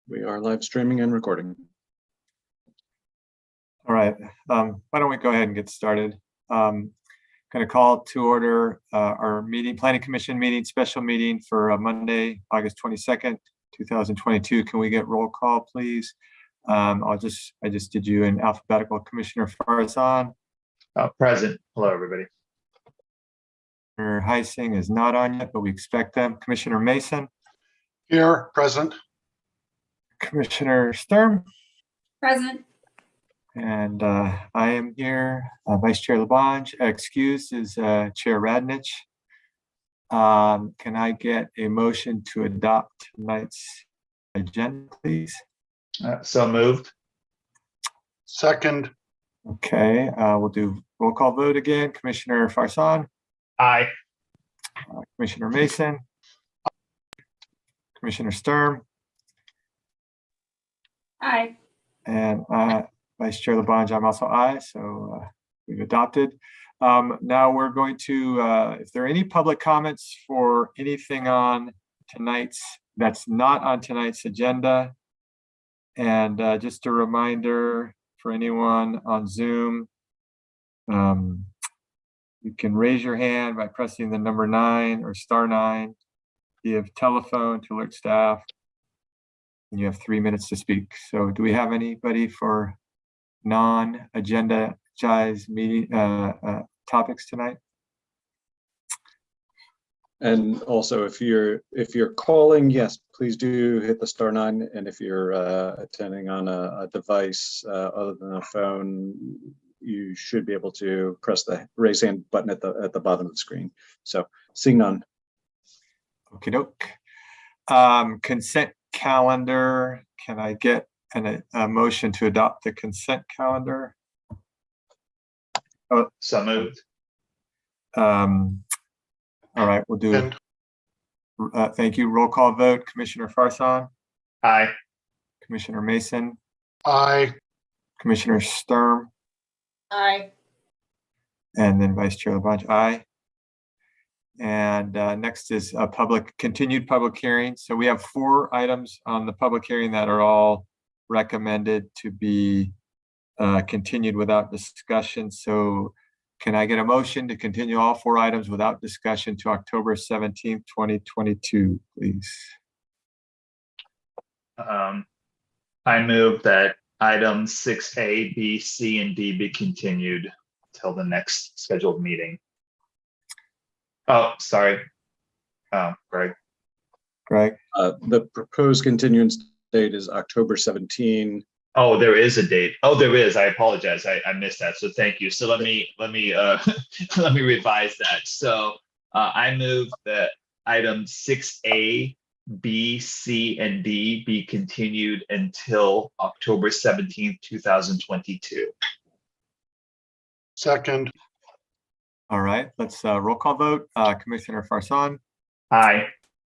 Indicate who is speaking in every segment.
Speaker 1: We are live streaming and recording.
Speaker 2: All right, why don't we go ahead and get started? Going to call to order our meeting, Planning Commission meeting, special meeting for Monday, August 22nd, 2022. Can we get roll call, please? I just did you in alphabetical. Commissioner Farzan.
Speaker 3: Present. Hello, everybody.
Speaker 2: Commissioner Heising is not on yet, but we expect them. Commissioner Mason.
Speaker 4: Here, present.
Speaker 2: Commissioner Sturm.
Speaker 5: Present.
Speaker 2: And I am here. Vice Chair Labange. Excused is Chair Radnich. Can I get a motion to adopt tonight's agenda, please?
Speaker 3: So moved.
Speaker 4: Second.
Speaker 2: Okay, we'll do roll call vote again. Commissioner Farzan.
Speaker 3: Aye.
Speaker 2: Commissioner Mason. Commissioner Sturm.
Speaker 5: Aye.
Speaker 2: And Vice Chair Labange, I'm also aye, so we've adopted. Now we're going to, if there are any public comments for anything on tonight's, that's not on tonight's agenda. And just a reminder for anyone on Zoom, you can raise your hand by pressing the number 9 or *9. You have telephone to alert staff. And you have 3 minutes to speak. So do we have anybody for non-agendized meeting topics tonight?
Speaker 1: And also, if you're calling, yes, please do hit the *9. And if you're attending on a device other than a phone, you should be able to press the raise hand button at the bottom of the screen. So seeing none.
Speaker 2: Okie doke. Consent calendar. Can I get a motion to adopt the consent calendar? Oh,
Speaker 3: So moved.
Speaker 2: All right, we'll do. Thank you. Roll call vote. Commissioner Farzan.
Speaker 3: Aye.
Speaker 2: Commissioner Mason.
Speaker 4: Aye.
Speaker 2: Commissioner Sturm.
Speaker 5: Aye.
Speaker 2: And then Vice Chair Labange, aye. And next is a continued public hearing. So we have 4 items on the public hearing that are all recommended to be continued without discussion. So can I get a motion to continue all 4 items without discussion to October 17th, 2022, please?
Speaker 3: I move that items 6A, B, C, and D be continued till the next scheduled meeting. Oh, sorry. Greg.
Speaker 2: Greg?
Speaker 1: The proposed continuance date is October 17.
Speaker 3: Oh, there is a date. Oh, there is. I apologize. I missed that. So thank you. So let me let me revise that. So I move that items 6A, B, C, and D be continued until October 17th, 2022.
Speaker 4: Second.
Speaker 2: All right, let's roll call vote. Commissioner Farzan.
Speaker 3: Aye.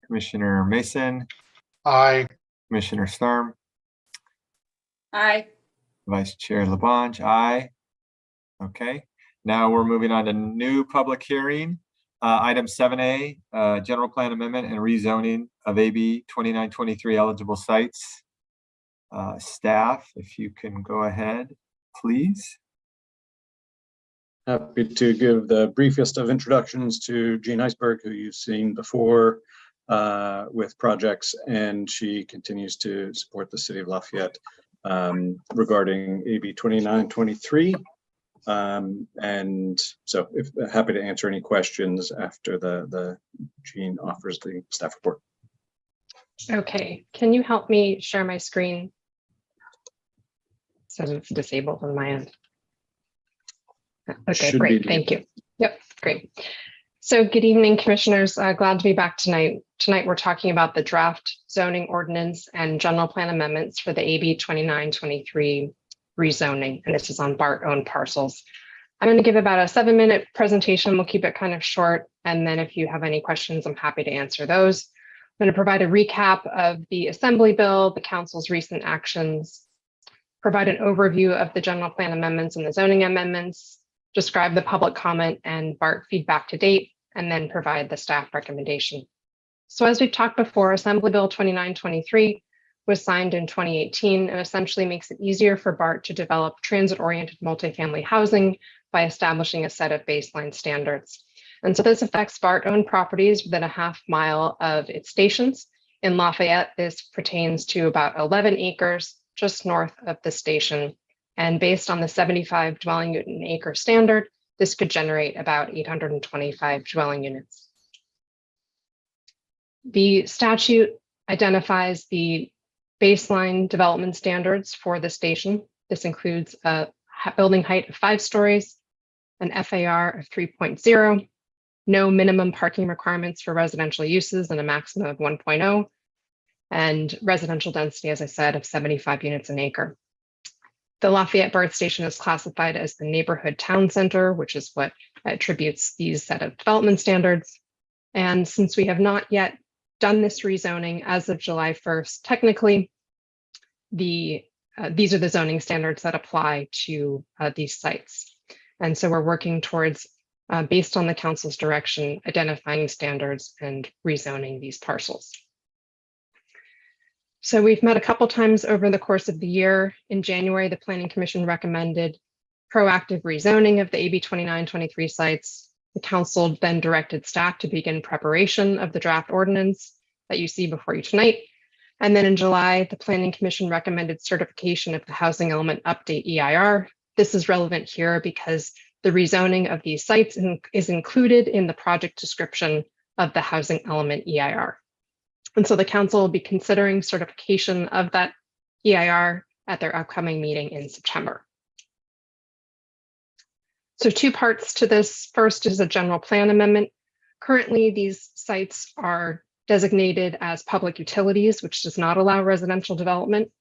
Speaker 2: Commissioner Mason.
Speaker 4: Aye.
Speaker 2: Commissioner Sturm.
Speaker 5: Aye.
Speaker 2: Vice Chair Labange, aye. Okay, now we're moving on to new public hearing. Item 7A, general plan amendment and rezoning of AB 2923 eligible sites. Staff, if you can go ahead, please.
Speaker 1: Happy to give the briefest of introductions to Jean Heisberg, who you've seen before with projects, and she continues to support the city of Lafayette regarding AB 2923. And so happy to answer any questions after the Jean offers the staff report.
Speaker 6: Okay, can you help me share my screen? It says it's disabled on my end. Okay, great, thank you. Yep, great. So good evening, commissioners. Glad to be back tonight. Tonight we're talking about the draft zoning ordinance and general plan amendments for the AB 2923 rezoning, and this is on BART-owned parcels. I'm going to give about a 7-minute presentation. We'll keep it kind of short, and then if you have any questions, I'm happy to answer those. I'm going to provide a recap of the Assembly Bill, the Council's recent actions, provide an overview of the general plan amendments and the zoning amendments, describe the public comment and BART feedback to date, and then provide the staff recommendation. So as we've talked before, Assembly Bill 2923 was signed in 2018 and essentially makes it easier for BART to develop transit-oriented multifamily housing by establishing a set of baseline standards. And so this affects BART-owned properties within a half-mile of its stations. In Lafayette, this pertains to about 11 acres just north of the station. And based on the 75 dwelling unit an acre standard, this could generate about 825 dwelling units. The statute identifies the baseline development standards for the station. This includes a building height of 5 stories, an FAR of 3.0, no minimum parking requirements for residential uses and a maximum of 1.0, and residential density, as I said, of 75 units an acre. The Lafayette BART station is classified as the neighborhood town center, which is what attributes these set of development standards. And since we have not yet done this rezoning as of July 1st, technically, these are the zoning standards that apply to these sites. And so we're working towards, based on the council's direction, identifying standards and rezoning these parcels. So we've met a couple times over the course of the year. In January, the Planning Commission recommended proactive rezoning of the AB 2923 sites. The council then directed staff to begin preparation of the draft ordinance that you see before you tonight. And then in July, the Planning Commission recommended certification of the housing element update EIR. This is relevant here because the rezoning of these sites is included in the project description of the housing element EIR. And so the council will be considering certification of that EIR at their upcoming meeting in September. So 2 parts to this. First is a general plan amendment. Currently, these sites are designated as public utilities, which does not allow residential development.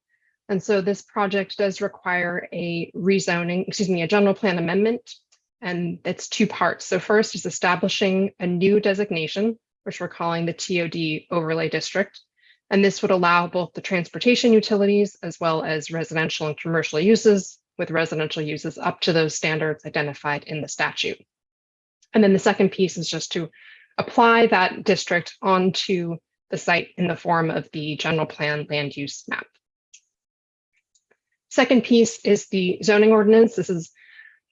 Speaker 6: And so this project does require a rezoning, a general plan amendment, and it's 2 parts. So first is establishing a new designation, which we're calling the TOD overlay district. And this would allow both the transportation utilities as well as residential and commercial uses, with residential uses up to those standards identified in the statute. And then the second piece is just to apply that district onto the site in the form of the general plan land use map. Second piece is the zoning ordinance. This is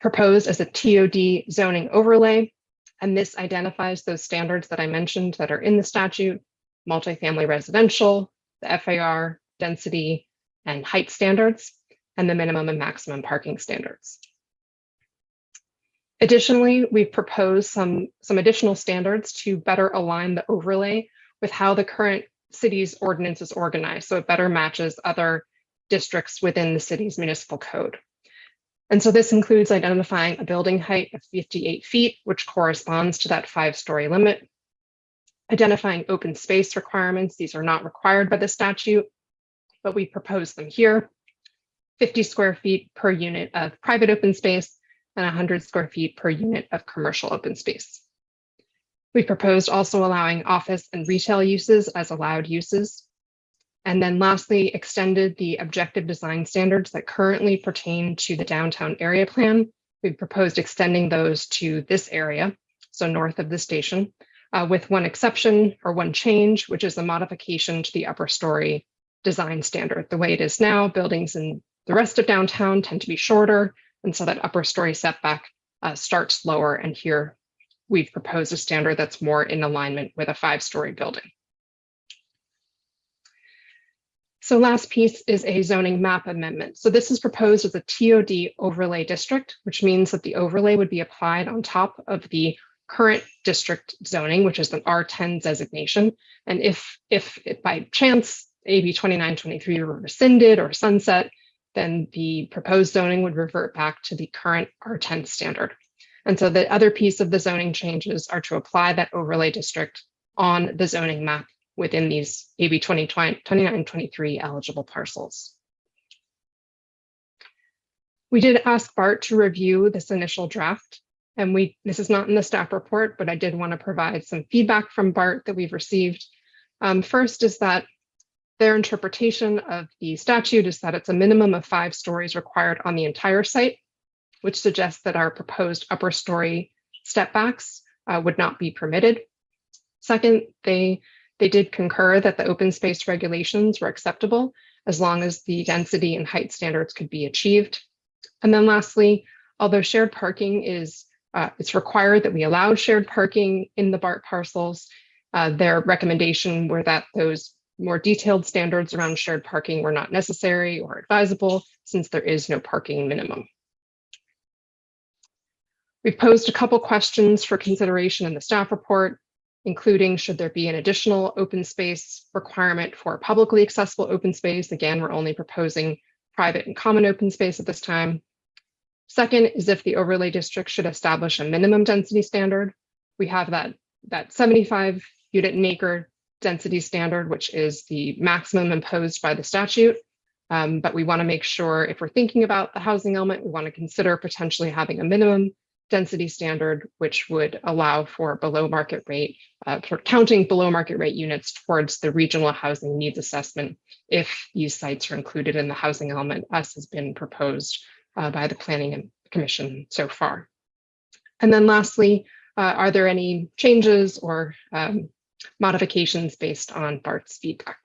Speaker 6: proposed as a TOD zoning overlay. And this identifies those standards that I mentioned that are in the statute: multifamily residential, the FAR, density, and height standards, and the minimum and maximum parking standards. Additionally, we've proposed some additional standards to better align the overlay with how the current city's ordinance is organized, so it better matches other districts within the city's municipal code. And so this includes identifying a building height of 58 feet, which corresponds to that 5-story limit. Identifying open space requirements. These are not required by the statute, but we propose them here. 50 square feet per unit of private open space and 100 square feet per unit of commercial open space. We proposed also allowing office and retail uses as allowed uses. And then lastly, extended the objective design standards that currently pertain to the downtown area plan. We've proposed extending those to this area, so north of the station, with one exception or one change, which is a modification to the upper story design standard. The way it is now, buildings in the rest of downtown tend to be shorter, and so that upper story setback starts lower. And here we've proposed a standard that's more in alignment with a 5-story building. So last piece is a zoning map amendment. So this is proposed as a TOD overlay district, which means that the overlay would be applied on top of the current district zoning, which is an R10 designation. And if by chance AB 2923 were rescinded or sunset, then the proposed zoning would revert back to the current R10 standard. And so the other piece of the zoning changes are to apply that overlay district on the zoning map within these AB 2923 eligible parcels. We did ask BART to review this initial draft, and this is not in the staff report, but I did want to provide some feedback from BART that we've received. First is that their interpretation of the statute is that it's a minimum of 5 stories required on the entire site, which suggests that our proposed upper story step backs would not be permitted. Second, they They did concur that the open space regulations were acceptable as long as the density and height standards could be achieved. And then lastly, although shared parking is, it's required that we allow shared parking in the BART parcels, their recommendation were that those more detailed standards around shared parking were not necessary or advisable since there is no parking minimum. We've posed a couple questions for consideration in the staff report, including should there be an additional open space requirement for publicly accessible open space? Again, we're only proposing private and common open space at this time. Second is if the overlay district should establish a minimum density standard. We have that 75 unit an acre density standard, which is the maximum imposed by the statute. But we want to make sure if we're thinking about the housing element, we want to consider potentially having a minimum density standard, which would allow for below market rate, for counting below market rate units towards the regional housing needs assessment if these sites are included in the housing element as has been proposed by the Planning Commission so far. And then lastly, are there any changes or modifications based on BART's feedback?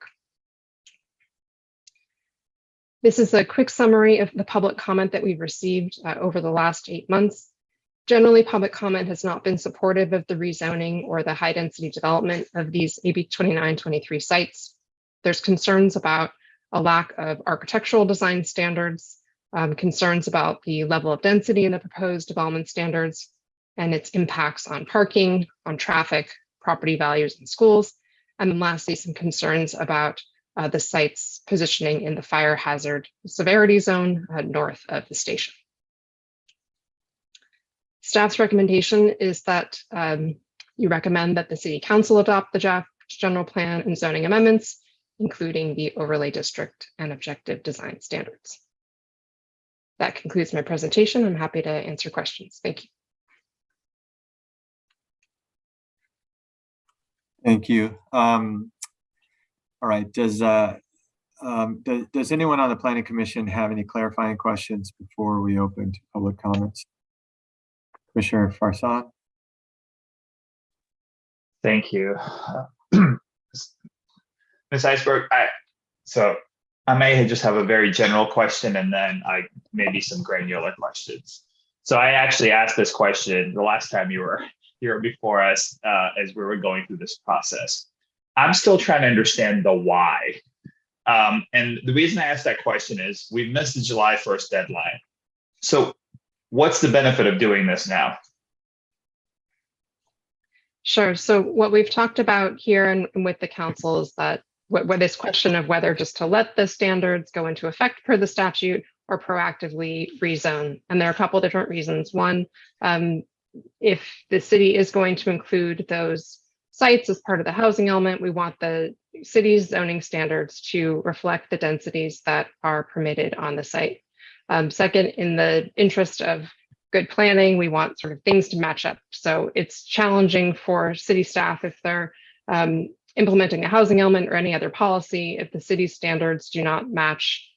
Speaker 6: This is a quick summary of the public comment that we've received over the last 8 months. Generally, public comment has not been supportive of the rezoning or the high density development of these AB 2923 sites. There's concerns about a lack of architectural design standards, concerns about the level of density in the proposed development standards and its impacts on parking, on traffic, property values and schools. And then lastly, some concerns about the site's positioning in the fire hazard severity zone north of the station. Staff's recommendation is that you recommend that the City Council adopt the draft general plan and zoning amendments, including the overlay district and objective design standards. That concludes my presentation. I'm happy to answer questions. Thank you.
Speaker 2: Thank you. All right. Does anyone on the Planning Commission have any clarifying questions before we open to public comments? Commissioner Farsan.
Speaker 3: Thank you. Ms. Iceberg, I may just have a very general question and then maybe some granular questions. So I actually asked this question the last time you were here before us as we were going through this process. I'm still trying to understand the why. And the reason I asked that question is we've missed the July 1st deadline. So what's the benefit of doing this now?
Speaker 6: Sure. So what we've talked about here and with the council is that what this question of whether just to let the standards go into effect per the statute or proactively rezone. And there are a couple different reasons. One, if the city is going to include those sites as part of the housing element, we want the city's zoning standards to reflect the densities that are permitted on the site. Second, in the interest of good planning, we want sort of things to match up. So it's challenging for city staff if they're implementing a housing element or any other policy, if the city's standards do not match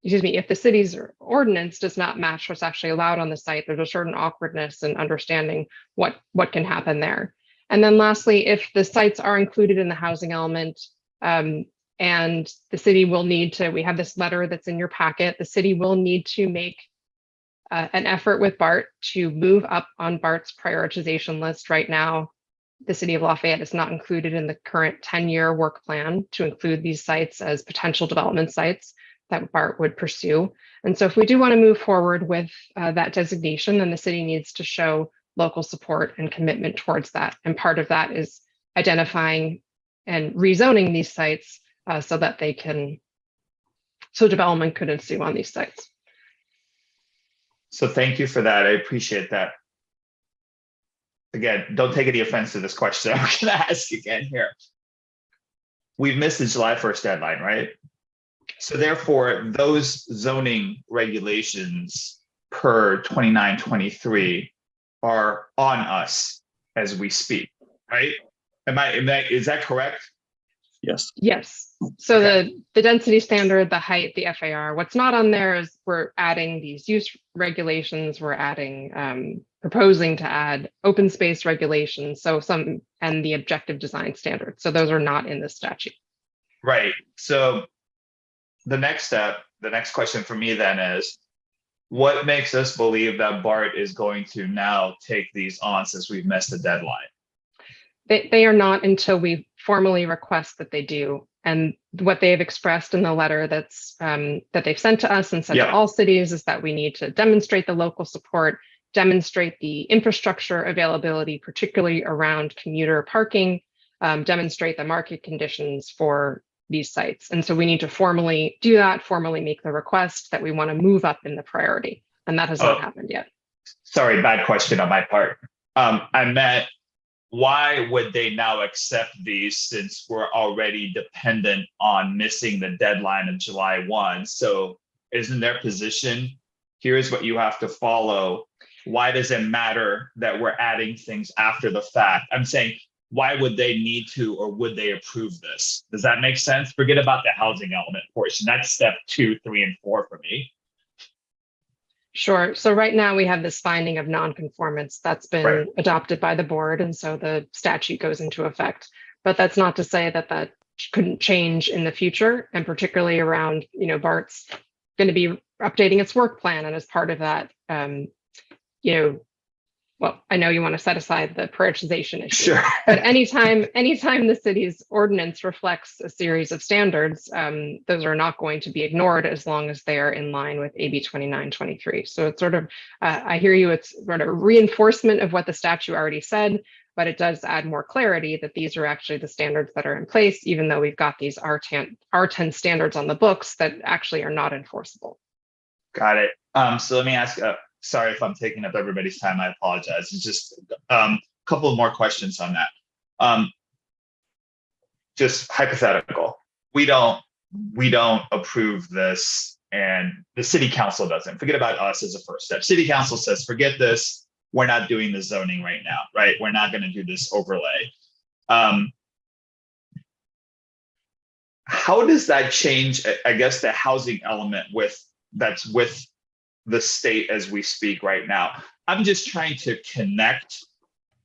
Speaker 6: if the city's ordinance does not match what's actually allowed on the site, there's a certain awkwardness in understanding what can happen there. And then lastly, if the sites are included in the housing element, and the city will need to, we have this letter that's in your packet, the city will need to make an effort with BART to move up on BART's prioritization list. Right now, the City of Lafayette is not included in the current 10-year work plan to include these sites as potential development sites that BART would pursue. And so if we do want to move forward with that designation, then the city needs to show local support and commitment towards that. And part of that is identifying and rezoning these sites so that so development could ensue on these sites.
Speaker 3: So thank you for that. I appreciate that. Again, don't take any offense to this question. I'm going to ask again here. We've missed the July 1st deadline, right? So therefore, those zoning regulations per 2923 are on us as we speak, right? Is that correct?
Speaker 1: Yes.
Speaker 6: Yes. So
Speaker 3: Okay.
Speaker 6: the density standard, the height, the FAR, what's not on there is we're adding these use regulations, we're adding, proposing to add open space regulations, and the objective design standards. So those are not in the statute.
Speaker 3: Right. So the next question for me then is, what makes us believe that BART is going to now take these on since we've missed the deadline?
Speaker 6: They are not until we formally request that they do. And what they have expressed in the letter that they've sent to us and sent to all cities is that we need to demonstrate the local support, demonstrate the infrastructure availability, particularly around commuter parking, demonstrate the market conditions for these sites. And so we need to formally do that, formally make the request that we want to move up in the priority. And that has not happened yet.
Speaker 3: Sorry, bad question on my part. I meant, why would they now accept these since we're already dependent on missing the deadline of July 1? So isn't their position, here's what you have to follow. Why does it matter that we're adding things after the fact? I'm saying, why would they need to, or would they approve this? Does that make sense? Forget about the housing element portion. That's step 2, 3, and 4 for me.
Speaker 6: Sure. So right now we have this finding of nonconformance that's been adopted by the board. And so the statute goes into effect. But that's not to say that that couldn't change in the future. And particularly around, BART's going to be updating its work plan. And as part of that, well, I know you want to set aside the prioritization issue,
Speaker 3: Sure.
Speaker 6: but anytime the city's ordinance reflects a series of standards, those are not going to be ignored as long as they are in line with AB 2923. So it's sort of, I hear you, it's sort of reinforcement of what the statute already said, but it does add more clarity that these are actually the standards that are in place, even though we've got these R10 standards on the books that actually are not enforceable.
Speaker 3: Got it. So let me ask, sorry if I'm taking up everybody's time, I apologize. It's just a couple of more questions on that. Just hypothetical. We don't approve this and the city council doesn't. Forget about us as a first step. City council says, forget this. We're not doing the zoning right now, right? We're not going to do this overlay. How does that change, I guess, the housing element that's with the state as we speak right now? I'm just trying to connect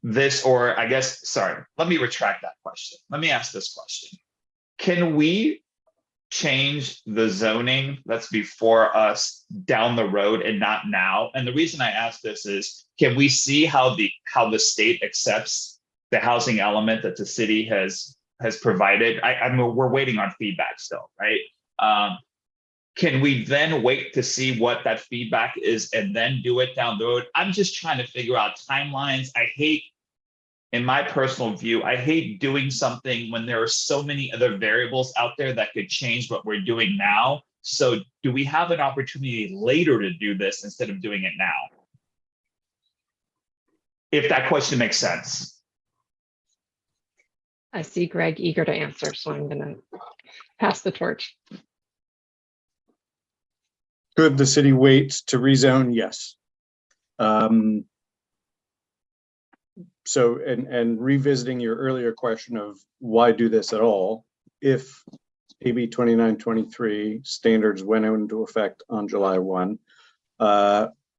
Speaker 3: this, or I guess, sorry, let me retract that question. Let me ask this question. Can we change the zoning that's before us down the road and not now? And the reason I ask this is, can we see how the state accepts the housing element that the city has provided? I mean, we're waiting on feedback still, right? Can we then wait to see what that feedback is and then do it down the road? I'm just trying to figure out timelines. In my personal view, I hate doing something when there are so many other variables out there that could change what we're doing now. So do we have an opportunity later to do this instead of doing it now? If that question makes sense.
Speaker 6: I see Greg eager to answer, so I'm going to pass the torch.
Speaker 1: Could the city wait to rezone? Yes. So, and revisiting your earlier question of why do this at all, if AB 2923 standards went into effect on July 1,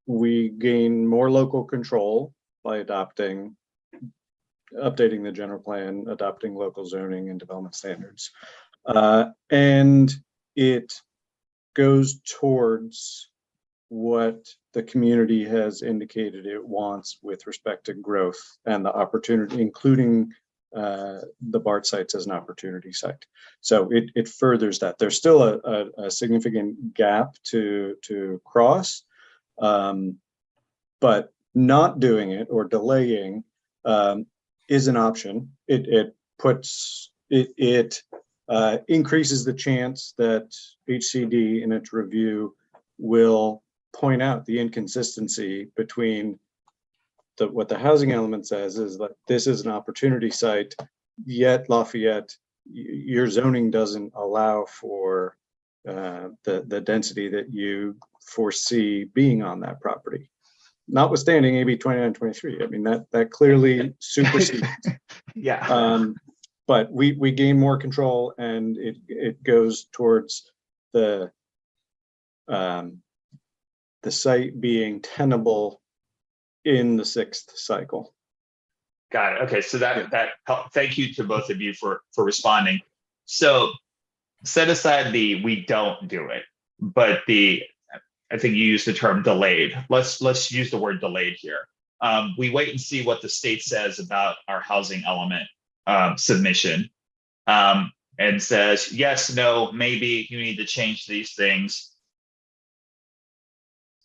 Speaker 1: we gain more local control by updating the general plan, adopting local zoning and development standards. And it goes towards what the community has indicated it wants with respect to growth and the opportunity, including the BART sites as an opportunity site. So it furthers that. There's still a significant gap to cross, but not doing it or delaying is an option. It increases the chance that HCD in its review will point out the inconsistency between what the housing element says is that this is an opportunity site, yet Lafayette, your zoning doesn't allow for the density that you foresee being on that property. Notwithstanding AB 2923, I mean, that clearly supersedes.
Speaker 3: Yeah.
Speaker 1: but we gain more control, and it goes towards the site being tenable in the 6th cycle.
Speaker 3: Got it. Okay, so that helped. Thank you to both of you for responding. So set aside the we don't do it, but I think you used the term delayed. Let's use the word delayed here. We wait and see what the state says about our housing element submission, and says yes, no, maybe you need to change these things.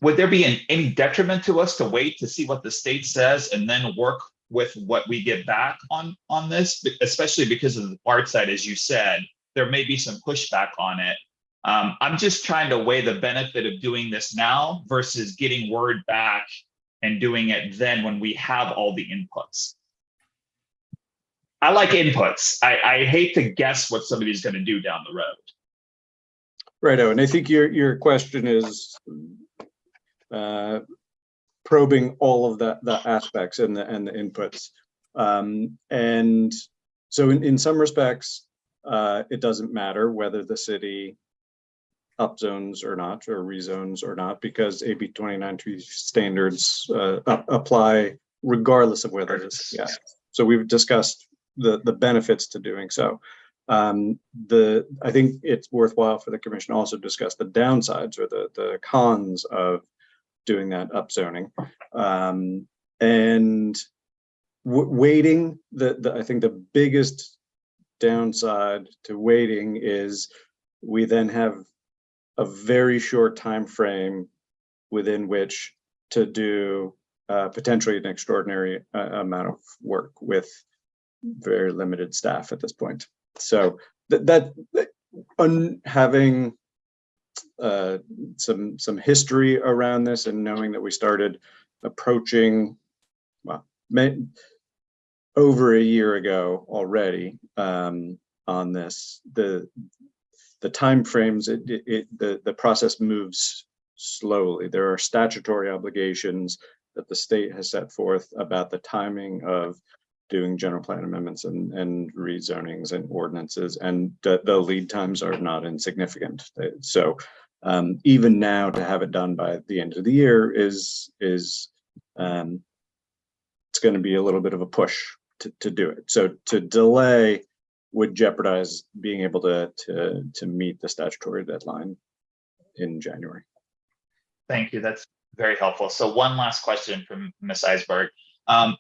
Speaker 3: Would there be any detriment to us to wait to see what the state says and then work with what we get back on this, especially because of the BART side, as you said, there may be some pushback on it. I'm just trying to weigh the benefit of doing this now versus getting word back and doing it then when we have all the inputs. I like inputs. I hate to guess what somebody's going to do down the road.
Speaker 1: Right, and I think your question is probing all of the aspects and the inputs, and so in some respects, it doesn't matter whether the city upzones or not, or rezones or not, because AB 29 standards apply regardless of whether it's, yeah. So we've discussed the benefits to doing so. I think it's worthwhile for the commission also to discuss the downsides or the cons of doing that upzoning, and waiting. I think the biggest downside to waiting is we then have a very short time frame within which to do potentially an extraordinary amount of work with very limited staff at this point. So having some history around this and knowing that we started approaching, well, over a year ago already on this, the time frames, the process moves slowly. There are statutory obligations that the state has set forth about the timing of doing general plan amendments and rezonings and ordinances, and the lead times are not insignificant. So even now, to have it done by the end of the year is it's going to be a little bit of a push to do it. So to delay would jeopardize being able to meet the statutory deadline in January.
Speaker 3: Thank you. That's very helpful. So one last question from Ms. Eisberg.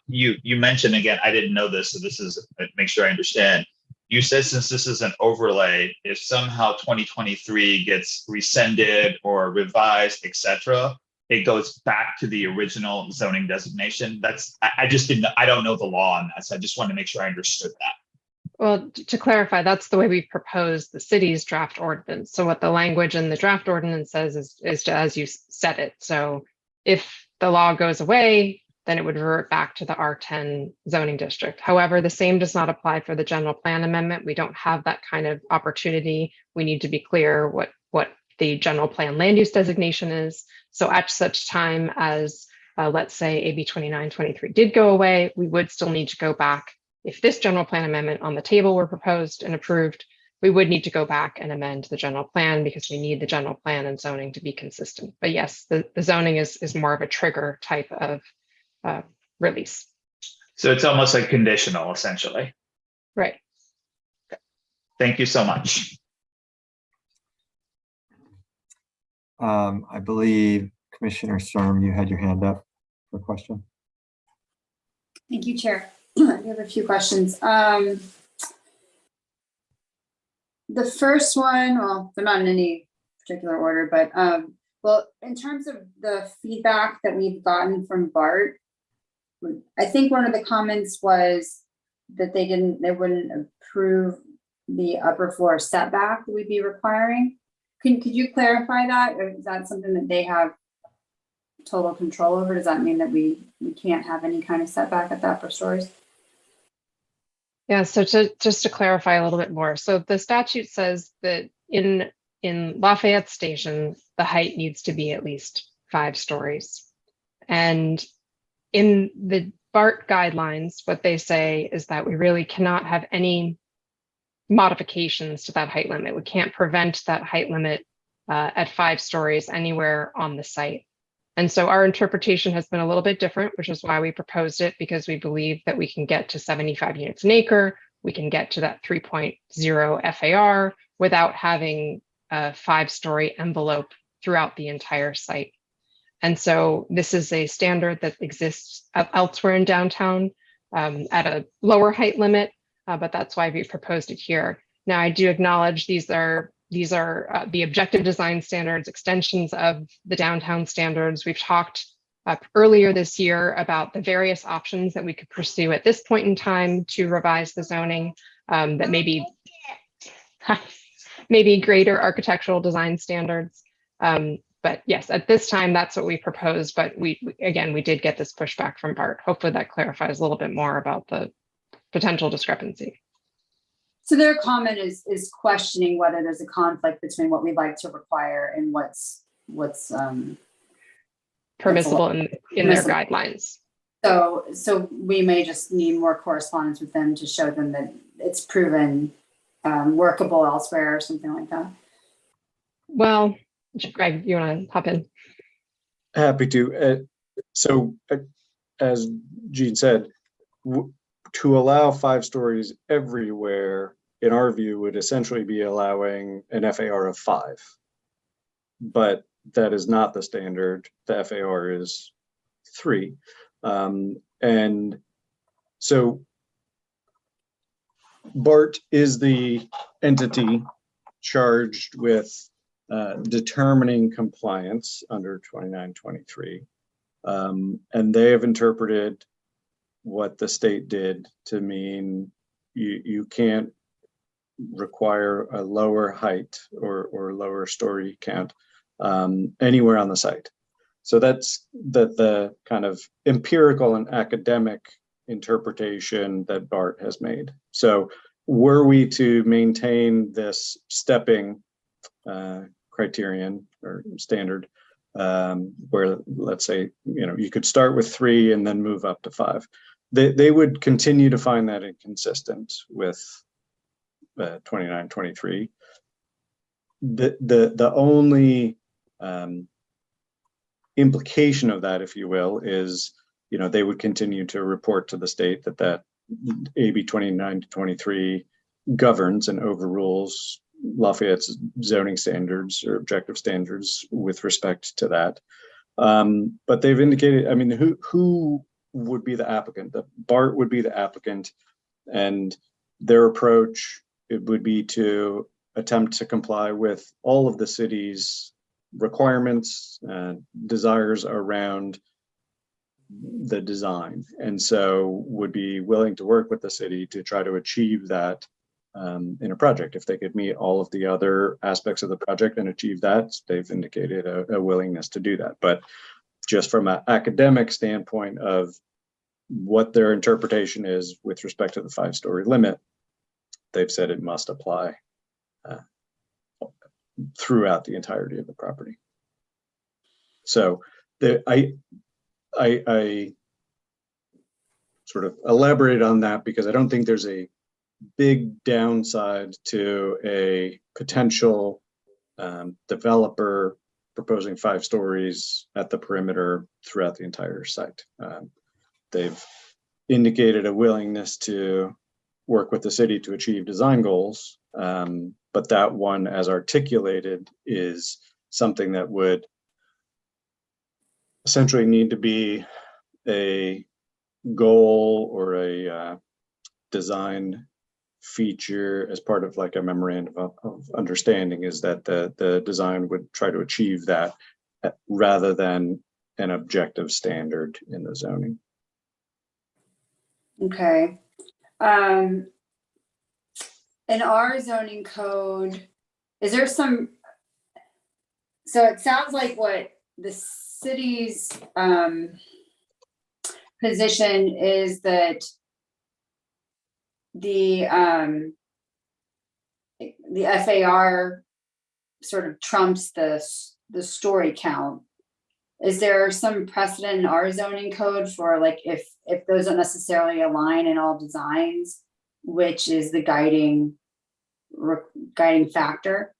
Speaker 3: You mentioned, again, I didn't know this, so this is, make sure I understand. You said since this is an overlay, if somehow 2023 gets rescinded or revised, etc., it goes back to the original zoning designation. I don't know the law on that, so I just wanted to make sure I understood that.
Speaker 6: Well, to clarify, that's the way we proposed the city's draft ordinance. So what the language in the draft ordinance says is to, as you said it. So if the law goes away, then it would revert back to the R10 zoning district. However, the same does not apply for the general plan amendment. We don't have that kind of opportunity. We need to be clear what the general plan land use designation is. So at such time as, let's say, AB 2923 did go away, we would still need to go back. If this general plan amendment on the table were proposed and approved, we would need to go back and amend the general plan because we need the general plan and zoning to be consistent. But yes, the zoning is more of a trigger type of release.
Speaker 3: So it's almost like conditional, essentially.
Speaker 6: Right.
Speaker 3: Thank you so much.
Speaker 2: I believe Commissioner Sturm, you had your hand up for a question.
Speaker 5: Thank you, Chair. I have a few questions. The first one, well, they're not in any particular order, but well, in terms of the feedback that we've gotten from BART, I think one of the comments was that they wouldn't approve the upper floor setback that we'd be requiring. Could you clarify that? Or is that something that they have total control over? Does that mean that we can't have any kind of setback at the upper stories?
Speaker 6: Yeah, so just to clarify a little bit more. So the statute says that in Lafayette Station, the height needs to be at least 5 stories. And in the BART guidelines, what they say is that we really cannot have any modifications to that height limit. We can't prevent that height limit at 5 stories anywhere on the site. And so our interpretation has been a little bit different, which is why we proposed it, because we believe that we can get to 75 units an acre. We can get to that 3.0 FAR without having a 5-story envelope throughout the entire site. And so this is a standard that exists elsewhere in downtown at a lower height limit, but that's why we proposed it here. Now, I do acknowledge these are the objective design standards, extensions of the downtown standards. We've talked earlier this year about the various options that we could pursue at this point in time to revise the zoning that maybe greater architectural design standards. But yes, at this time, that's what we proposed. But we did get this pushback from BART. Hopefully that clarifies a little bit more about the potential discrepancy.
Speaker 5: So their comment is questioning whether there's a conflict between what we'd like to require and what's
Speaker 6: permissible in their guidelines.
Speaker 5: So we may just need more correspondence with them to show them that it's proven workable elsewhere or something like that.
Speaker 6: Well, Greg, you want to hop in?
Speaker 1: Happy to. As Jean said, to allow 5 stories everywhere, in our view, would essentially be allowing an FAR of 5. But that is not the standard. The FAR is 3. And so BART is the entity charged with determining compliance under 2923. And they have interpreted what the state did to mean you can't require a lower height or lower story count anywhere on the site. So that's the kind of empirical and academic interpretation that BART has made. So were we to maintain this stepping criterion or standard, where let's say, you could start with 3 and then move up to 5, they would continue to find that inconsistent with 2923. The only implication of that, if you will, is they would continue to report to the state that AB 2923 governs and overrules Lafayette's zoning standards or objective standards with respect to that. But they've indicated, who would be the applicant? The BART would be the applicant, and their approach, it would be to attempt to comply with all of the city's requirements and desires around the design. And so would be willing to work with the city to try to achieve that in a project. If they could meet all of the other aspects of the project and achieve that, they've indicated a willingness to do that. But just from an academic standpoint of what their interpretation is with respect to the 5-story limit, they've said it must apply throughout the entirety of the property. So I sort of elaborate on that because I don't think there's a big downside to a potential developer proposing 5 stories at the perimeter throughout the entire site. They've indicated a willingness to work with the city to achieve design goals, but that one, as articulated, is something that would essentially need to be a goal or a design feature as part of like a memorandum of understanding, is that the design would try to achieve that rather than an objective standard in the zoning.
Speaker 5: Okay. In our zoning code, is there some, so it sounds like what the city's position is that the FAR sort of trumps the story count. Is there some precedent in our zoning code for like if those don't necessarily align in all designs, which is the guiding guiding factor.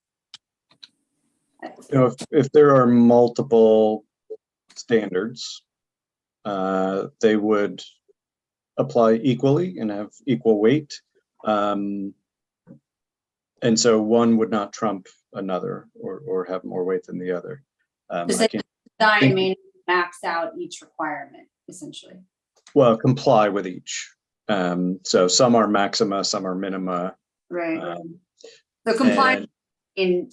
Speaker 1: You know, if there are multiple standards, they would apply equally and have equal weight. And so one would not trump another or have more weight than the other.
Speaker 5: Does
Speaker 1: I
Speaker 5: it
Speaker 1: can't,
Speaker 5: design may max out each requirement, essentially?
Speaker 1: well, comply with each. So some are maxima, some are minima.
Speaker 5: Right. So compliance
Speaker 1: and-
Speaker 5: in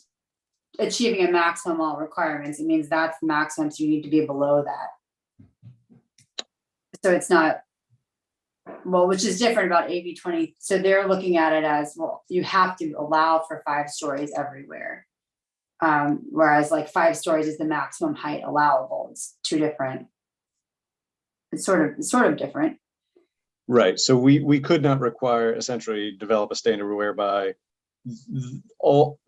Speaker 5: achieving a maximum all requirements, it means that's the maximum, so you need to be below that. So it's not, well, which is different about AB 20. So they're looking at it as, well, you have to allow for 5 stories everywhere. Whereas like 5 stories is the maximum height allowable. It's two different. It's sort of different.
Speaker 1: Right. So we could not require, essentially develop a standard whereby all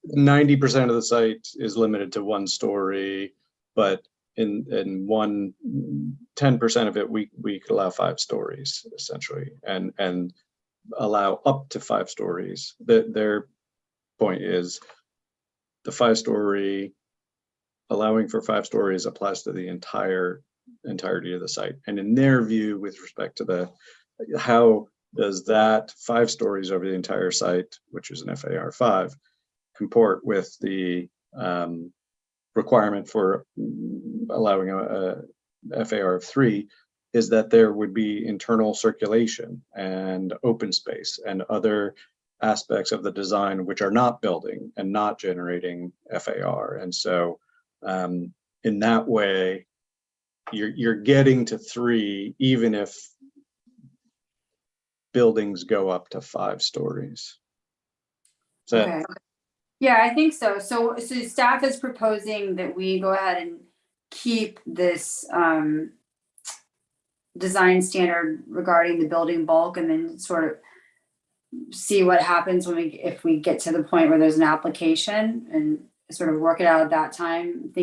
Speaker 1: 90% of the site is limited to 1 story, but in 10% of it, we could allow 5 stories essentially, and allow up to 5 stories. Their point is the 5-story, allowing for 5 stories applies to the entirety of the site. And in their view, with respect to how does that 5 stories over the entire site, which is an FAR 5, comport with the requirement for allowing a FAR of 3, is that there would be internal circulation and open space and other aspects of the design which are not building and not generating FAR. And so in that way, you're getting to 3, even if buildings go up to 5 stories. So
Speaker 5: Okay. Yeah, I think so. So staff is proposing that we go ahead and keep this design standard regarding the building bulk, and then sort of see what happens if we get to the point where there's an application, and sort of work it out at that time,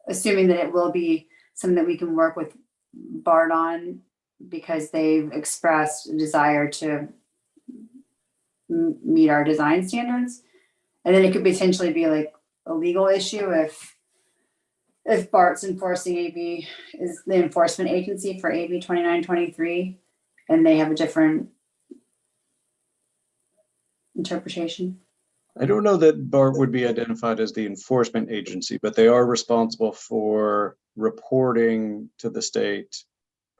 Speaker 5: assuming that it will be something that we can work with BART on, because they've expressed a desire to meet our design standards. And then it could potentially be like a legal issue if BART's enforcing AB, is the enforcement agency for AB 2923, and they have a different interpretation.
Speaker 1: I don't know that BART would be identified as the enforcement agency, but they are responsible for reporting to the state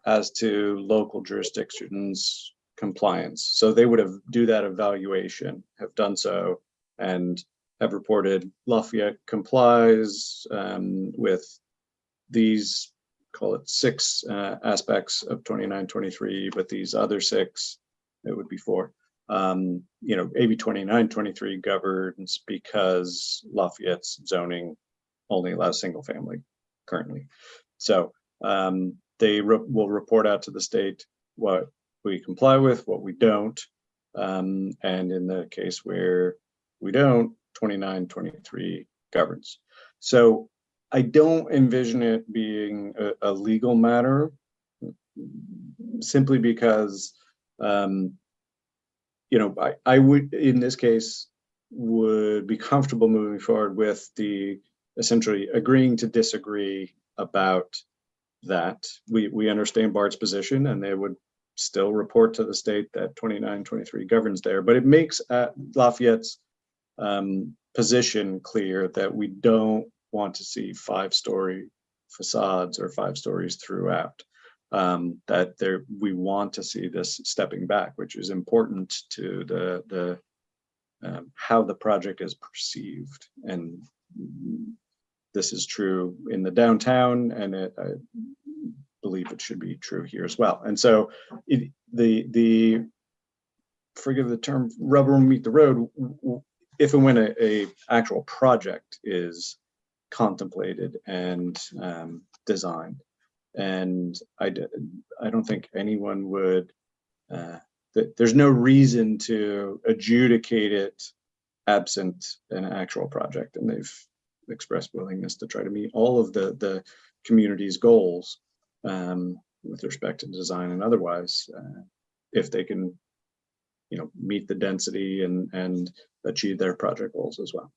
Speaker 1: as to local jurisdictions' compliance. So they would do that evaluation, have done so, and have reported Lafayette complies with these, call it 6 aspects of 2923, but these other 6, it would be 4. You know, AB 2923 governs because Lafayette's zoning only allows single family currently. So they will report out to the state what we comply with, what we don't. And in the case where we don't, 2923 governs. So I don't envision it being a legal matter, simply because you know, I would, in this case, would be comfortable moving forward with the essentially agreeing to disagree about that. We understand BART's position, and they would still report to the state that 2923 governs there, but it makes Lafayette's position clear that we don't want to see 5-story facades or 5 stories throughout. That we want to see this stepping back, which is important to the how the project is perceived, and this is true in the downtown, and I believe it should be true here as well. And so the forgive the term, rubber will meet the road if and when a actual project is contemplated and designed. And I don't think anyone would, there's no reason to adjudicate it absent an actual project. And they've expressed willingness to try to meet all of the community's goals with respect to design and otherwise, if they can meet the density and achieve their project goals as well.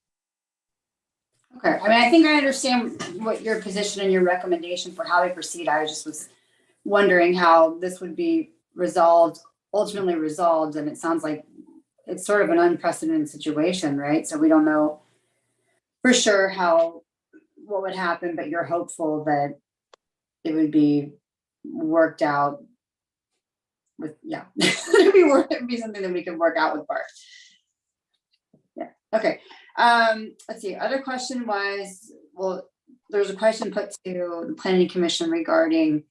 Speaker 5: Okay, I mean, I think I understand what your position and your recommendation for how we proceed. I just was wondering how this would be ultimately resolved, and it sounds like it's sort of an unprecedented situation, right? So we don't know for sure what would happen, but you're hopeful that it would be worked out with, yeah, it'd be something that we can work out with Bart. Yeah, okay. Let's see, other question was, well, there's a question put to the planning commission regarding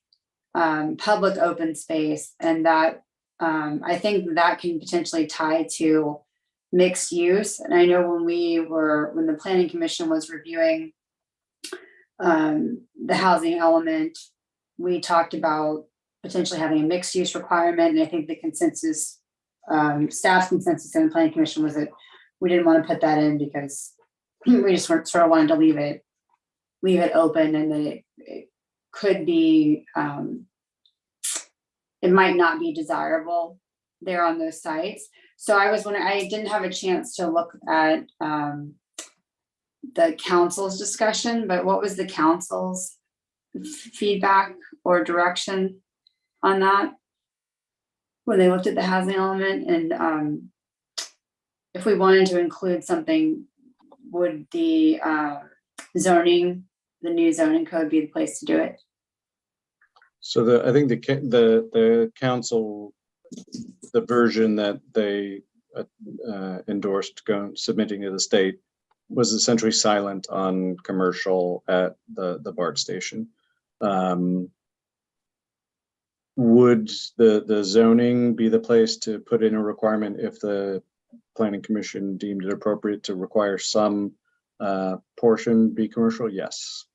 Speaker 5: public open space, and that I think that can potentially tie to mixed use. And I know when the planning commission was reviewing the housing element, we talked about potentially having a mixed use requirement. And I think the consensus, staff's consensus in the planning commission was that we didn't want to put that in because we just sort of wanted to leave it open, and that it could be, it might not be desirable there on those sites. So I was wondering, I didn't have a chance to look at the council's discussion, but what was the council's feedback or direction on that when they looked at the housing element? And if we wanted to include something, would the new zoning code be the place to do it?
Speaker 1: So I think the council, the version that they endorsed submitting to the state, was essentially silent on commercial at the BART station. Would the zoning be the place to put in a requirement if the planning commission deemed it appropriate to require some portion be commercial? Yes.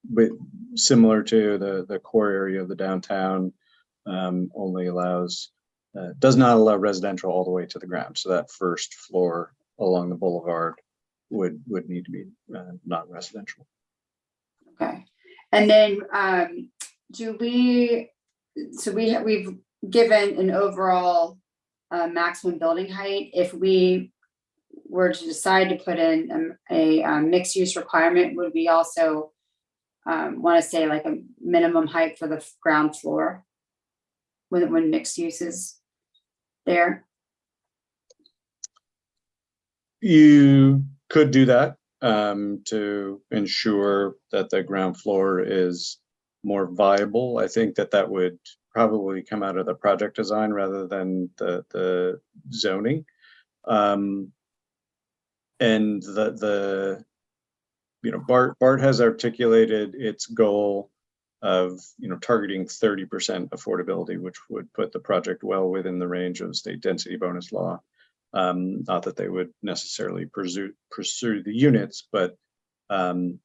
Speaker 1: But similar to the core area of the downtown, only does not allow residential all the way to the ground. So that first floor along the boulevard would need to be not residential.
Speaker 5: Okay. And then we've given an overall maximum building height. If we were to decide to put in a mixed use requirement, would we also want to say like a minimum height for the ground floor when mixed use is there?
Speaker 1: You could do that to ensure that the ground floor is more viable. I think that would probably come out of the project design rather than the zoning. And BART has articulated its goal of targeting 30% affordability, which would put the project well within the range of the state density bonus law. Not that they would necessarily pursue the units, but then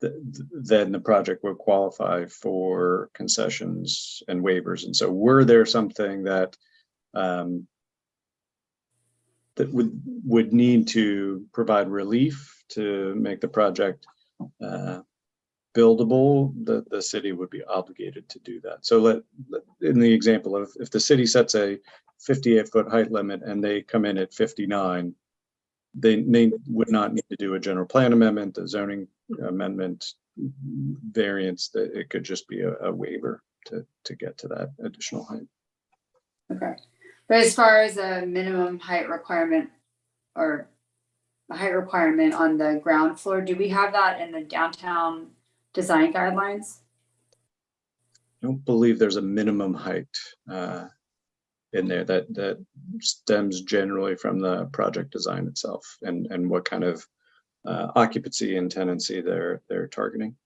Speaker 1: the project would qualify for concessions and waivers. And so were there something that would need to provide relief to make the project buildable, the city would be obligated to do that. So in the example of if the city sets a 58-foot height limit and they come in at 59, they would not need to do a general plan amendment, a zoning amendment, variance. That it could just be a waiver to get to that additional height.
Speaker 5: Okay. But as far as a minimum height requirement or a height requirement on the ground floor, do we have that in the downtown design guidelines?
Speaker 1: I don't believe there's a minimum height in there. That stems generally from the project design itself and what kind of occupancy and tenancy they're targeting.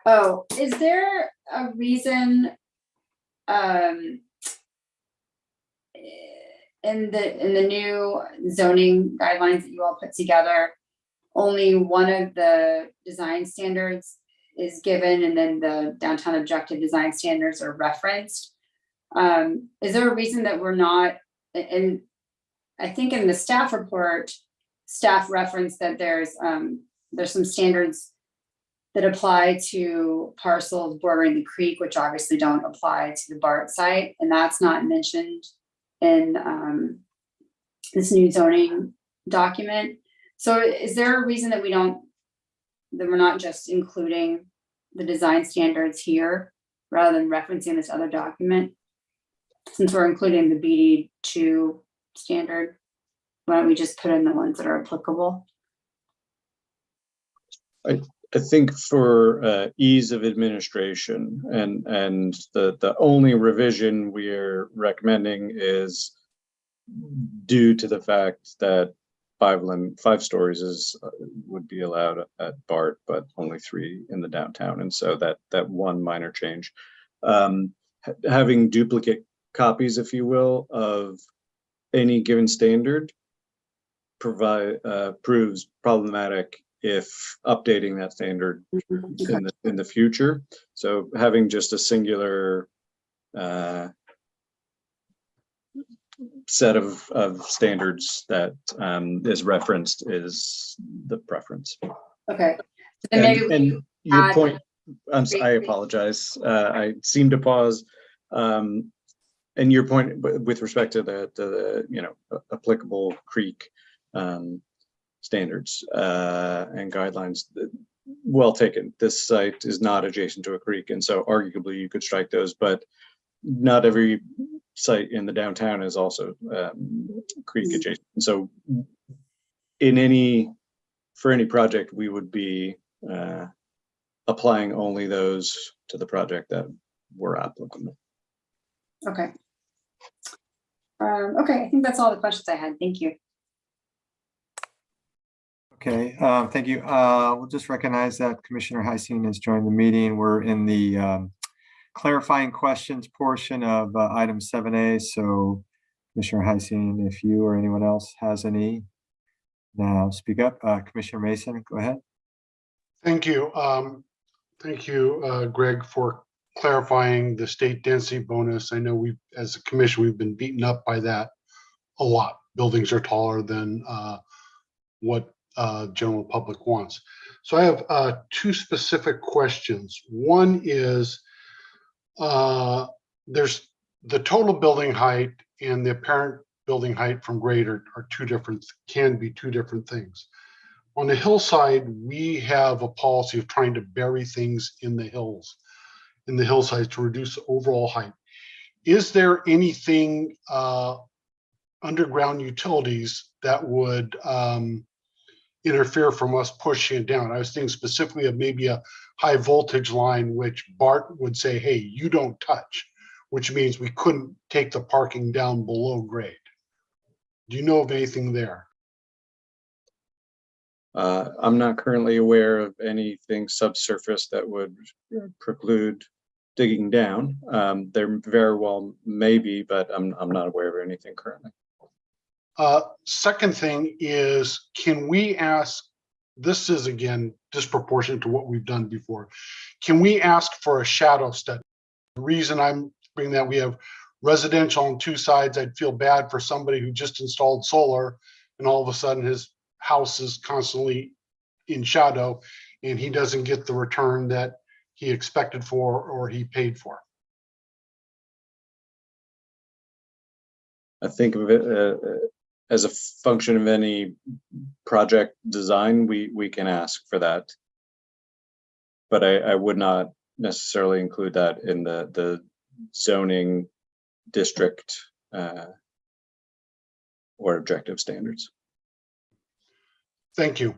Speaker 5: Oh, is there a reason in the new zoning guidelines that you all put together, only one of the design standards is given and then the downtown objective design standards are referenced? Is there a reason that we're not, and I think in the staff report, staff referenced that there's some standards that apply to parcels bordering the creek, which obviously don't apply to the BART site, and that's not mentioned in this new zoning document. So is there a reason that we're not just including the design standards here rather than referencing this other document? Since we're including the BD2 standard, why don't we just put in the ones that are applicable?
Speaker 1: I think for ease of administration and the only revision we're recommending is due to the fact that 5 stories would be allowed at BART, but only 3 in the downtown, and so that one minor change. Having duplicate copies, if you will, of any given standard proves problematic if updating that standard in the future. So having just a singular set of standards that is referenced is the preference.
Speaker 5: Okay. So then maybe we
Speaker 1: And your
Speaker 5: add-
Speaker 1: point, I apologize. I seem to pause. And your point with respect to the applicable creek standards and guidelines, well taken. This site is not adjacent to a creek, and so arguably you could strike those, but not every site in the downtown is also creek adjacent. So for any project, we would be applying only those to the project that were applicable.
Speaker 5: Okay. Okay, I think that's all the questions I had. Thank you.
Speaker 2: Okay, thank you. We'll just recognize that Commissioner Heising has joined the meeting. We're in the clarifying questions portion of item 7A. So Commissioner Heising, if you or anyone else has any, now speak up. Commissioner Mason, go ahead.
Speaker 4: Thank you. Thank you, Greg, for clarifying the state density bonus. I know we, as a commission, we've been beaten up by that a lot. Buildings are taller than what general public wants. So I have 2 specific questions. One is there's the total building height and the apparent building height from grade are can be two different things. On the hillside, we have a policy of trying to bury things in the hillside to reduce the overall height. Is there anything underground utilities that would interfere from us pushing it down? I was thinking specifically of maybe a high voltage line, which BART would say, hey, you don't touch, which means we couldn't take the parking down below grade. Do you know of anything there?
Speaker 1: I'm not currently aware of anything subsurface that would preclude digging down. There very well may be, but I'm not aware of anything currently.
Speaker 4: Second thing is, can we ask, this is again disproportionate to what we've done before, can we ask for a shadow study? The reason I'm bringing that, we have residential on 2 sides. I'd feel bad for somebody who just installed solar and all of a sudden his house is constantly in shadow and he doesn't get the return that he expected for or he paid for.
Speaker 1: I think of it as a function of any project design, we can ask for that. But I would not necessarily include that in the zoning district or objective standards.
Speaker 4: Thank you.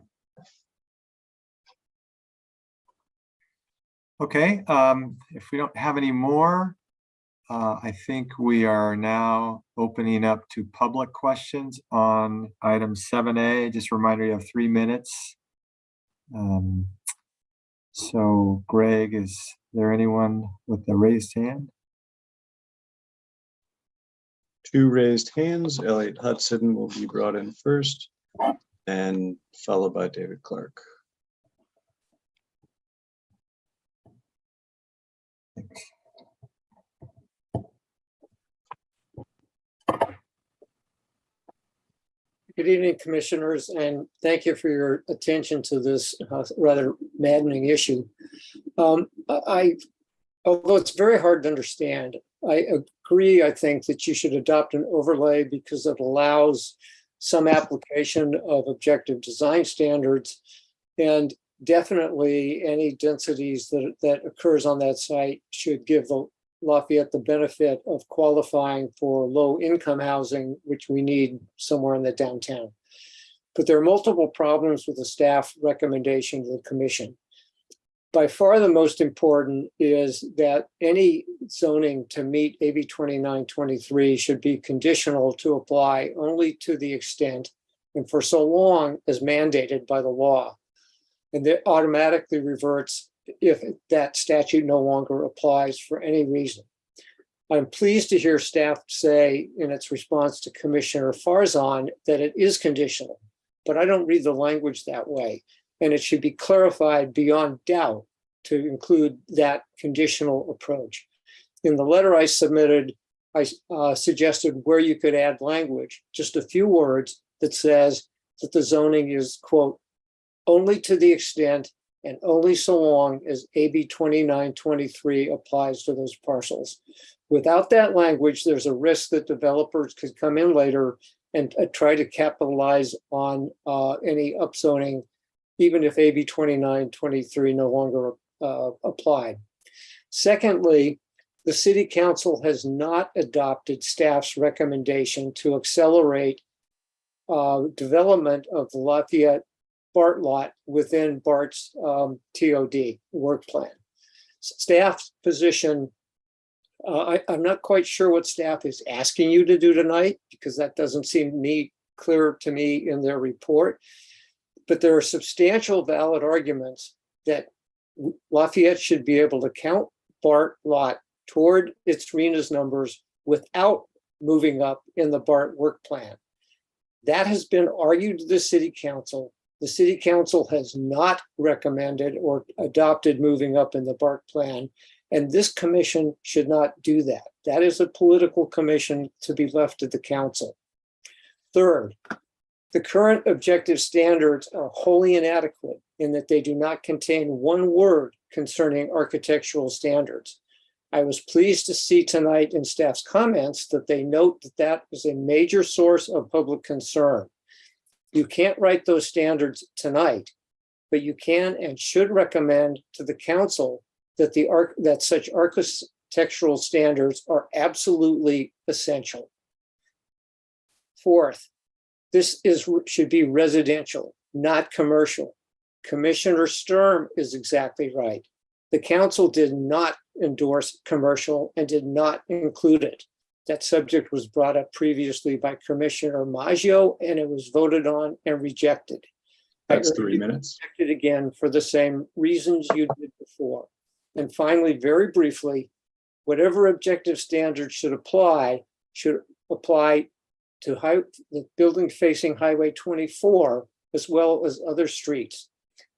Speaker 2: Okay, if we don't have any more, I think we are now opening up to public questions on item 7A. Just a reminder, you have 3 minutes. So Greg, is there anyone with a raised hand?
Speaker 1: 2 raised hands. Elliot Hudson will be brought in first and followed by David Clark.
Speaker 2: Thanks.
Speaker 7: Good evening, commissioners, and thank you for your attention to this rather maddening issue. Although it's very hard to understand, I agree, I think that you should adopt an overlay because it allows some application of objective design standards. And definitely any densities that occurs on that site should give the Lafayette the benefit of qualifying for low income housing, which we need somewhere in the downtown. But there are multiple problems with the staff recommendation to the commission. By far the most important is that any zoning to meet AB 2923 should be conditional to apply only to the extent and for so long as mandated by the law. And that automatically reverts if that statute no longer applies for any reason. I'm pleased to hear staff say in its response to Commissioner Farzan that it is conditional, but I don't read the language that way. And it should be clarified beyond doubt to include that conditional approach. In the letter I submitted, I suggested where you could add language, just a few words that says that the zoning is, quote, only to the extent and only so long as AB 2923 applies to those parcels. Without that language, there's a risk that developers could come in later and try to capitalize on any upzoning, even if AB 2923 no longer applied. Secondly, the City Council has not adopted staff's recommendation to accelerate development of the Lafayette BART lot within BART's TOD work plan. Staff's position, I'm not quite sure what staff is asking you to do tonight because that doesn't seem clear to me in their report, but there are substantial valid arguments that Lafayette should be able to count BART lot toward its RENA's numbers without moving up in the BART work plan. That has been argued to the City Council. The City Council has not recommended or adopted moving up in the BART plan, and this commission should not do that. That is a political commission to be left to the council. Third, the current objective standards are wholly inadequate in that they do not contain one word concerning architectural standards. I was pleased to see tonight in staff's comments that they note that that is a major source of public concern. You can't write those standards tonight, but you can and should recommend to the council that that such architectural standards are absolutely essential. Fourth, this should be residential, not commercial. Commissioner Sturm is exactly right. The council did not endorse commercial and did not include it. That subject was brought up previously by Commissioner Maggio and it was voted on and rejected.
Speaker 1: That's 3 minutes.
Speaker 7: Rejected again for the same reasons you did before. And finally, very briefly, whatever objective standards should apply to the building facing Highway 24, as well as other streets.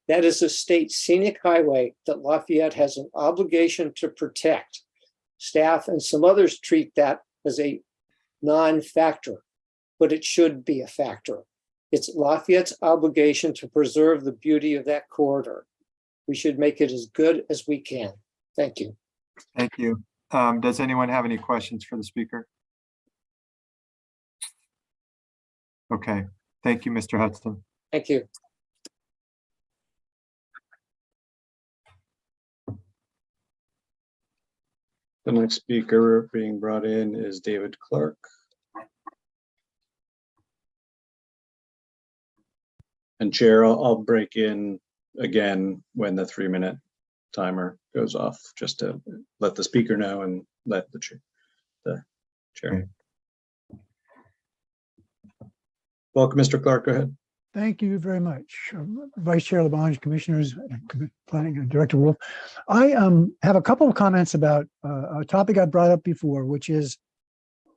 Speaker 7: That is a state scenic highway that Lafayette has an obligation to protect. Staff and some others treat that as a non-factor, but it should be a factor. It's Lafayette's obligation to preserve the beauty of that corridor. We should make it as good as we can. Thank you.
Speaker 2: Thank you. Does anyone have any questions for the speaker? Okay, thank you, Mr. Hudson.
Speaker 7: Thank you.
Speaker 1: The next speaker being brought in is David Clark. And Chair, I'll break in again when the 3-minute timer goes off, just to let the speaker know and let the chair.
Speaker 2: Okay.
Speaker 1: Welcome, Mr. Clark, go ahead.
Speaker 8: Thank you very much. Vice Chair Labange, Commissioners, Planning Director Wolf. I have a couple of comments about a topic I brought up before, which is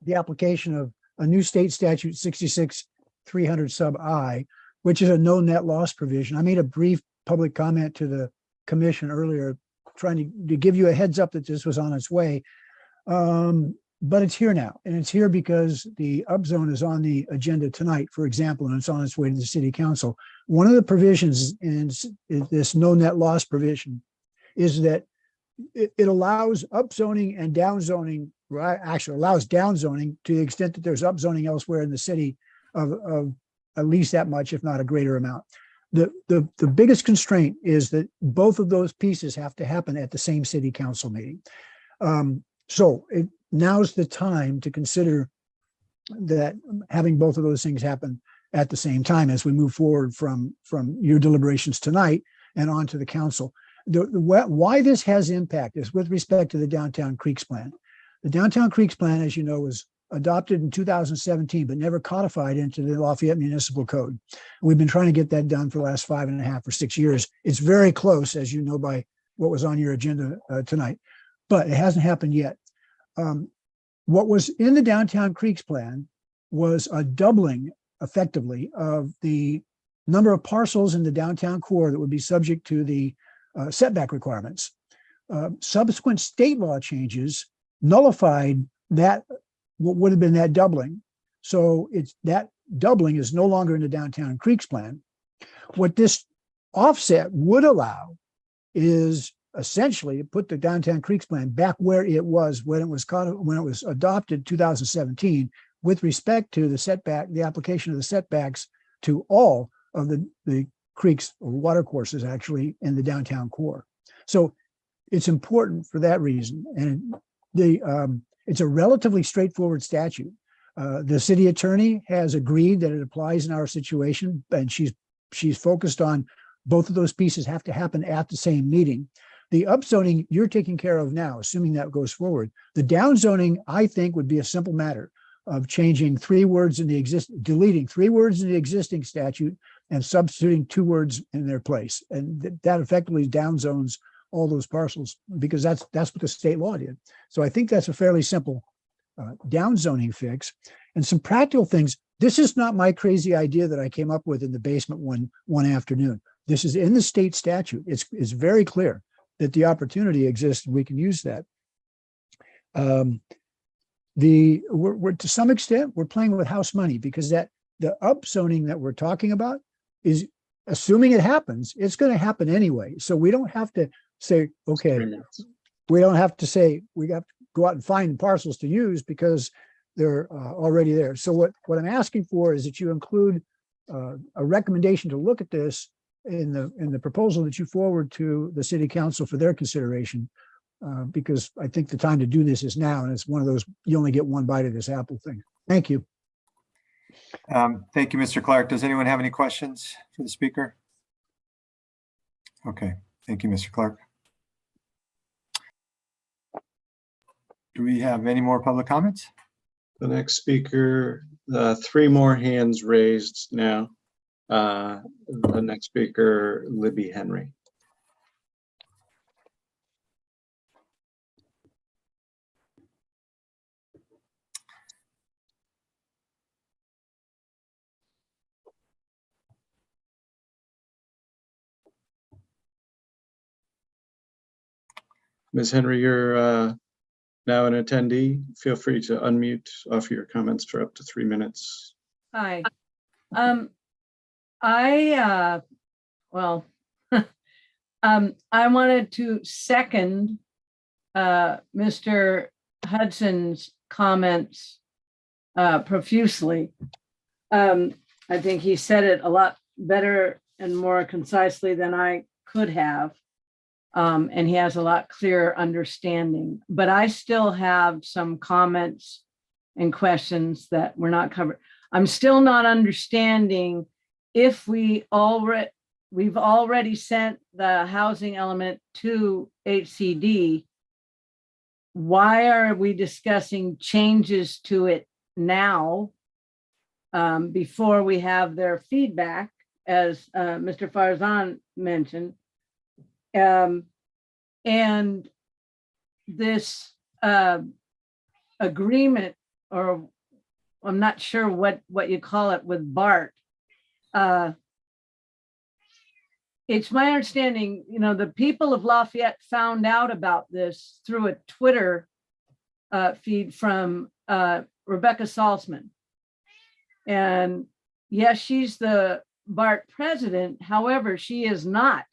Speaker 8: the application of a new state statute 66-300 sub I, which is a no net loss provision. I made a brief public comment to the commission earlier, trying to give you a heads up that this was on its way. But it's here now, and it's here because the upzone is on the agenda tonight, for example, and it's on its way to the city council. One of the provisions in this no net loss provision is that it allows upzoning and downzoning, right? Actually allows downzoning to the extent that there's upzoning elsewhere in the city of at least that much, if not a greater amount. The biggest constraint is that both of those pieces have to happen at the same city council meeting. Now's the time to consider that having both of those things happen at the same time as we move forward from your deliberations tonight and on to the council. Why this has impact is with respect to the Downtown Creeks Plan. The Downtown Creeks Plan, as you know, was adopted in 2017, but never codified into the Lafayette Municipal Code. We've been trying to get that done for the last 5.5 or 6 years. It's very close, as you know, by what was on your agenda tonight, but it hasn't happened yet. What was in the Downtown Creeks Plan was a doubling, effectively, of the number of parcels in the downtown core that would be subject to the setback requirements. Subsequent state law changes nullified that, what would have been that doubling. So it's that doubling is no longer in the Downtown Creeks Plan. What this offset would allow is essentially to put the Downtown Creeks Plan back where it was when it was adopted 2017 with respect to the application of the setbacks to all of the creeks or water courses actually in the downtown core. So it's important for that reason. And it's a relatively straightforward statute. The city attorney has agreed that it applies in our situation, and she's focused on both of those pieces have to happen at the same meeting. The upzoning you're taking care of now, assuming that goes forward. The downzoning, I think, would be a simple matter of changing 3 words in the deleting 3 words in the existing statute and substituting 2 words in their place. And that effectively downzones all those parcels because that's what the state law did. So I think that's a fairly simple downzoning fix. And some practical things. This is not my crazy idea that I came up with in the basement one afternoon. This is in the state statute. It's very clear that the opportunity exists and we can use that. We're to some extent, we're playing with house money because the upzoning that we're talking about is, assuming it happens, it's going to happen anyway. So we don't have to say, okay, we don't have to say we have to go out and find parcels to use because they're already there. So what I'm asking for is that you include a recommendation to look at this in the proposal that you forward to the city council for their consideration, because I think the time to do this is now, and it's one of those you only get one bite of this apple thing. Thank you.
Speaker 2: Thank you, Mr. Clark. Does anyone have any questions for the speaker? Okay, thank you, Mr. Clark. Do we have any more public comments?
Speaker 1: The next speaker, 3 more hands raised now. The next speaker, Libby Henry. Ms. Henry, you're now an attendee. Feel free to unmute, offer your comments for up to 3 minutes.
Speaker 9: Hi. I wanted to second Mr. Hudson's comments profusely. I think he said it a lot better and more concisely than I could have. And he has a lot clearer understanding, but I still have some comments and questions that were not covered. I'm still not understanding if we've already sent the housing element to HCD, why are we discussing changes to it now before we have their feedback, as Mr. Farzan mentioned? And this agreement, or I'm not sure what you call it with BART. It's my understanding, the people of Lafayette found out about this through a Twitter feed from Rebecca Salzman. And yes, she's the BART president. However, she is not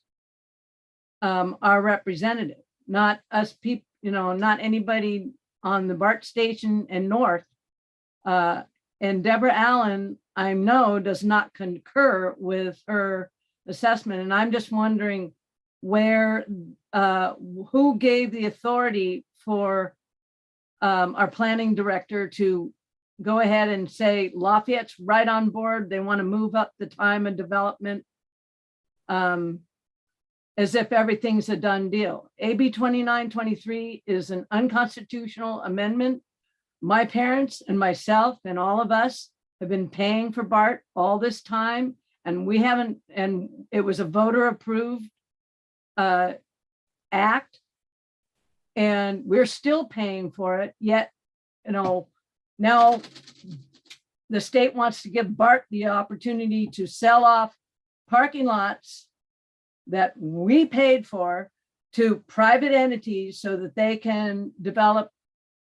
Speaker 9: our representative, not us people, you know, not anybody on the BART station and north. And Deborah Allen, I know, does not concur with her assessment. And I'm just wondering where, who gave the authority for our planning director to go ahead and say Lafayette's right on board. They want to move up the time of development as if everything's a done deal. AB 2923 is an unconstitutional amendment. My parents and myself and all of us have been paying for BART all this time, and we haven't, and it was a voter approved act, and we're still paying for it, yet, you know, now the state wants to give BART the opportunity to sell off parking lots that we paid for to private entities so that they can develop,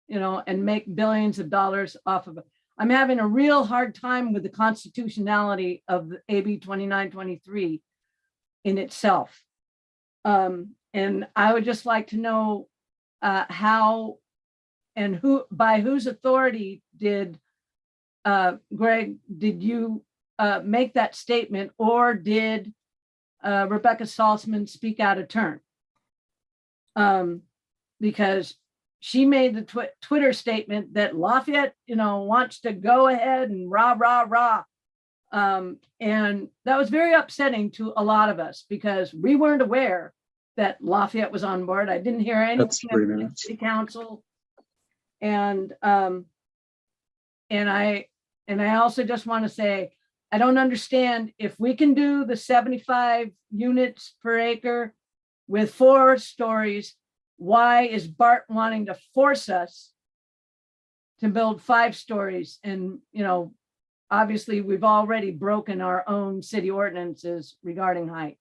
Speaker 9: you know, and make billions of dollars off of it. I'm having a real hard time with the constitutionality of the AB 2923 in itself. And I would just like to know how and who, by whose authority did, Greg, did you make that statement, or did Rebecca Salzman speak out of turn? Because she made the Twitter statement that Lafayette, you know, wants to go ahead and rah, rah, rah. And that was very upsetting to a lot of us because we weren't aware that Lafayette was on board. I didn't hear anything
Speaker 1: That's 3
Speaker 9: about the
Speaker 1: minutes.
Speaker 9: city council. And I also just want to say, I don't understand if we can do the 75 units per acre with 4 stories, why is BART wanting to force us to build 5 stories? And, you know, obviously we've already broken our own city ordinances regarding height.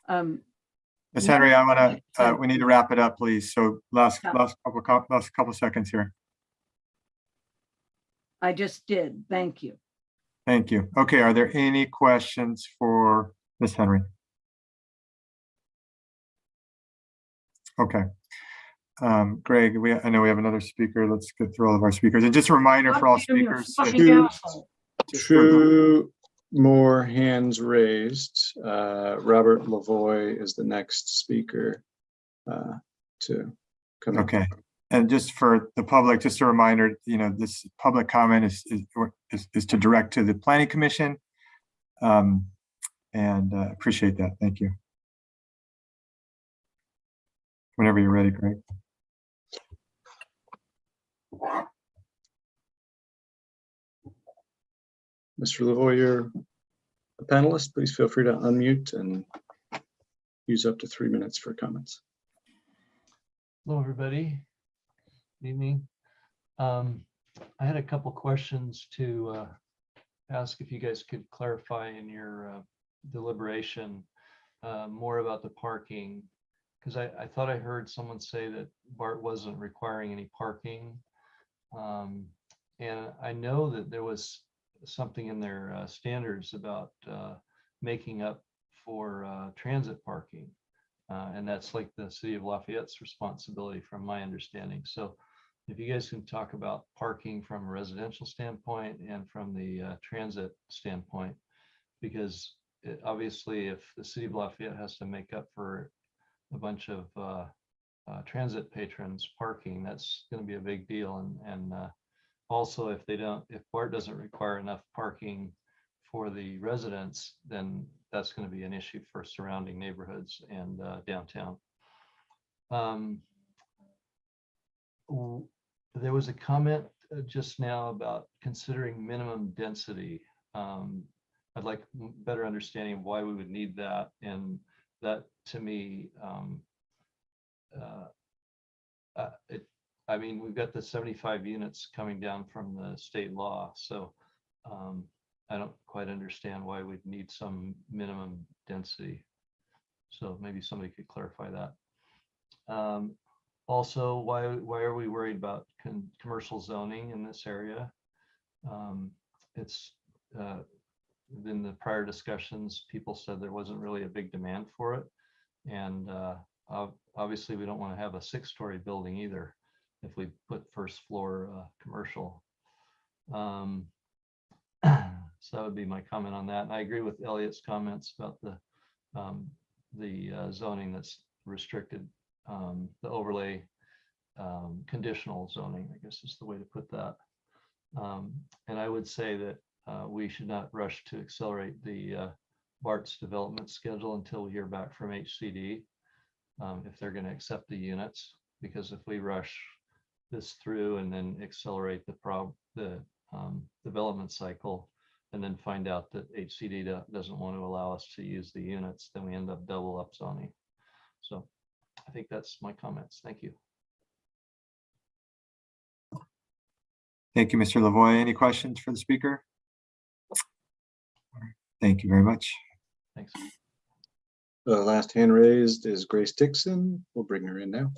Speaker 2: Ms. Henry, I want to, we need to wrap it up, please. So last couple seconds here.
Speaker 9: I just did. Thank you.
Speaker 2: Thank you. Okay, are there any questions for Ms. Henry? Okay. Greg, I know we have another speaker. Let's go through all of our speakers. And just a reminder for all speakers.
Speaker 1: Two more hands raised. Robert Lavoy is the next speaker to come in.
Speaker 2: Okay. And just for the public, just a reminder, you know, this public comment is to direct to the Planning Commission. And appreciate that. Thank you. Whenever you're ready, Greg.
Speaker 1: Mr. Lavoy, you're a panelist. Please feel free to unmute and use up to 3 minutes for comments.
Speaker 10: Hello, everybody. Good evening. I had a couple questions to ask if you guys could clarify in your deliberation more about the parking, because I thought I heard someone say that BART wasn't requiring any parking. And I know that there was something in their standards about making up for transit parking. And that's like the city of Lafayette's responsibility from my understanding. So if you guys can talk about parking from a residential standpoint and from the transit standpoint, because obviously if the city of Lafayette has to make up for a bunch of transit patrons parking, that's going to be a big deal. And also if BART doesn't require enough parking for the residents, then that's going to be an issue for surrounding neighborhoods and downtown. There was a comment just now about considering minimum density. I'd like better understanding of why we would need that. And that to me, I mean, we've got the 75 units coming down from the state law. So I don't quite understand why we'd need some minimum density. So maybe somebody could clarify that. Also, why are we worried about commercial zoning in this area? It's in the prior discussions, people said there wasn't really a big demand for it. And obviously we don't want to have a 6-story building either if we put first floor commercial. So that would be my comment on that. And I agree with Elliot's comments about the zoning that's restricted, the overlay conditional zoning, I guess is the way to put that. And I would say that we should not rush to accelerate the BART's development schedule until we hear back from HCD if they're going to accept the units, because if we rush this through and then accelerate the development cycle and then find out that HCD doesn't want to allow us to use the units, then we end up double up zoning. So I think that's my comments. Thank you.
Speaker 2: Thank you, Mr. Lavoy. Any questions for the speaker? Thank you very much.
Speaker 10: Thanks.
Speaker 1: The last hand raised is Grace Dixon. We'll bring her in now.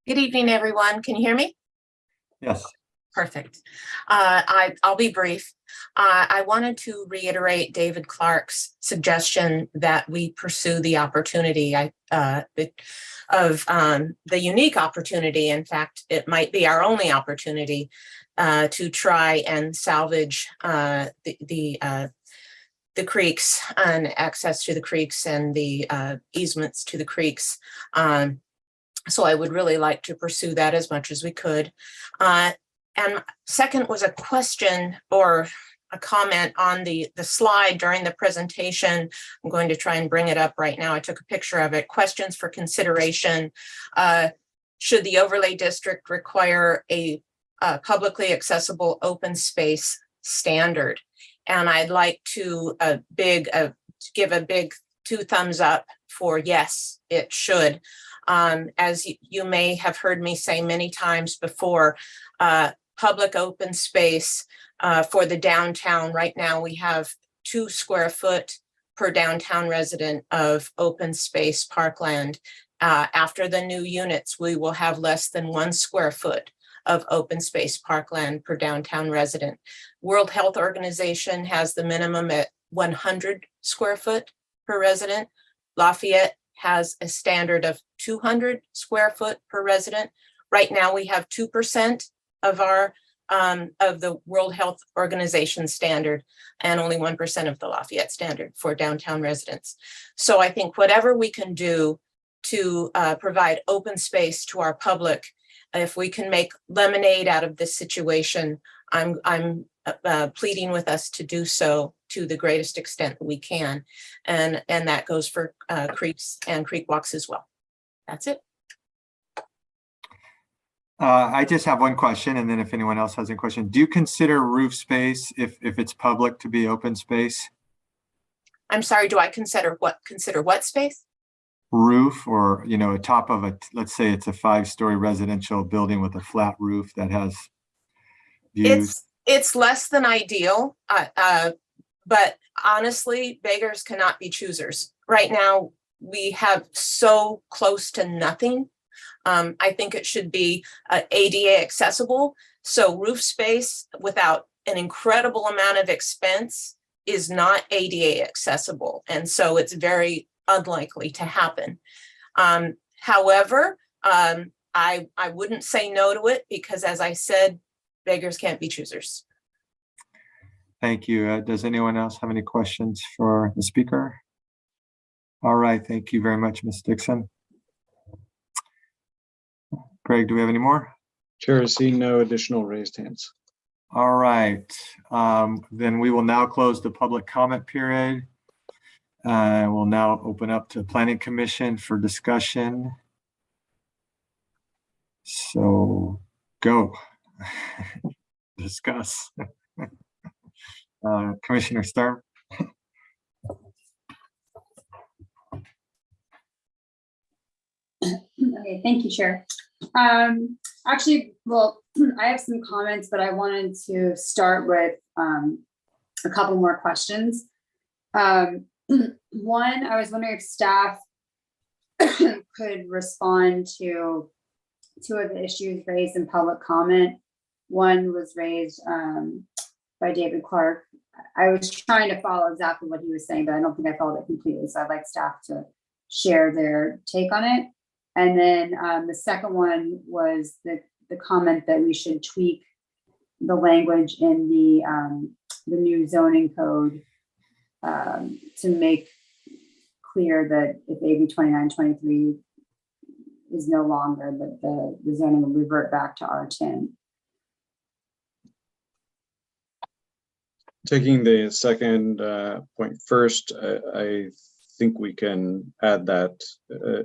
Speaker 11: Good evening, everyone. Can you hear me?
Speaker 2: Yes.
Speaker 11: Perfect. I'll be brief. I wanted to reiterate David Clark's suggestion that we pursue the opportunity of the unique opportunity. In fact, it might be our only opportunity to try and salvage the creeks and access to the creeks and the easements to the creeks. So I would really like to pursue that as much as we could. And second was a question or a comment on the slide during the presentation. I'm going to try and bring it up right now. I took a picture of it. Questions for consideration. Should the overlay district require a publicly accessible open space standard? And I'd like to give a big 2 thumbs up for yes, it should. As you may have heard me say many times before, public open space for the downtown. Right now we have 2 square foot per downtown resident of open space parkland. After the new units, we will have less than 1 square foot of open space parkland per downtown resident. World Health Organization has the minimum at 100 square foot per resident. Lafayette has a standard of 200 square foot per resident. Right now we have 2% of our of the World Health Organization standard and only 1% of the Lafayette standard for downtown residents. So I think whatever we can do to provide open space to our public, if we can make lemonade out of this situation, I'm pleading with us to do so to the greatest extent that we can. And that goes for creeks and creek walks as well. That's it.
Speaker 2: I just have one question, and then if anyone else has any question, do you consider roof space, if it's public, to be open space?
Speaker 11: I'm sorry, do I consider what space?
Speaker 2: Roof, or, you know, top of a, let's say it's a 5-story residential building with a flat roof that has views.
Speaker 11: It's less than ideal, but honestly, beggars cannot be choosers. Right now, we have so close to nothing. I think it should be ADA accessible. So roof space without an incredible amount of expense is not ADA accessible. And so it's very unlikely to happen. However, I wouldn't say no to it because, as I said, beggars can't be choosers.
Speaker 2: Thank you. Does anyone else have any questions for the speaker? All right. Thank you very much, Ms. Dixon. Greg, do we have any more?
Speaker 1: Chair, seeing no additional raised hands.
Speaker 2: All right. Then we will now close the public comment period. We'll now open up to Planning Commission for discussion. So go. Discuss. Commissioner Sturm.
Speaker 5: Okay, thank you, Chair. Actually, well, I have some comments, but I wanted to start with a couple more questions. One, I was wondering if staff could respond to two of the issues raised in public comment. One was raised by David Clark. I was trying to follow exactly what he was saying, but I don't think I followed it completely. So I'd like staff to share their take on it. And then the second one was the comment that we should tweak the language in the new zoning code to make clear that if AB 2923 is no longer, that the zoning will revert back to R10.
Speaker 1: Taking the second point first, I think we can add that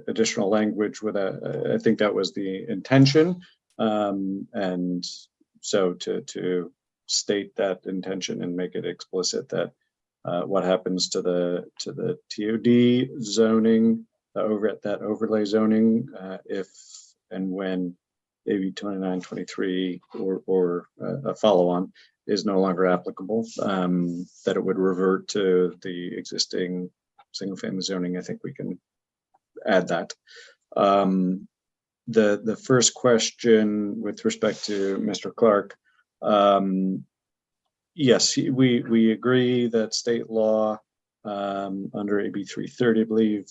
Speaker 1: additional language with I think that was the intention. And so to state that intention and make it explicit that what happens to the TOD zoning, that overlay zoning, if and when AB 2923 or a follow-on is no longer applicable, that it would revert to the existing single-family zoning. I think we can add that. The first question with respect to Mr. Clark, yes, we agree that state law under AB 330, I believe,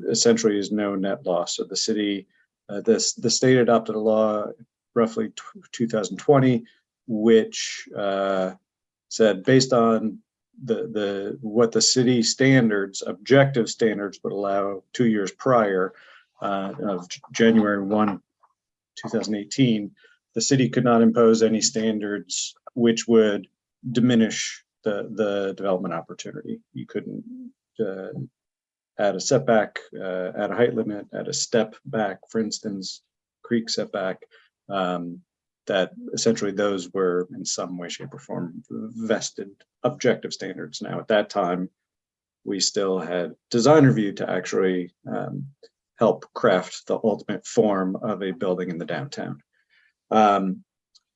Speaker 1: essentially is no net loss. So the city, the state adopted a law roughly 2020, which said based on what the city standards, objective standards would allow 2 years prior, of January 1, 2018, the city could not impose any standards which would diminish the development opportunity. You couldn't add a setback, add a height limit, add a step back, for instance, creek setback, that essentially those were in some way, shape, or form vested objective standards. Now, at that time, we still had design review to actually help craft the ultimate form of a building in the downtown.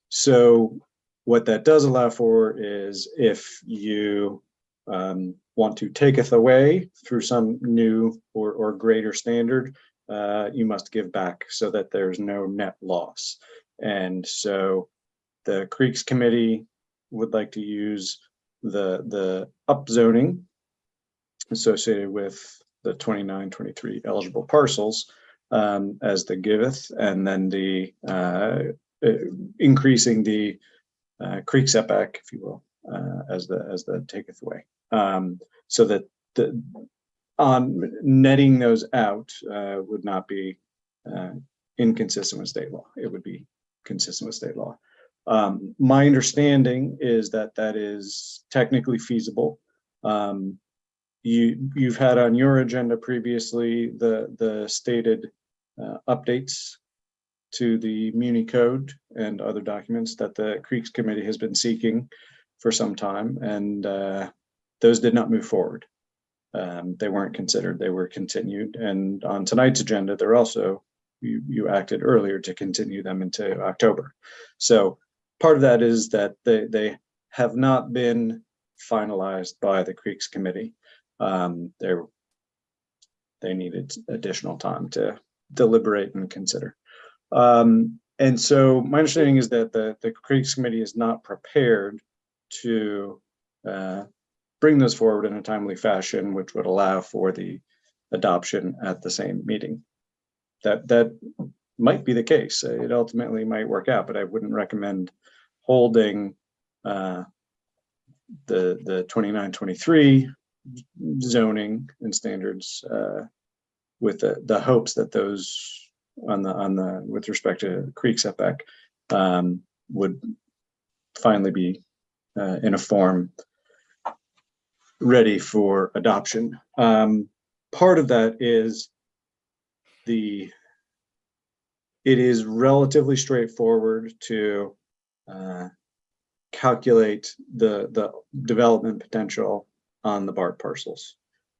Speaker 1: So what that does allow for is if you want to taketh away through some new or greater standard, you must give back so that there's no net loss. And so the Creeks Committee would like to use the upzoning associated with the 2923 eligible parcels as the giveth, and then the increasing the creek setback, if you will, as the taketh away, so that on netting those out would not be inconsistent with state law. It would be consistent with state law. My understanding is that that is technically feasible. You've had on your agenda previously the stated updates to the Muni Code and other documents that the Creeks Committee has been seeking for some time, and those did not move forward. They weren't considered, they were continued. And on tonight's agenda, they're also, you acted earlier to continue them into October. So part of that is that they have not been finalized by the Creeks Committee. They needed additional time to deliberate and consider. And so my understanding is that the Creeks Committee is not prepared to bring those forward in a timely fashion, which would allow for the adoption at the same meeting. That might be the case. It ultimately might work out, but I wouldn't recommend holding the 2923 zoning and standards with the hopes that those on the with respect to creek setback would finally be in a form ready for adoption. Part of that is it is relatively straightforward to calculate the development potential on the BART parcels.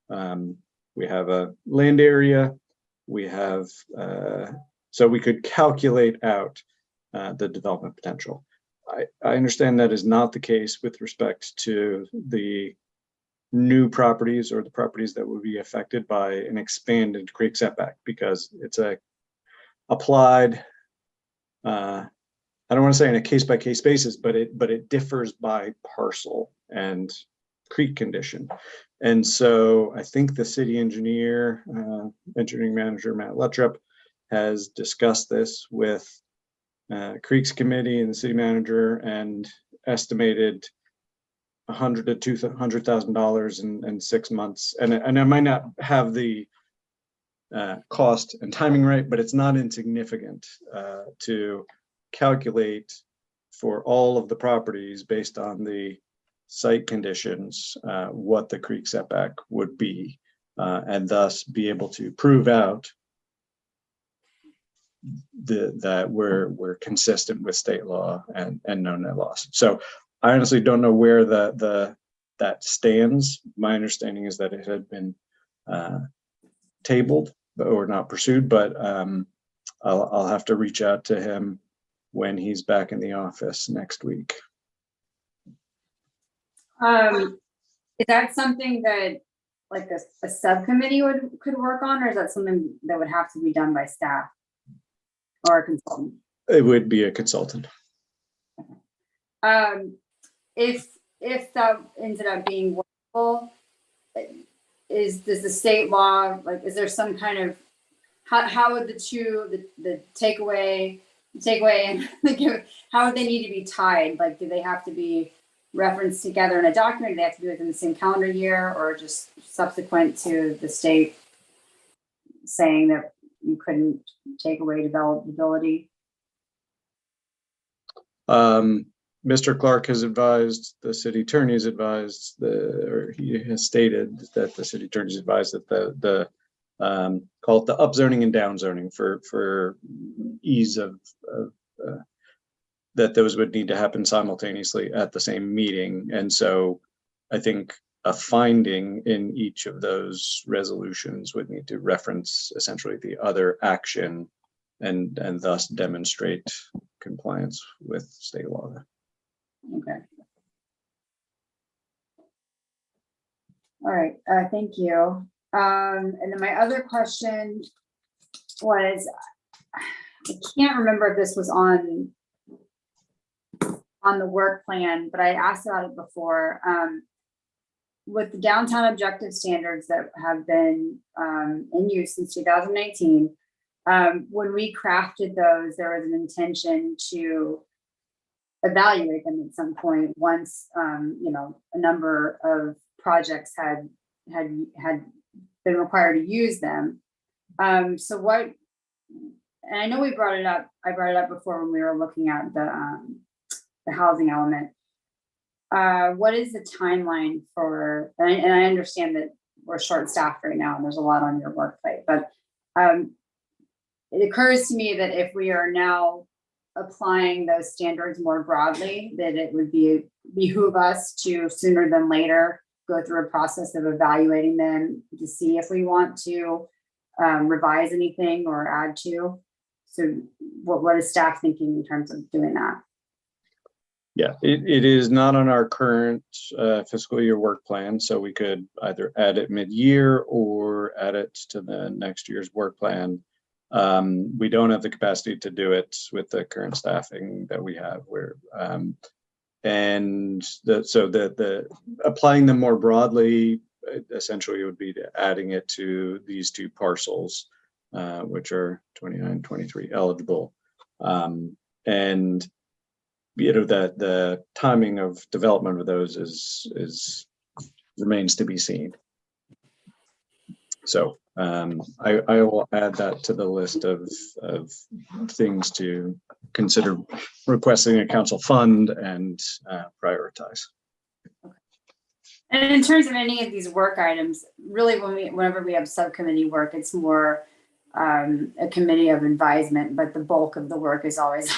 Speaker 1: We have a land area, we have, so we could calculate out the development potential. I understand that is not the case with respect to the new properties or the properties that would be affected by an expanded creek setback, because it's applied, I don't want to say on a case-by-case basis, but it differs by parcel and creek condition. And so I think the city engineer, engineering manager Matt Luttrop, has discussed this with Creeks Committee and the city manager and estimated $100,000 to $200,000 in 6 months. And I might not have the cost and timing right, but it's not insignificant to calculate for all of the properties based on the site conditions what the creek setback would be, and thus be able to prove out that we're consistent with state law and no net loss. So I honestly don't know where that stands. My understanding is that it had been tabled or not pursued, but I'll have to reach out to him when he's back in the office next week.
Speaker 5: Is that something that like a subcommittee could work on, or is that something that would have to be done by staff or a consultant?
Speaker 1: It would be a consultant.
Speaker 5: If that ended up being workable, does the state law, like, is there some kind of, how would the takeaway and how would they need to be tied? Like, do they have to be referenced together in a document? Do they have to be within the same calendar year, or just subsequent to the state saying that you couldn't take away developability?
Speaker 1: Mr. Clark has advised, the city attorney has advised, or he has stated that the city attorney has advised that the call it the upzoning and downzoning for ease of that those would need to happen simultaneously at the same meeting. And so I think a finding in each of those resolutions would need to reference essentially the other action and thus demonstrate compliance with state law.
Speaker 5: Okay. All right, thank you. And then my other question was, I can't remember if this was on the work plan, but I asked about it before. With the downtown objective standards that have been in use since 2019, when we crafted those, there was an intention to evaluate them at some point once a number of projects had been required to use them. So what, and I know we brought it up, I brought it up before when we were looking at the housing element. What is the timeline for, and I understand that we're short-staffed right now and there's a lot on your work plate, but it occurs to me that if we are now applying those standards more broadly, that it would behoove us to sooner than later go through a process of evaluating them to see if we want to revise anything or add to. So what is staff thinking in terms of doing that?
Speaker 1: Yeah, it is not on our current fiscal year work plan, so we could either add it mid-year or add it to the next year's work plan. We don't have the capacity to do it with the current staffing that we have. The applying them more broadly essentially would be adding it to these two parcels, which are 29, 23 eligible, and that the timing of development of those is remains to be seen. So I will add that to the list of things to consider requesting a council fund and prioritize.
Speaker 5: And in terms of any of these work items, really whenever we have subcommittee work, it's more a committee of advisement, but the bulk of the work is always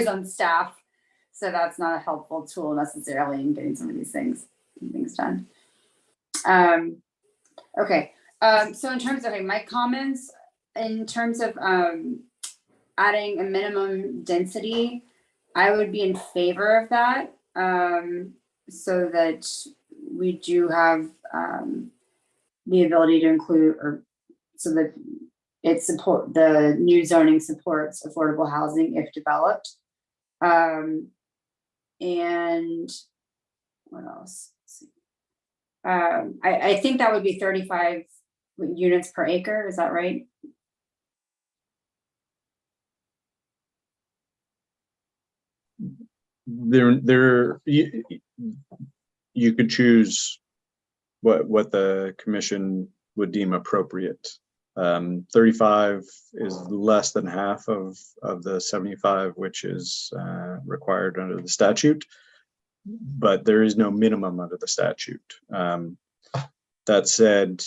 Speaker 5: on staff. So that's not a helpful tool necessarily in getting some of these things done. Okay. So in terms of my comments, in terms of adding a minimum density, I would be in favor of that, so that we do have the ability to include, or so that the new zoning supports affordable housing if developed. And what else? Let's see. I think that would be 35 units per acre. Is that right?
Speaker 1: You could choose what the commission would deem appropriate. 35 is less than half of the 75, which is required under the statute, but there is no minimum under the statute. That said,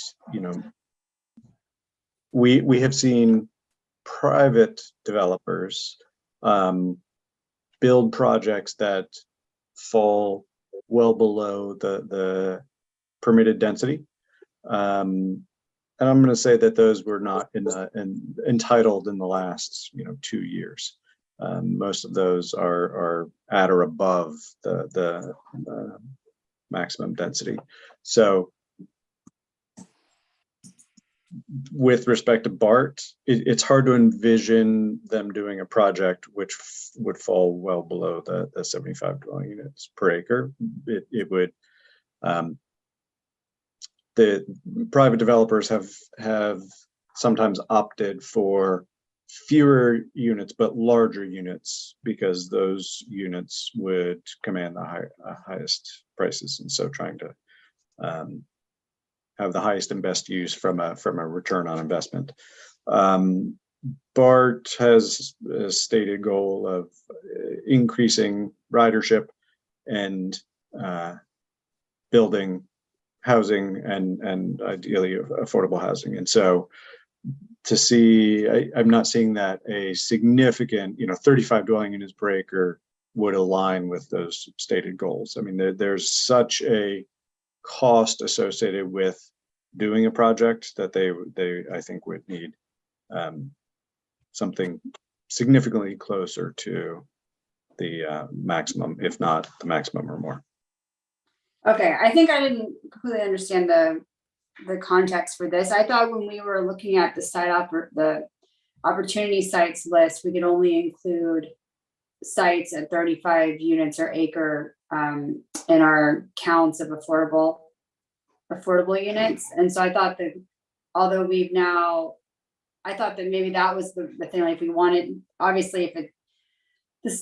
Speaker 1: we have seen private developers build projects that fall well below the permitted density. And I'm going to say that those were not entitled in the last 2 years. Most of those are at or above the maximum density. So with respect to BART, it's hard to envision them doing a project which would fall well below the 75 dwelling units per acre. It would. The private developers have sometimes opted for fewer units but larger units because those units would command the highest prices, and so trying to have the highest and best use from a return on investment. BART has a stated goal of increasing ridership and building housing and ideally affordable housing. And so to see, I'm not seeing that a significant, 35 dwelling units per acre would align with those stated goals. I mean, there's such a cost associated with doing a project that they I think would need something significantly closer to the maximum, if not the maximum or more.
Speaker 5: Okay, I think I didn't completely understand the context for this. I thought when we were looking at the opportunity sites list, we could only include sites at 35 units or acre in our counts of affordable units. And so I thought that although I thought that maybe that was the thing, like we wanted, obviously if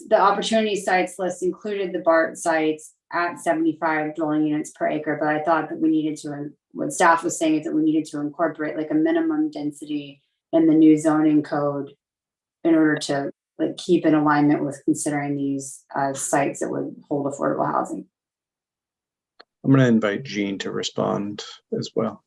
Speaker 5: the opportunity sites list included the BART sites at 75 dwelling units per acre, but I thought that we needed to, what staff was saying is that we needed to incorporate like a minimum density in the new zoning code in order to like keep in alignment with considering these sites that would hold affordable housing.
Speaker 1: I'm going to invite Jean to respond as well.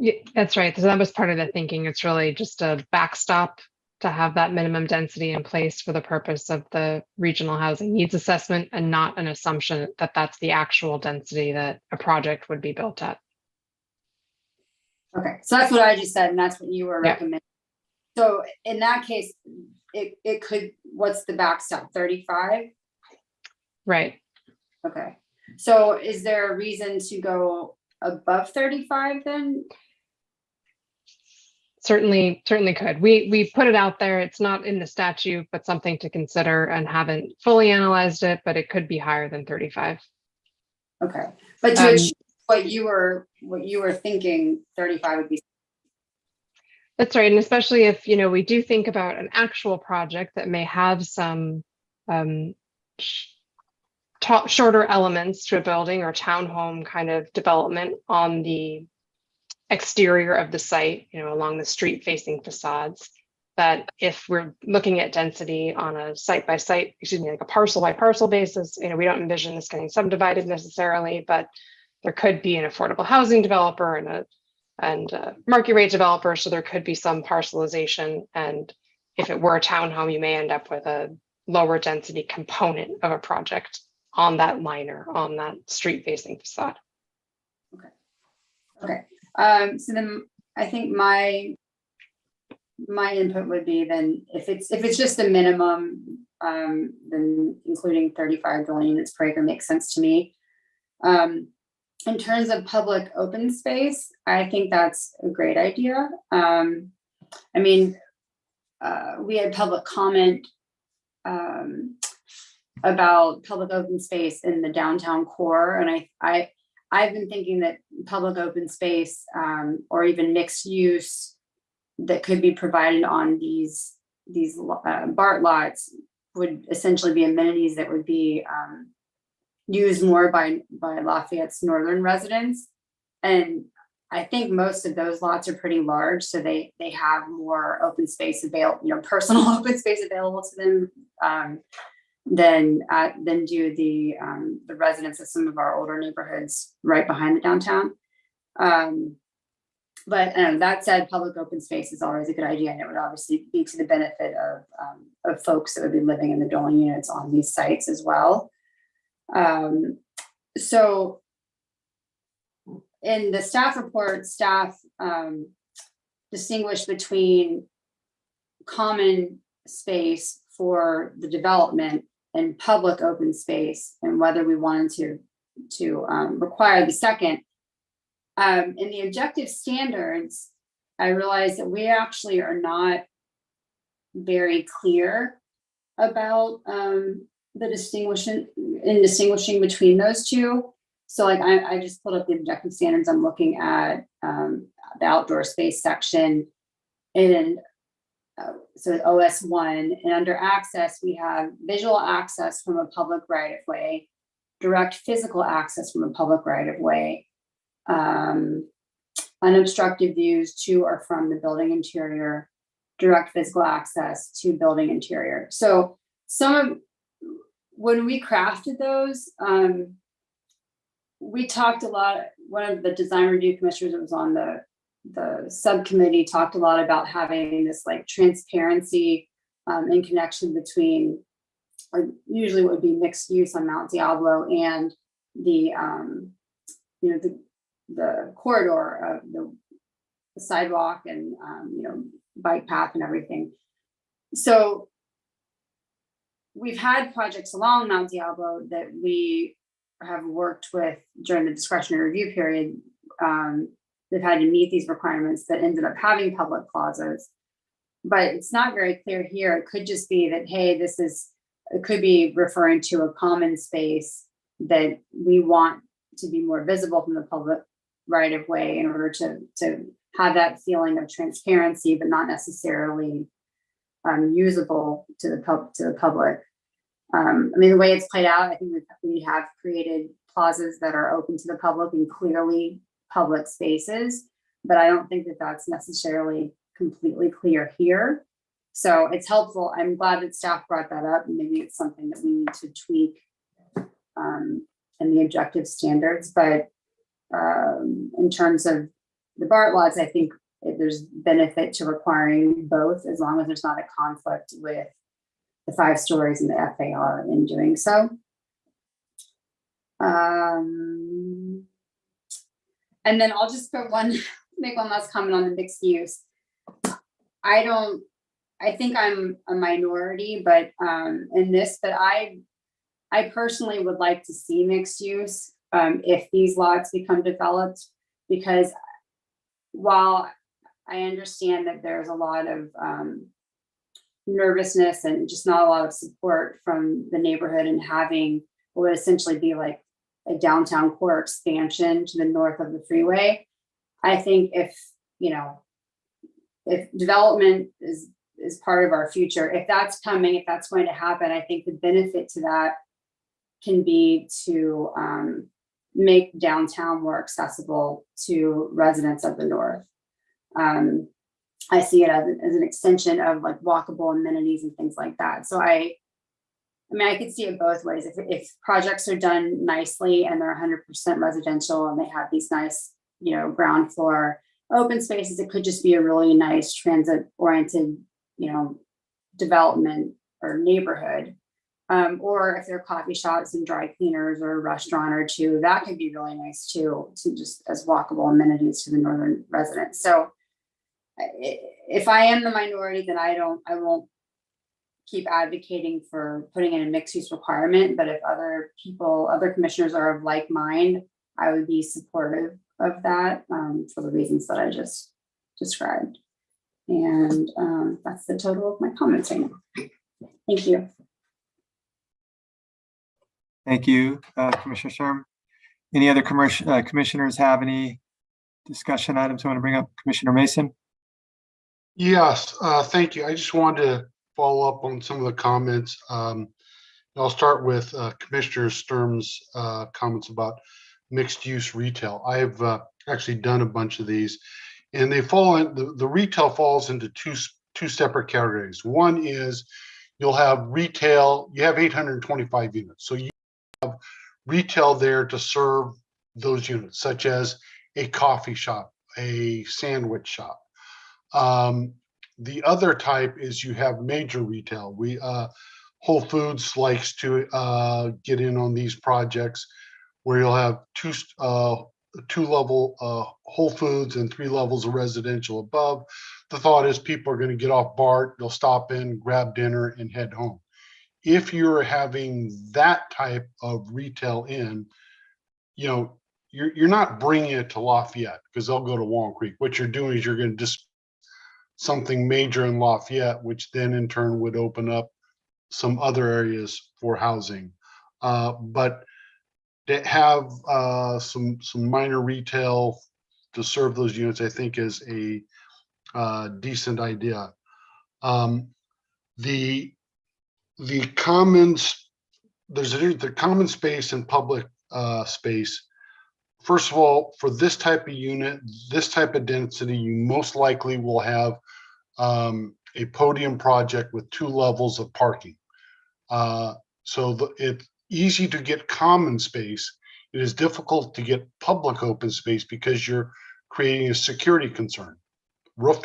Speaker 6: Yeah, that's right. So that was part of the thinking. It's really just a backstop to have that minimum density in place for the purpose of the regional housing needs assessment, and not an assumption that that's the actual density that a project would be built at.
Speaker 5: Okay, so that's what I just said, and that's what you were
Speaker 6: Yeah.
Speaker 5: recommending. So in that case, it could, what's the backstop, 35?
Speaker 6: Right.
Speaker 5: Okay, so is there a reason to go above 35 then?
Speaker 6: Certainly could. We put it out there. It's not in the statute, but something to consider, and haven't fully analyzed it, but it could be higher than 35.
Speaker 5: Okay, but to achieve what you were thinking, 35 would be.
Speaker 6: That's right. And especially if, we do think about an actual project that may have some shorter elements to a building or townhome kind of development on the exterior of the site, along the street facing facades, that if we're looking at density on a site by site, like a parcel by parcel basis, we don't envision this getting subdivided necessarily, but there could be an affordable housing developer and a market rate developer. So there could be some parcelization. And if it were a townhome, you may end up with a lower density component of a project on that liner, on that street facing facade.
Speaker 5: Okay. So then I think my my input would be then if it's just a minimum, then including 35 dwelling units per acre makes sense to me. In terms of public open space, I think that's a great idea. I mean, we had public comment about public open space in the downtown core, and I've been thinking that public open space or even mixed use that could be provided on these BART lots would essentially be amenities that would be used more by Lafayette's northern residents. And I think most of those lots are pretty large, so they have more open space available, personal open space available to them than do the residents of some of our older neighborhoods right behind the downtown. But that said, public open space is always a good idea, and it would obviously be to the benefit of folks that would be living in the dwelling units on these sites as well. So in the staff report, staff distinguished between common space for the development and public open space, and whether we wanted to require the second. In the objective standards, I realized that we actually are not very clear about the distinguishing between those two. So like I just pulled up the objective standards. I'm looking at the outdoor space section, and so OS1, and under access, we have visual access from a public right of way, direct physical access from a public right of way, unobstructed views to or from the building interior, direct physical access to building interior. So when we crafted those, we talked a lot. One of the design review commissioners that was on the subcommittee talked a lot about having this like transparency in connection between usually what would be mixed use on Mount Diablo and the corridor of the sidewalk and bike path and everything. So we've had projects along Mount Diablo that we have worked with during the discretionary review period. They've had to meet these requirements that ended up having public plazas, but it's not very clear here. It could just be that, hey, it could be referring to a common space that we want to be more visible from the public right of way in order to have that feeling of transparency, but not necessarily usable to the public. I mean, the way it's played out, I think we have created plazas that are open to the public and clearly public spaces, but I don't think that that's necessarily completely clear here. So it's helpful. I'm glad that staff brought that up, and maybe it's something that we need to tweak in the objective standards. But in terms of the BART lots, I think there's benefit to requiring both, as long as there's not a conflict with the 5 stories and the FAR in doing so. And then I'll just make one last comment on the mixed use. I think I'm a minority, but in this, but I personally would like to see mixed use if these lots become developed, because while I understand that there's a lot of nervousness and just not a lot of support from the neighborhood and having what would essentially be like a downtown core expansion to the north of the freeway, I think if development is part of our future, if that's coming, if that's going to happen, I think the benefit to that can be to make downtown more accessible to residents of the north. I see it as an extension of like walkable amenities and things like that. So I could see it both ways. If projects are done nicely and they're 100% residential and they have these nice, ground floor open spaces, it could just be a really nice transit oriented, development or neighborhood. Or if they're coffee shops and dry cleaners or a restaurant or two, that could be really nice too, to just as walkable amenities to the northern residents. So if I am the minority, then I won't keep advocating for putting in a mixed use requirement, but if other commissioners are of like mind, I would be supportive of that for the reasons that I just described. And that's the total of my comments right now. Thank you.
Speaker 2: Thank you, Commissioner Sherm. Any other commissioners have any discussion items you want to bring up? Commissioner Mason?
Speaker 4: Yes, thank you. I just wanted to follow up on some of the comments. I'll start with Commissioner Sturm's comments about mixed use retail. I've actually done a bunch of these, and they fall in the retail falls into two separate categories. One is you'll have retail, you have 825 units. So you have retail there to serve those units, such as a coffee shop, a sandwich shop. The other type is you have major retail. Whole Foods likes to get in on these projects where you'll have two level Whole Foods and 3 levels of residential above. The thought is people are going to get off BART, they'll stop in, grab dinner, and head home. If you're having that type of retail in, you're not bringing it to Lafayette because they'll go to Walnut Creek. What you're doing is you're going to just something major in Lafayette, which then in turn would open up some other areas for housing. But to have some minor retail to serve those units, I think is a decent idea. The commons, the common space and public space. First of all, for this type of unit, this type of density, you most likely will have a podium project with 2 levels of parking. So it's easy to get common space. It is difficult to get public open space because you're creating a security concern. Roof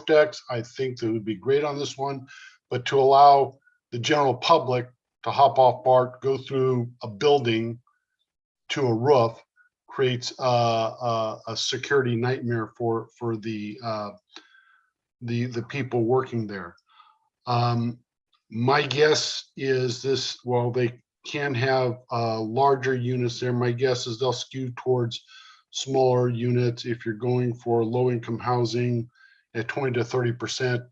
Speaker 4: decks, I think that would be great on this one, but to allow the general public to hop off BART, go through a building to a roof creates a security nightmare for the people working there. My guess is this, while they can have larger units there, my guess is they'll skew towards smaller units. If you're going for low-income housing at 20 to 30%,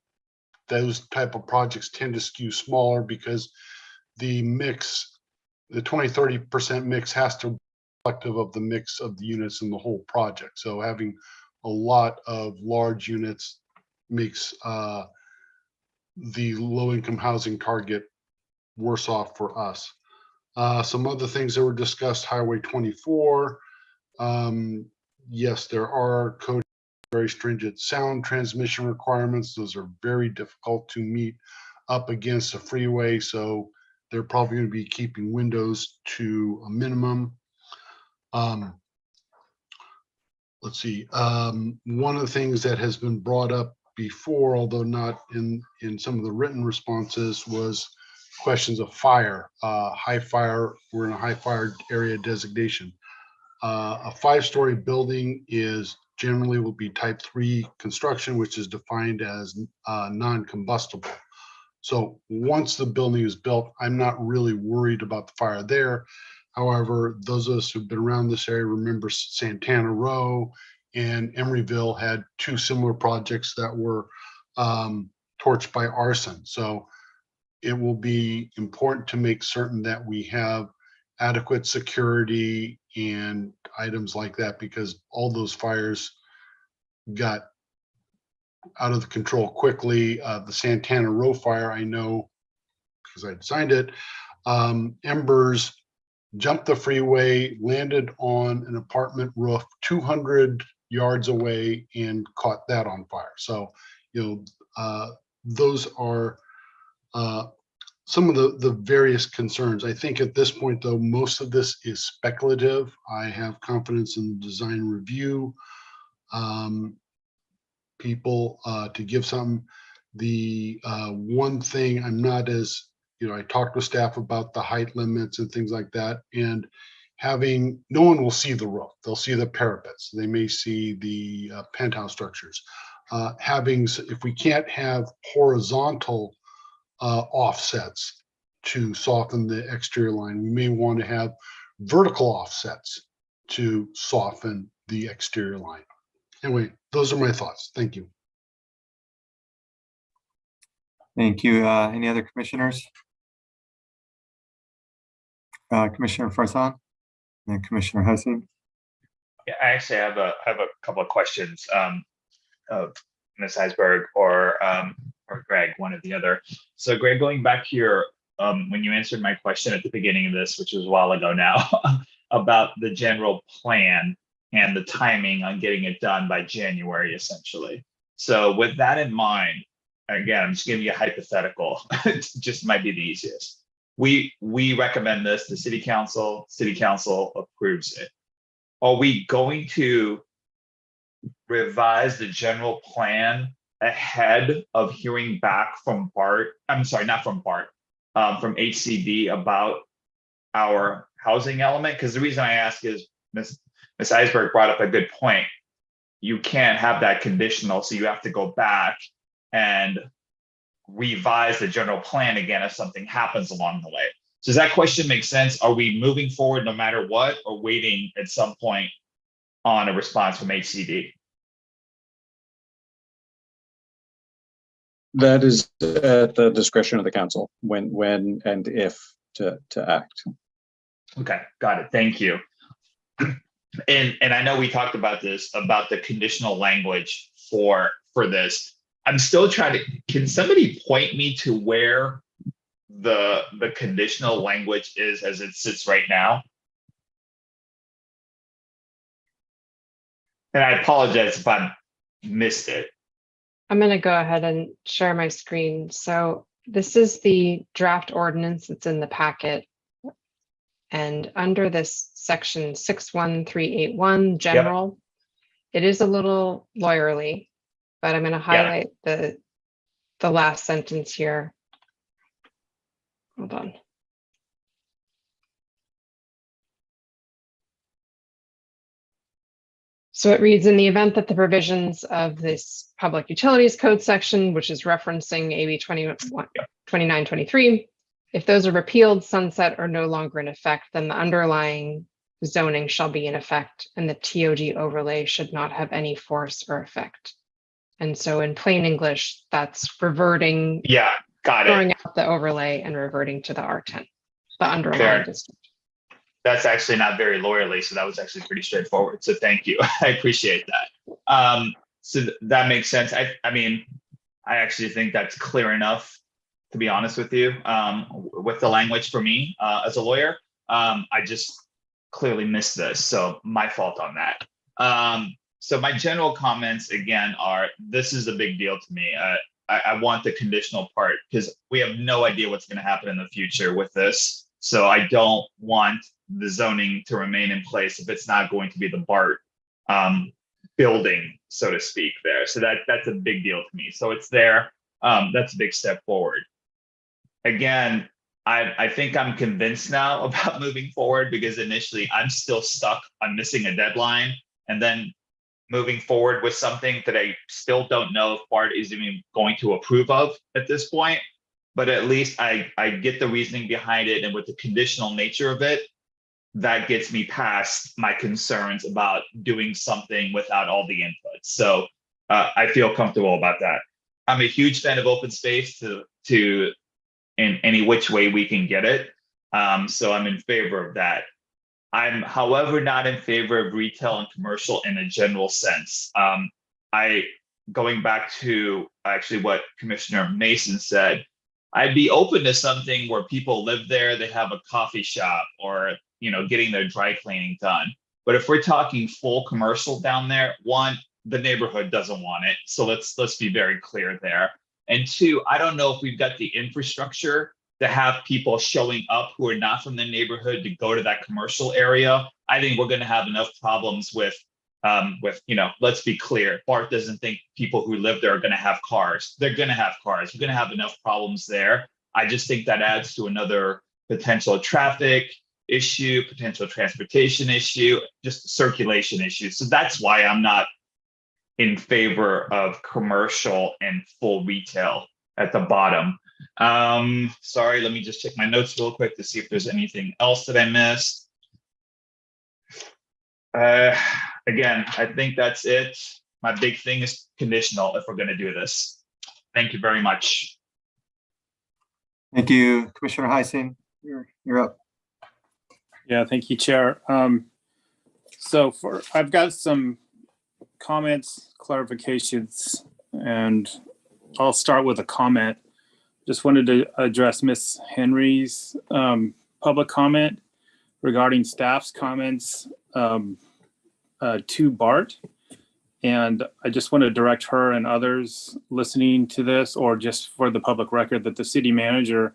Speaker 4: those type of projects tend to skew smaller because the mix, the 20-30% mix has to be reflective of the mix of the units in the whole project. So having a lot of large units makes the low-income housing target worse off for us. Some other things that were discussed, Highway 24. Yes, there are very stringent sound transmission requirements. Those are very difficult to meet up against a freeway. So they're probably going to be keeping windows to a minimum. Let's see. One of the things that has been brought up before, although not in some of the written responses, was questions of fire, high fire. We're in a high fire area designation. A 5-story building is generally will be type 3 construction, which is defined as non-combustible. So once the building is built, I'm not really worried about the fire there. However, those of us who've been around this area remember Santana Row and Emeryville had 2 similar projects that were torched by arson. So it will be important to make certain that we have adequate security and items like that, because all those fires got out of control quickly. The Santana Row fire, I know because I designed it, embers jumped the freeway, landed on an apartment roof 200 yards away and caught that on fire. So, those are some of the various concerns. I think at this point, though, most of this is speculative. I have confidence in the design review people to give some. The one thing I'm not as, I talked with staff about the height limits and things like that, and no one will see the roof. They'll see the parapets. They may see the penthouse structures. if we can't have horizontal offsets to soften the exterior line, we may want to have vertical offsets to soften the exterior line. Anyway, those are my thoughts. Thank you.
Speaker 2: Thank you. Any other commissioners? Commissioner Farzan and Commissioner Hussey.
Speaker 3: Yeah, I actually have a couple of questions of Ms. Heisberg or Greg, one or the other. So Greg, going back to your when you answered my question at the beginning of this, which was a while ago now, about the general plan and the timing on getting it done by January, essentially. So with that in mind, again, I'm just giving you a hypothetical. It just might be the easiest. We recommend this, the city council approves it. Are we going to revise the general plan ahead of hearing back from BART? I'm sorry, not from BART, from HCD about our housing element? Because the reason I ask is Ms. Heisberg brought up a good point. You can't have that conditional, so you have to go back and revise the general plan again if something happens along the way. Does that question make sense? Are we moving forward no matter what, or waiting at some point on a response from HCD?
Speaker 1: That is at the discretion of the council when and if to act.
Speaker 3: Okay, got it. Thank you. And I know we talked about this, about the conditional language for this. I'm still trying to, can somebody point me to where the conditional language is as it sits right now? And I apologize if I missed it.
Speaker 6: I'm going to go ahead and share my screen. So this is the draft ordinance that's in the packet. And under this section 61381 general, it is a little lawyerly, but I'm going to highlight the last sentence here. Hold on. So it reads, in the event that the provisions of this Public Utilities Code section, which is referencing AB 2923, if those are repealed, sunset, or no longer in effect, then the underlying zoning shall be in effect, and the TOD overlay should not have any force or effect. And so in plain English, that's reverting,
Speaker 3: Got it.
Speaker 6: throwing out the overlay and reverting to the R10, the underlying district.
Speaker 3: That's actually not very lawyerly, so that was actually pretty straightforward. So thank you. I appreciate that. So that makes sense. I mean, I actually think that's clear enough, to be honest with you, with the language for me as a lawyer. I just clearly missed this, so my fault on that. So my general comments, again, are this is a big deal to me. I want the conditional part because we have no idea what's going to happen in the future with this. So I don't want the zoning to remain in place if it's not going to be the BART building, so to speak, there. So that's a big deal to me. So it's there. That's a big step forward. Again, I think I'm convinced now about moving forward because initially I'm still stuck on missing a deadline and then moving forward with something that I still don't know if BART is even going to approve of at this point. But at least I get the reasoning behind it, and with the conditional nature of it, that gets me past my concerns about doing something without all the inputs. So I feel comfortable about that. I'm a huge fan of open space to in any which way we can get it. So I'm in favor of that. I'm, however, not in favor of retail and commercial in a general sense. Going back to actually what Commissioner Mason said, I'd be open to something where people live there, they have a coffee shop or, getting their dry cleaning done. But if we're talking full commercial down there, one, the neighborhood doesn't want it. So let's be very clear there. And two, I don't know if we've got the infrastructure to have people showing up who are not from the neighborhood to go to that commercial area. I think we're going to have enough problems with let's be clear. BART doesn't think people who live there are going to have cars. They're going to have cars. We're going to have enough problems there. I just think that adds to another potential traffic issue, potential transportation issue, just circulation issue. So that's why I'm not in favor of commercial and full retail at the bottom. Sorry, let me just check my notes real quick to see if there's anything else that I missed. Again, I think that's it. My big thing is conditional if we're going to do this. Thank you very much.
Speaker 2: Thank you, Commissioner Heisen. You're up.
Speaker 12: Yeah, thank you, Chair. I've got some comments, clarifications, and I'll start with a comment. Just wanted to address Ms. Henry's public comment regarding staff's comments to BART. And I just want to direct her and others listening to this, or just for the public record, that the city manager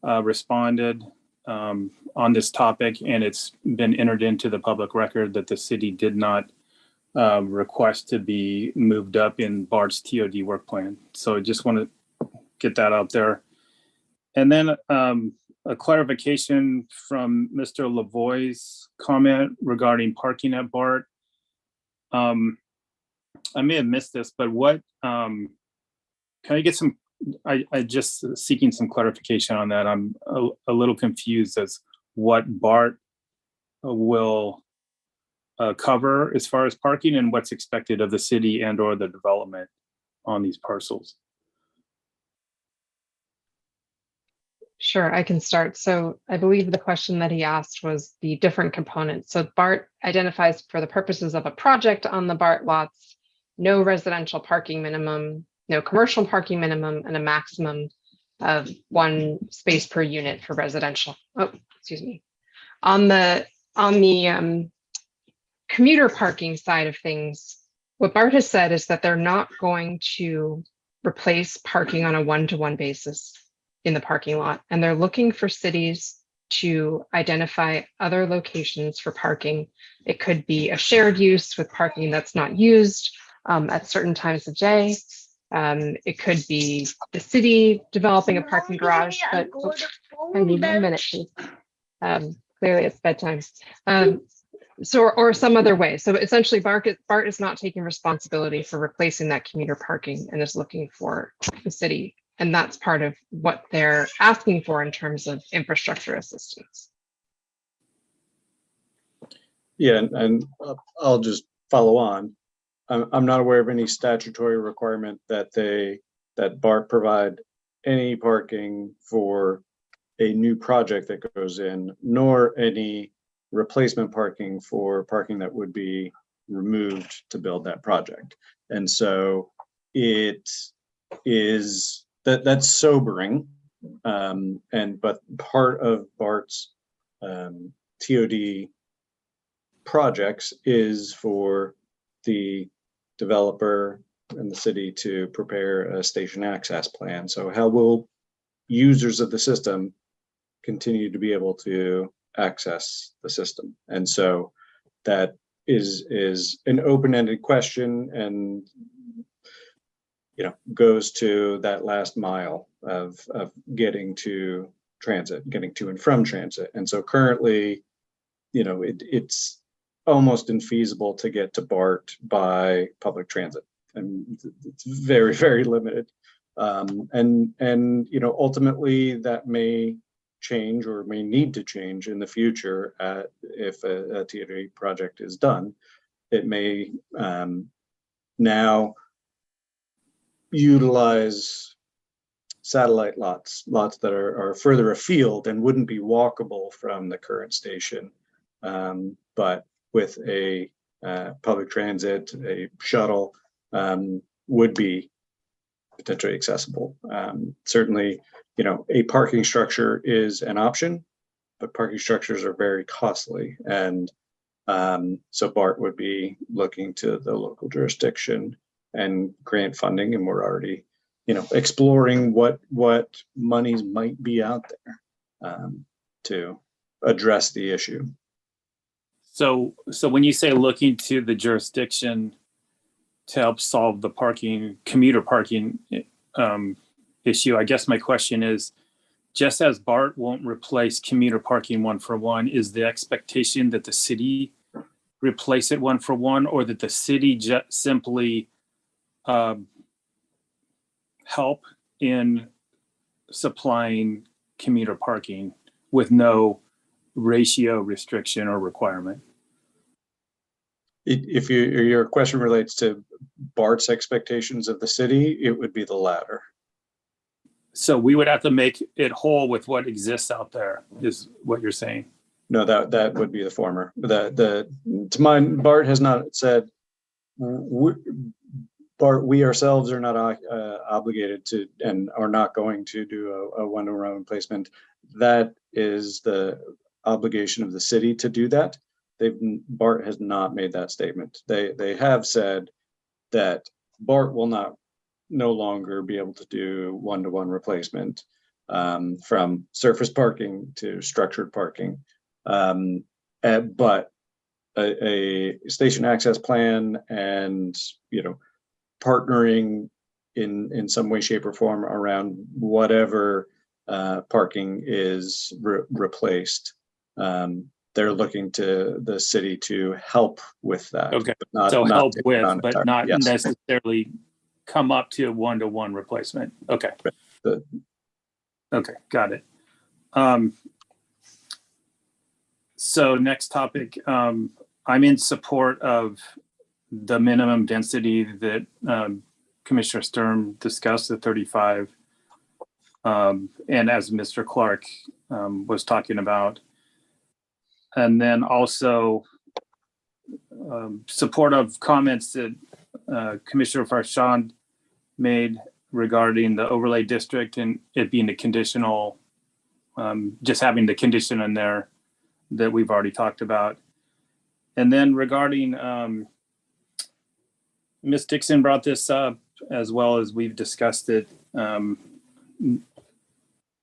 Speaker 12: responded on this topic, and it's been entered into the public record that the city did not request to be moved up in BART's TOD work plan. So I just want to get that out there. And then a clarification from Mr. Lavoy's comment regarding parking at BART. I may have missed this, but what can I get some? I just seeking some clarification on that. I'm a little confused as what BART will cover as far as parking and what's expected of the city and or the development on these parcels.
Speaker 6: Sure, I can start. So I believe the question that he asked was the different components. So BART identifies, for the purposes of a project on the BART lots, no residential parking minimum, no commercial parking minimum, and a maximum of 1 space per unit for residential. Oh, excuse me. On the commuter parking side of things, what BART has said is that they're not going to replace parking on a one-to-one basis in the parking lot, and they're looking for cities to identify other locations for parking. It could be a shared use with parking that's not used at certain times of day. It could be the city developing a parking garage, but I need 1 minute, please. Clearly it's bedtime. Or some other way. So essentially BART is not taking responsibility for replacing that commuter parking and is looking for the city. And that's part of what they're asking for in terms of infrastructure assistance.
Speaker 1: Yeah, and I'll just follow on. I'm not aware of any statutory requirement that BART provide any parking for a new project that goes in, nor any replacement parking for parking that would be removed to build that project. And so it is that's sobering. But part of BART's TOD projects is for the developer and the city to prepare a station access plan. So how will users of the system continue to be able to access the system? And so that is an open-ended question, and goes to that last mile of getting to transit, getting to and from transit. And so currently, it's almost infeasible to get to BART by public transit, and it's very, very limited. Ultimately that may change or may need to change in the future if a TOD project is done. It may now utilize satellite lots that are further afield and wouldn't be walkable from the current station, but with a public transit, a shuttle, would be potentially accessible. Certainly, a parking structure is an option, but parking structures are very costly. And so BART would be looking to the local jurisdiction and grant funding, and we're already, exploring what monies might be out there to address the issue.
Speaker 12: So when you say looking to the jurisdiction to help solve the commuter parking issue, I guess my question is, just as BART won't replace commuter parking 1-for-1, is the expectation that the city replace it one for one, or that the city just simply help in supplying commuter parking with no ratio restriction or requirement?
Speaker 1: If your question relates to BART's expectations of the city, it would be the latter.
Speaker 12: So we would have to make it whole with what exists out there, is what you're saying?
Speaker 1: No, that would be the former. To mine, BART has not said, BART, we ourselves are not obligated to and are not going to do a one-to-one replacement. That is the obligation of the city to do that. BART has not made that statement. They have said that BART will no longer be able to do one-to-one replacement from surface parking to structured parking. But a station access plan and, partnering in some way, shape, or form around whatever parking is replaced. They're looking to the city to help with that.
Speaker 12: Okay,
Speaker 1: but
Speaker 12: so
Speaker 1: not
Speaker 12: help
Speaker 1: take it
Speaker 12: with,
Speaker 1: on
Speaker 12: but
Speaker 1: entirely.
Speaker 12: not
Speaker 1: Yes.
Speaker 12: necessarily come up to a one-to-one replacement. Okay. Okay, got it. So next topic, I'm in support of the minimum density that Commissioner Sturm discussed, the 35. And as Mr. Clark was talking about. And then also support of comments that Commissioner Farshad made regarding the overlay district and it being a conditional, just having the condition in there that we've already talked about. And then regarding, Ms. Dixon brought this up as well as we've discussed it.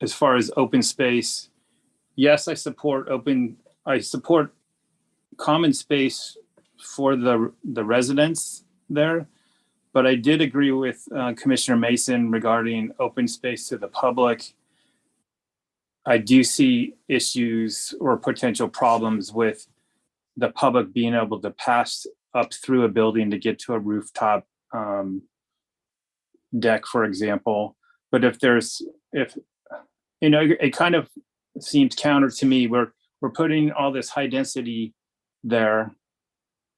Speaker 12: As far as open space, yes, I support common space for the residents there, but I did agree with Commissioner Mason regarding open space to the public. I do see issues or potential problems with the public being able to pass up through a building to get to a rooftop deck, for example. But if it kind of seems counter to me. We're putting all this high density there,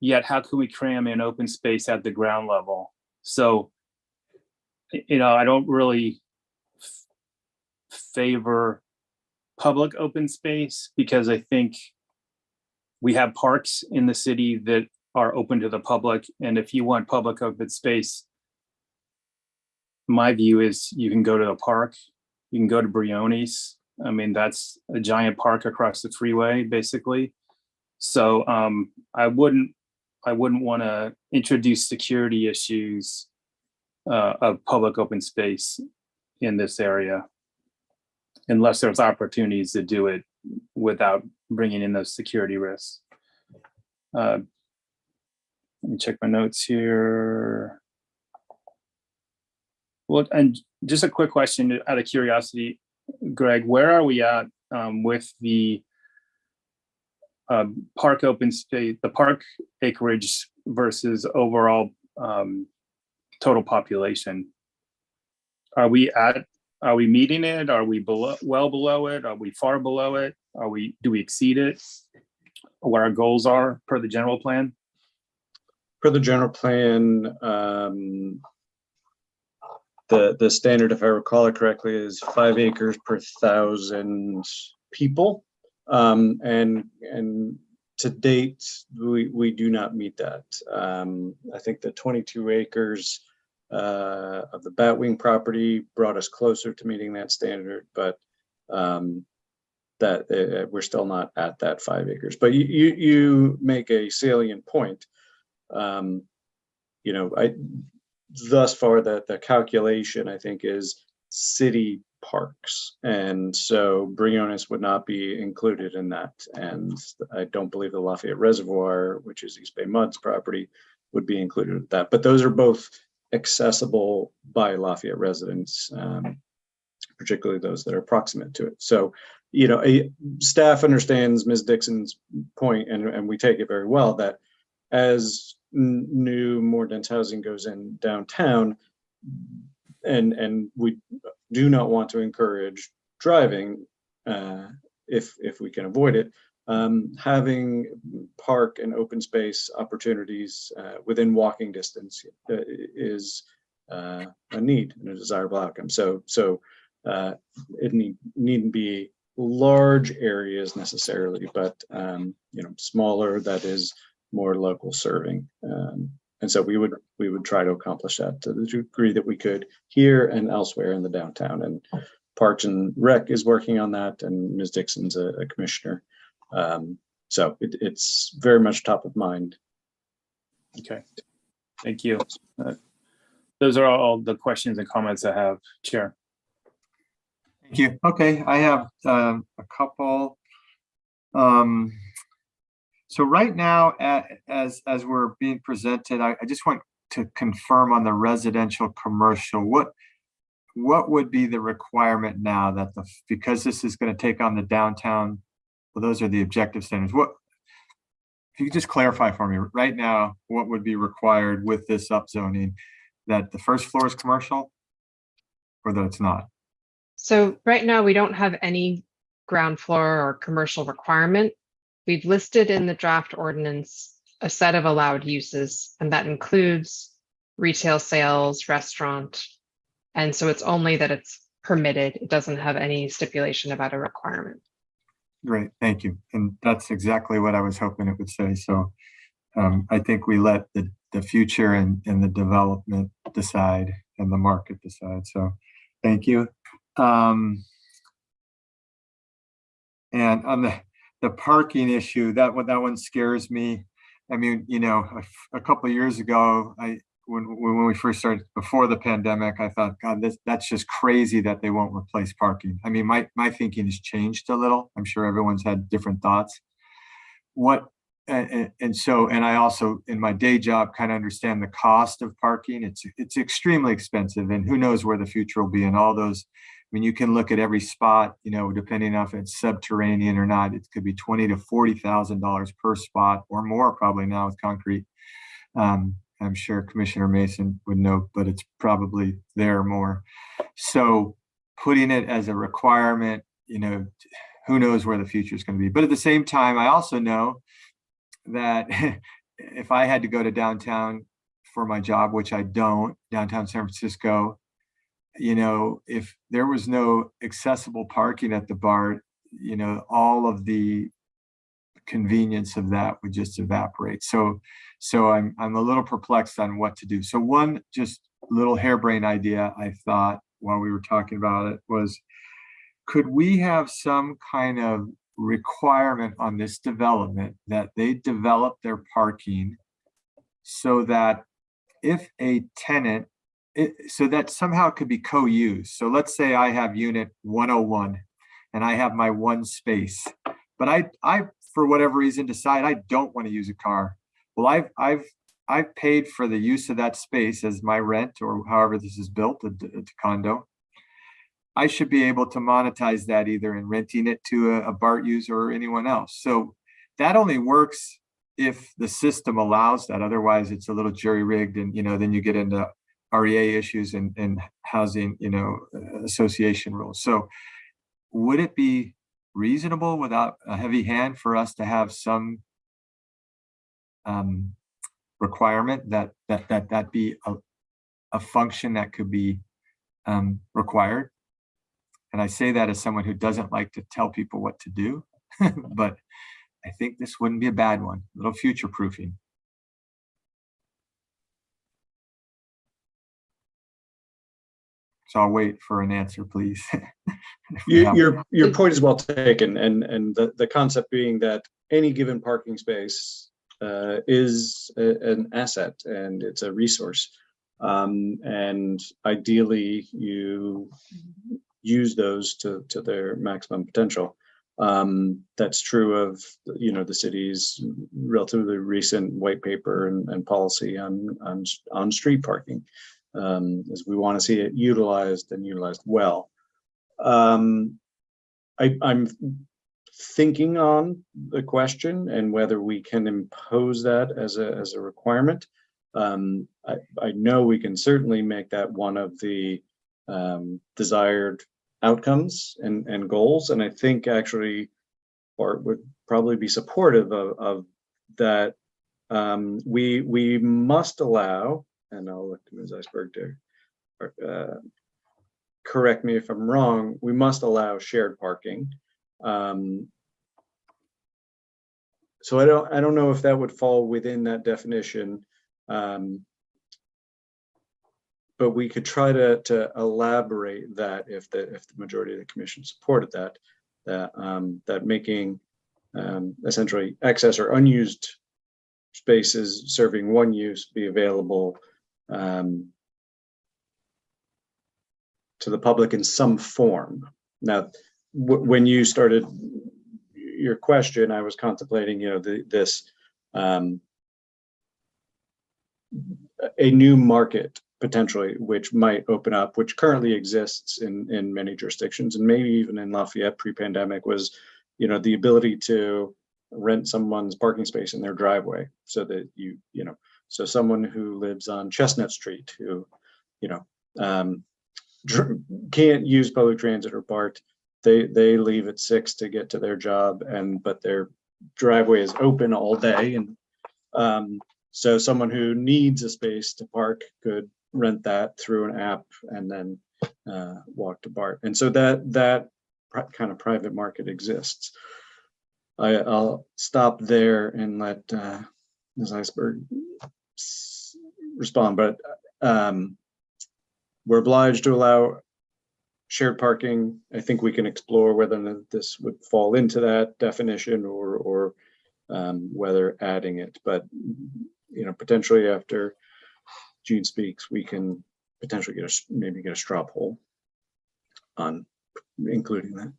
Speaker 12: yet how can we cram in open space at the ground level? So, I don't really favor public open space because I think we have parks in the city that are open to the public. And if you want public open space, my view is you can go to a park, you can go to Brioni's. I mean, that's a giant park across the freeway, basically. So I wouldn't want to introduce security issues of public open space in this area, unless there's opportunities to do it without bringing in those security risks. Let me check my notes here. Well, and just a quick question out of curiosity, Greg, where are we at with the park open space, the park acreage versus overall total population? Are we meeting it? Are we well below it? Are we far below it? Do we exceed it? What our goals are per the general plan?
Speaker 1: Per the general plan, the standard, if I recall it correctly, is 5 acres per 1,000 people. And to date, we do not meet that. I think the 22 acres of the Batwing property brought us closer to meeting that standard, but we're still not at that 5 acres. But you make a salient point. Thus far, the calculation, I think, is city parks. And so Briones would not be included in that. And I don't believe the Lafayette Reservoir, which is East Bay Mud's property, would be included in that. But those are both accessible by Lafayette residents, particularly those that are proximate to it. So, staff understands Ms. Dixon's point, and we take it very well, that as new, more dense housing goes in downtown, and we do not want to encourage driving if we can avoid it. Having park and open space opportunities within walking distance is a need and a desirable outcome. So it needn't be large areas necessarily, but smaller, that is more local serving. And so we would try to accomplish that to the degree that we could here and elsewhere in the downtown. And Parks and Rec is working on that, and Ms. Dixon's a commissioner. So it's very much top of mind.
Speaker 12: Okay, thank you. Those are all the questions and comments I have, Chair.
Speaker 2: Thank you. Okay, I have a couple. So right now, as we're being presented, I just want to confirm on the residential commercial, what would be the requirement now that because this is going to take on the downtown, well, those are the objective standards. If you could just clarify for me right now, what would be required with this upzoning, that the first floor is commercial or that it's not?
Speaker 6: So right now we don't have any ground floor or commercial requirement. We've listed in the draft ordinance a set of allowed uses, and that includes retail sales, restaurant. And so it's only that it's permitted. It doesn't have any stipulation about a requirement.
Speaker 2: Great, thank you. And that's exactly what I was hoping it would say. So I think we let the future and the development decide and the market decide. So thank you. And on the parking issue, that one scares me. I mean, a couple of years ago, when we first started before the pandemic, I thought, God, that's just crazy that they won't replace parking. I mean, my thinking has changed a little. I'm sure everyone's had different thoughts. And I also, in my day job, kind of understand the cost of parking. It's extremely expensive, and who knows where the future will be. And all those, I mean, you can look at every spot, depending on if it's subterranean or not. It could be $20,000 to $40,000 per spot or more, probably now with concrete. I'm sure Commissioner Mason would know, but it's probably there more. So putting it as a requirement, who knows where the future is going to be. But at the same time, I also know that if I had to go to downtown for my job, which I don't, downtown San Francisco, if there was no accessible parking at the BART, all of the convenience of that would just evaporate. So I'm a little perplexed on what to do. So one just little harebrained idea I thought while we were talking about it was, could we have some kind of requirement on this development that they develop their parking so that if a tenant, so that somehow it could be co-used. So let's say I have unit 101 and I have my one space, but I for whatever reason decide I don't want to use a car. Well, I've paid for the use of that space as my rent, or however this is built, a condo. I should be able to monetize that either in renting it to a BART user or anyone else. So that only works if the system allows that. Otherwise, it's a little jury-rigged, and then you get into REA issues and housing, association rules. So would it be reasonable without a heavy hand for us to have some requirement that be a function that could be required? And I say that as someone who doesn't like to tell people what to do, but I think this wouldn't be a bad one, a little future proofing. So I'll wait for an answer, please.
Speaker 1: Your point is well taken, and the concept being that any given parking space is an asset and it's a resource, and ideally you use those to their maximum potential. That's true of the city's relatively recent white paper and policy on street parking, as we want to see it utilized and utilized well. I'm thinking on the question and whether we can impose that as a requirement. I know we can certainly make that one of the desired outcomes and goals. And I think actually Bart would probably be supportive of that. We must allow, and I'll look to Ms. Iceberg to correct me if I'm wrong, we must allow shared parking. So I don't know if that would fall within that definition. But we could try to elaborate that if the majority of the commission supported that making essentially excess or unused spaces serving one use be available to the public in some form. Now, when you started your question, I was contemplating, this a new market potentially, which might open up, which currently exists in many jurisdictions, and maybe even in Lafayette pre-pandemic, was, the ability to rent someone's parking space in their driveway, so that so someone who lives on Chestnut Street, who, can't use public transit or BART, they leave at 6 to get to their job, but their driveway is open all day, and so someone who needs a space to park could rent that through an app and then walk to BART. And so that kind of private market exists. I'll stop there and let Ms. Iceberg respond, but we're obliged to allow shared parking. I think we can explore whether this would fall into that definition or whether adding it, but potentially after Gene speaks, we can potentially get a straw poll on including that.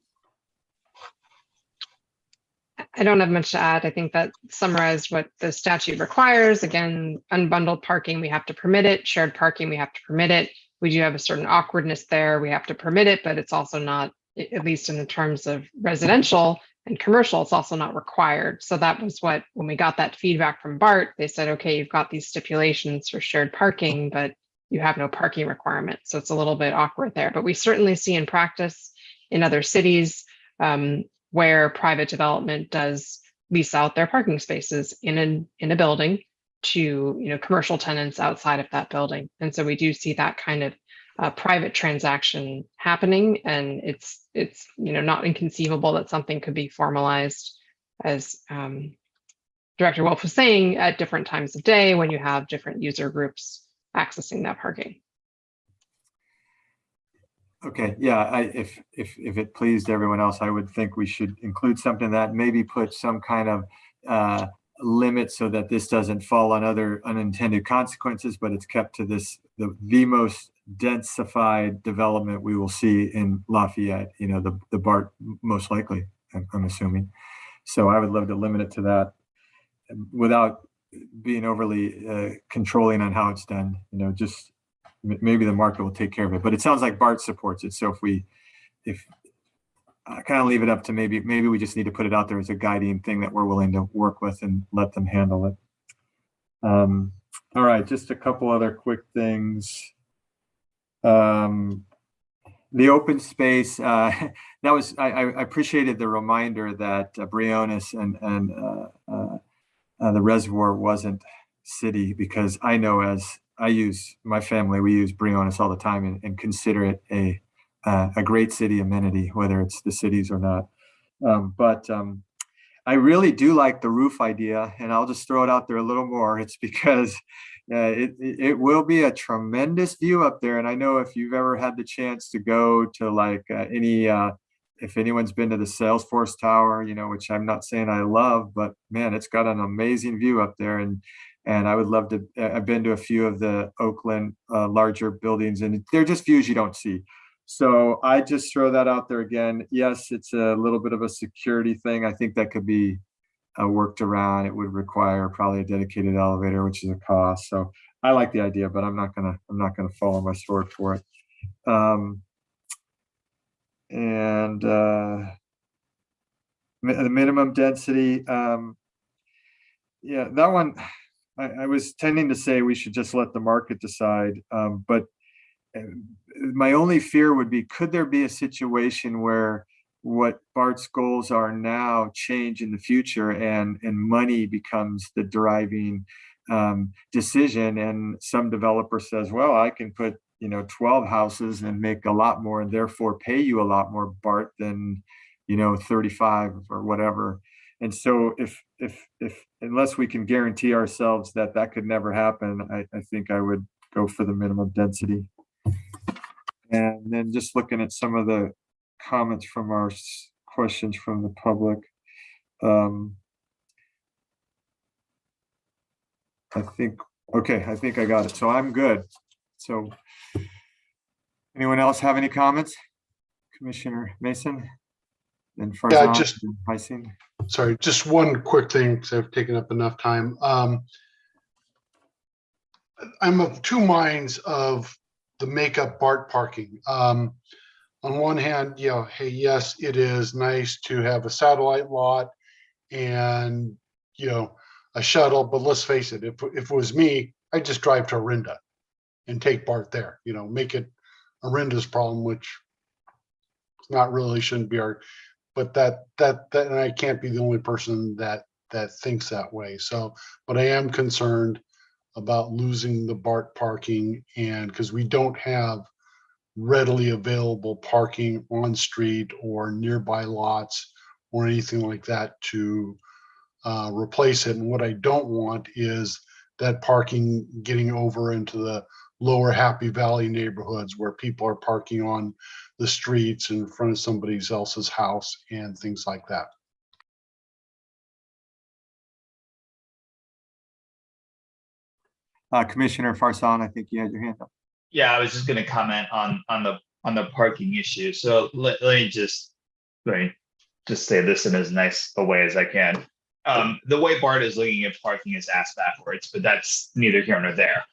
Speaker 6: I don't have much to add. I think that summarized what the statute requires. Again, unbundled parking, we have to permit it. Shared parking, we have to permit it. We do have a certain awkwardness there. We have to permit it, but it's also not, at least in the terms of residential and commercial, it's also not required. So that was what, when we got that feedback from BART, they said, okay, you've got these stipulations for shared parking, but you have no parking requirement. So it's a little bit awkward there, but we certainly see in practice in other cities where private development does lease out their parking spaces in a building to commercial tenants outside of that building. And so we do see that kind of private transaction happening, and it's not inconceivable that something could be formalized, as Director Wolf was saying, at different times of day when you have different user groups accessing that parking.
Speaker 2: Okay, yeah, if it pleased everyone else, I would think we should include something that maybe put some kind of limit so that this doesn't fall on other unintended consequences, but it's kept to the most densified development we will see in Lafayette, the BART most likely, I'm assuming. So I would love to limit it to that without being overly controlling on how it's done, just maybe the market will take care of it, but it sounds like BART supports it. So if I kind of leave it up to maybe we just need to put it out there as a guiding thing that we're willing to work with and let them handle it. All right, just a couple other quick things. The open space, that was, I appreciated the reminder that Briones and the reservoir wasn't city, because I know, as my family, we use Briones all the time and consider it a great city amenity, whether it's the cities or not. But I really do like the roof idea, and I'll just throw it out there a little more. It's because it will be a tremendous view up there. And I know if you've ever had the chance to go to if anyone's been to the Salesforce Tower, which I'm not saying I love, but man, it's got an amazing view up there. And I would love to, I've been to a few of the Oakland larger buildings, and they're just views you don't see. So I just throw that out there again. Yes, it's a little bit of a security thing. I think that could be worked around. It would require probably a dedicated elevator, which is a cost. So I like the idea, but I'm not gonna fall on my sword for it. Ms. the minimum density, yeah, that one, I was tending to say we should just let the market decide, but my only fear would be, could there be a situation where what Bart's goals are now change in the future, and money becomes the driving decision, and some developer says, well, I can put 12 houses and make a lot more, and therefore pay you a lot more, Bart, than 35 or whatever. And so if unless we can guarantee ourselves that that could never happen, I think I would go for the minimum density. And then just looking at some of the comments from our questions from the public. I think I got it. So I'm good. So anyone else have any comments? Commissioner Mason? And
Speaker 4: Yeah,
Speaker 2: Heising?
Speaker 4: Sorry, just one quick thing, because I've taken up enough time. I'm of two minds of the makeup BART parking. On one hand, hey, yes, it is nice to have a satellite lot and, a shuttle, but let's face it, if it was me, I'd just drive to Orinda and take BART there, make it Orinda's problem, which not really shouldn't be our, but that and I can't be the only person that thinks that way. So, but I am concerned about losing the BART parking, and because we don't have readily available parking on street or nearby lots or anything like that to replace it. And what I don't want is that parking getting over into the lower Happy Valley neighborhoods where people are parking on the streets in front of somebody else's house and things like that.
Speaker 2: Commissioner Farsan, I think you had your hand up.
Speaker 3: Yeah, I was just going to comment on the parking issue. So let me just say this in as nice a way as I can. The way Bart is looking at parking is ass backwards, but that's neither here nor there.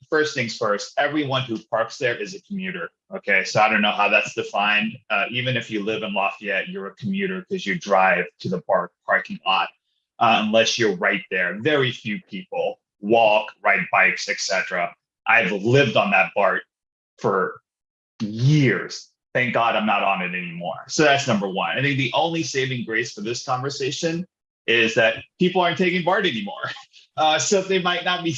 Speaker 3: First things first, everyone who parks there is a commuter. Okay, so I don't know how that's defined. Even if you live in Lafayette, you're a commuter because you drive to the parking lot, unless you're right there. Very few people walk, ride bikes, etc. I've lived on that BART for years. Thank God I'm not on it anymore. So that's number one. I think the only saving grace for this conversation is that people aren't taking BART anymore. So they might not be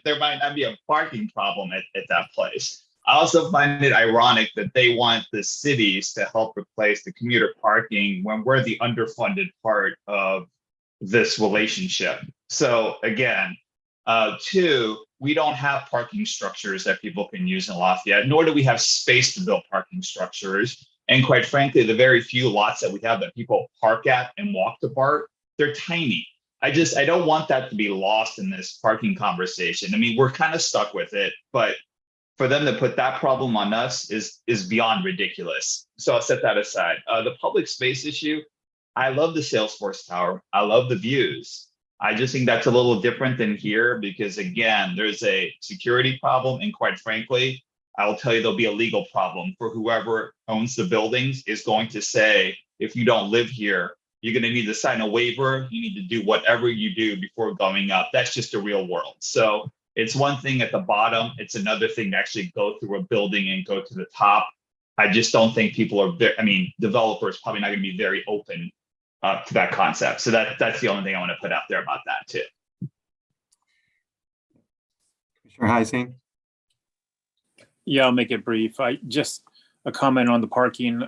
Speaker 3: there might not be a parking problem at that place. I also find it ironic that they want the cities to help replace the commuter parking when we're the underfunded part of this relationship. So again, two, we don't have parking structures that people can use in Lafayette, nor do we have space to build parking structures. And quite frankly, the very few lots that we have that people park at and walk to BART, they're tiny. I don't want that to be lost in this parking conversation. I mean, we're kind of stuck with it, but for them to put that problem on us is beyond ridiculous. So I'll set that aside. The public space issue, I love the Salesforce Tower. I love the views. I just think that's a little different than here because, again, there's a security problem. And quite frankly, I will tell you there'll be a legal problem for whoever owns the buildings is going to say, if you don't live here, you're going to need to sign a waiver. You need to do whatever you do before going up. That's just the real world. So it's one thing at the bottom. It's another thing to actually go through a building and go to the top. I just don't think people are there. I mean, developers probably not going to be very open to that concept. So that's the only thing I want to put out there about that too.
Speaker 2: Commissioner Heising?
Speaker 12: Yeah, I'll make it brief. I just a comment on the parking.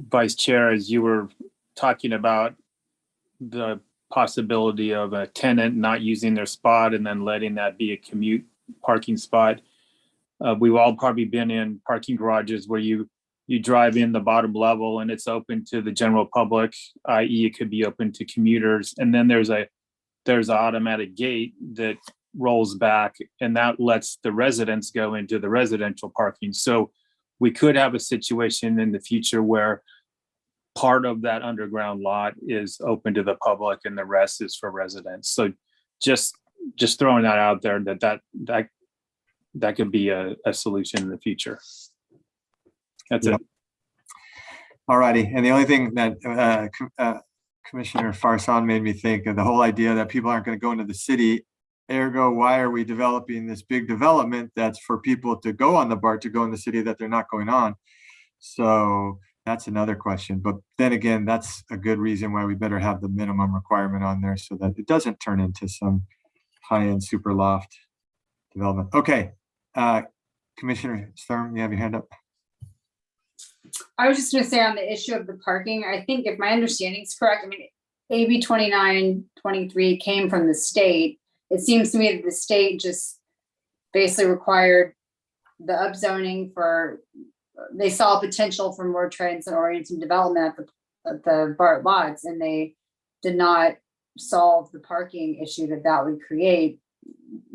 Speaker 12: Vice Chair, as you were talking about the possibility of a tenant not using their spot and then letting that be a commute parking spot. We've all probably been in parking garages where you drive in the bottom level and it's open to the general public, i.e. it could be open to commuters. And then there's an automatic gate that rolls back and that lets the residents go into the residential parking. So we could have a situation in the future where part of that underground lot is open to the public and the rest is for residents. So just throwing that out there that could be a solution in the future. That's it.
Speaker 2: All righty. And the only thing that Commissioner Farsan made me think of the whole idea that people aren't going to go into the city. Ergo, why are we developing this big development that's for people to go on the BART to go in the city that they're not going on? So that's another question. But then again, that's a good reason why we better have the minimum requirement on there so that it doesn't turn into some high-end super loft development. Okay. Commissioner Sturm, you have your hand up.
Speaker 5: I was just gonna say on the issue of the parking, I think if my understanding is correct, I mean, AB 2923 came from the state. It seems to me that the state just basically required the upzoning for, they saw potential for more transit-oriented development at the BART lots, and they did not solve the parking issue that would create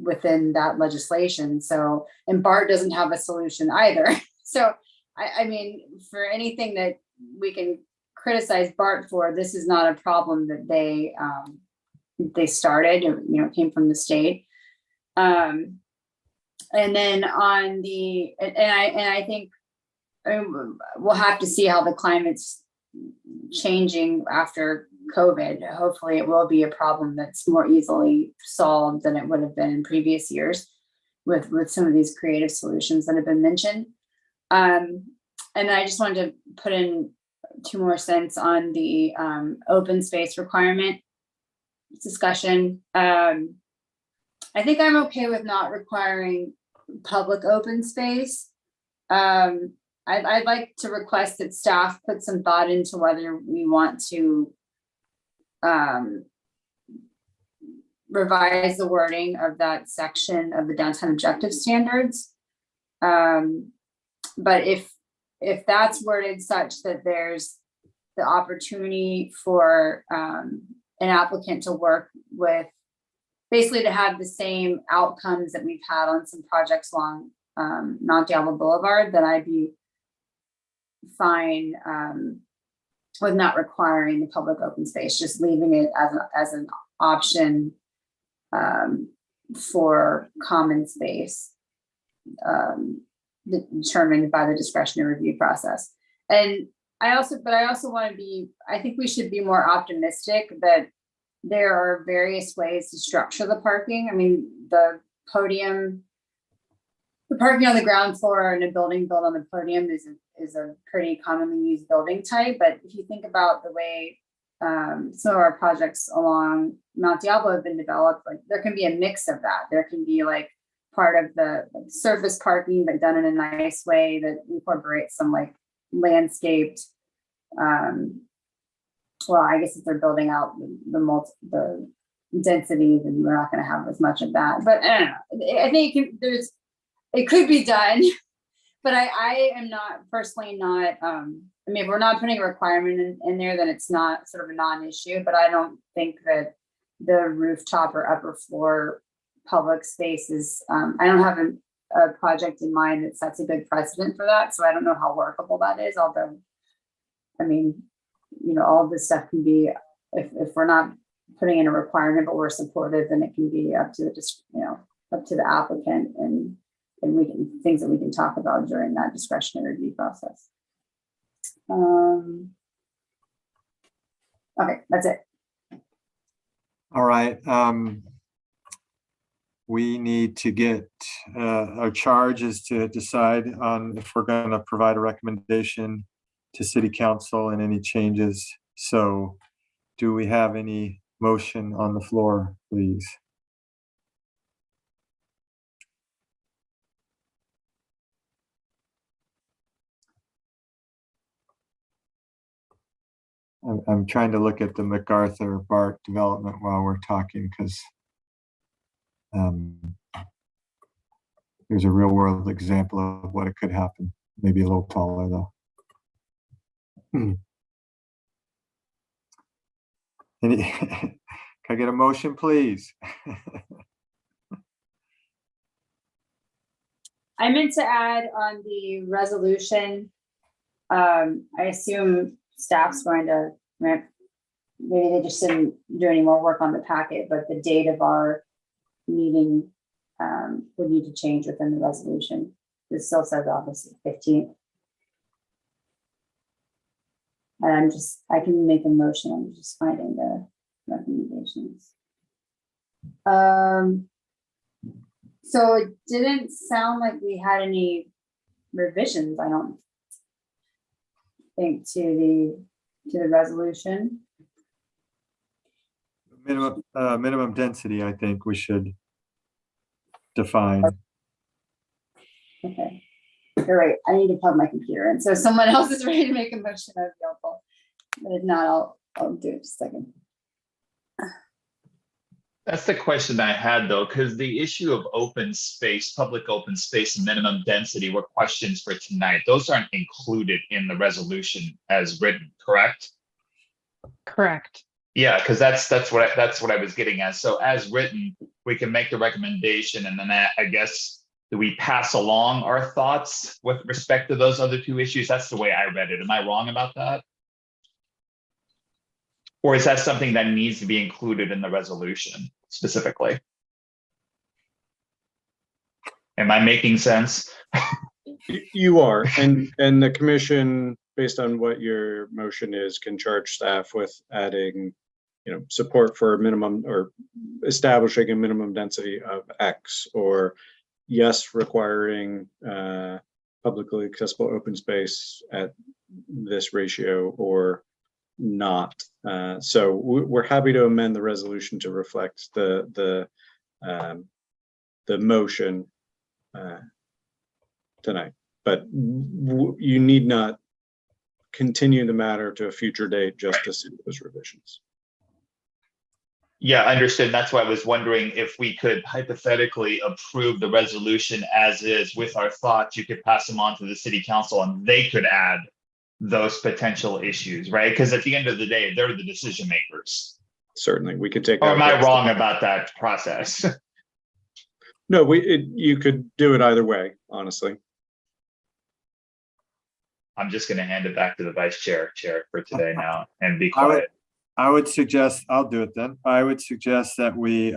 Speaker 5: within that legislation. So, and BART doesn't have a solution either. So, I mean, for anything that we can criticize BART for, this is not a problem that they started, you know, came from the state. And then on the, and I think we'll have to see how the climate's changing after COVID. Hopefully it will be a problem that's more easily solved than it would have been in previous years with some of these creative solutions that have been mentioned. And I just wanted to put in 2 more cents on the open space requirement discussion. I think I'm okay with not requiring public open space. I'd like to request that staff put some thought into whether we want to revise the wording of that section of the downtown objective standards. But if that's worded such that there's the opportunity for an applicant to work with, basically to have the same outcomes that we've had on some projects along Mount Diablo Boulevard, then I'd be fine with not requiring the public open space, just leaving it as an option for common space determined by the discretionary review process. And I also want to be, I think we should be more optimistic that there are various ways to structure the parking. I mean, the parking on the ground floor in a building built on the podium is a pretty commonly used building type. But if you think about the way some of our projects along Mount Diablo have been developed, like there can be a mix of that. There can be like part of the surface parking, but done in a nice way that incorporates some like landscaped, well, I guess if they're building out the density, then we're not going to have as much of that. But I don't know. I think it could be done, but I am not personally not. I mean, if we're not putting a requirement in there, then it's not sort of a non-issue. But I don't think that the rooftop or upper floor public spaces. I don't have a project in mind that sets a good precedent for that, so I don't know how workable that is. Although, I mean, you know, all of this stuff can be, if we're not putting in a requirement, but we're supportive, then it can be up to the applicant, and we can, things that we can talk about during that discretionary review process. Okay, that's it.
Speaker 2: All right. We need to get, our charge is to decide on if we're going to provide a recommendation to City Council and any changes. So do we have any motion on the floor, please? I'm trying to look at the MacArthur BART development while we're talking, because there's a real world example of what it could happen. Maybe a little taller though. Can I get a motion, please?
Speaker 5: I meant to add on the resolution. I assume staff's going to, maybe they just didn't do any more work on the packet, but the date of our meeting would need to change within the resolution. It still says August 15th. And I can make a motion, I'm just finding the recommendations. So it didn't sound like we had any revisions, I don't think, to the resolution.
Speaker 2: Minimum density, I think we should define.
Speaker 5: Okay, you're right, I need to plug my computer in, so if someone else is ready to make a motion, that would be helpful. But if not, I'll do it in just a second.
Speaker 3: That's the question I had though, because the issue of open space, public open space and minimum density were questions for tonight. Those aren't included in the resolution as written, correct?
Speaker 6: Correct.
Speaker 3: Yeah, because that's what I was getting at. So as written, we can make the recommendation, and then I guess do we pass along our thoughts with respect to those other two issues? That's the way I read it. Am I wrong about that? Or is that something that needs to be included in the resolution specifically? Am I making sense?
Speaker 1: You are, and the commission, based on what your motion is, can charge staff with adding, support for a minimum or establishing a minimum density of X, or yes, requiring publicly accessible open space at this ratio, or not. So we're happy to amend the resolution to reflect the motion tonight, but you need not continue the matter to a future date just to see those revisions.
Speaker 3: Yeah, understood. That's why I was wondering if we could hypothetically approve the resolution as is with our thoughts. You could pass them on to the city council and they could add those potential issues, right? Because at the end of the day, they're the decision makers.
Speaker 1: Certainly, we could take.
Speaker 3: Or am I wrong about that process?
Speaker 1: No, you could do it either way, honestly.
Speaker 3: I'm just going to hand it back to the vice chair for today now and be quiet.
Speaker 2: I would suggest, I'll do it then. I would suggest that we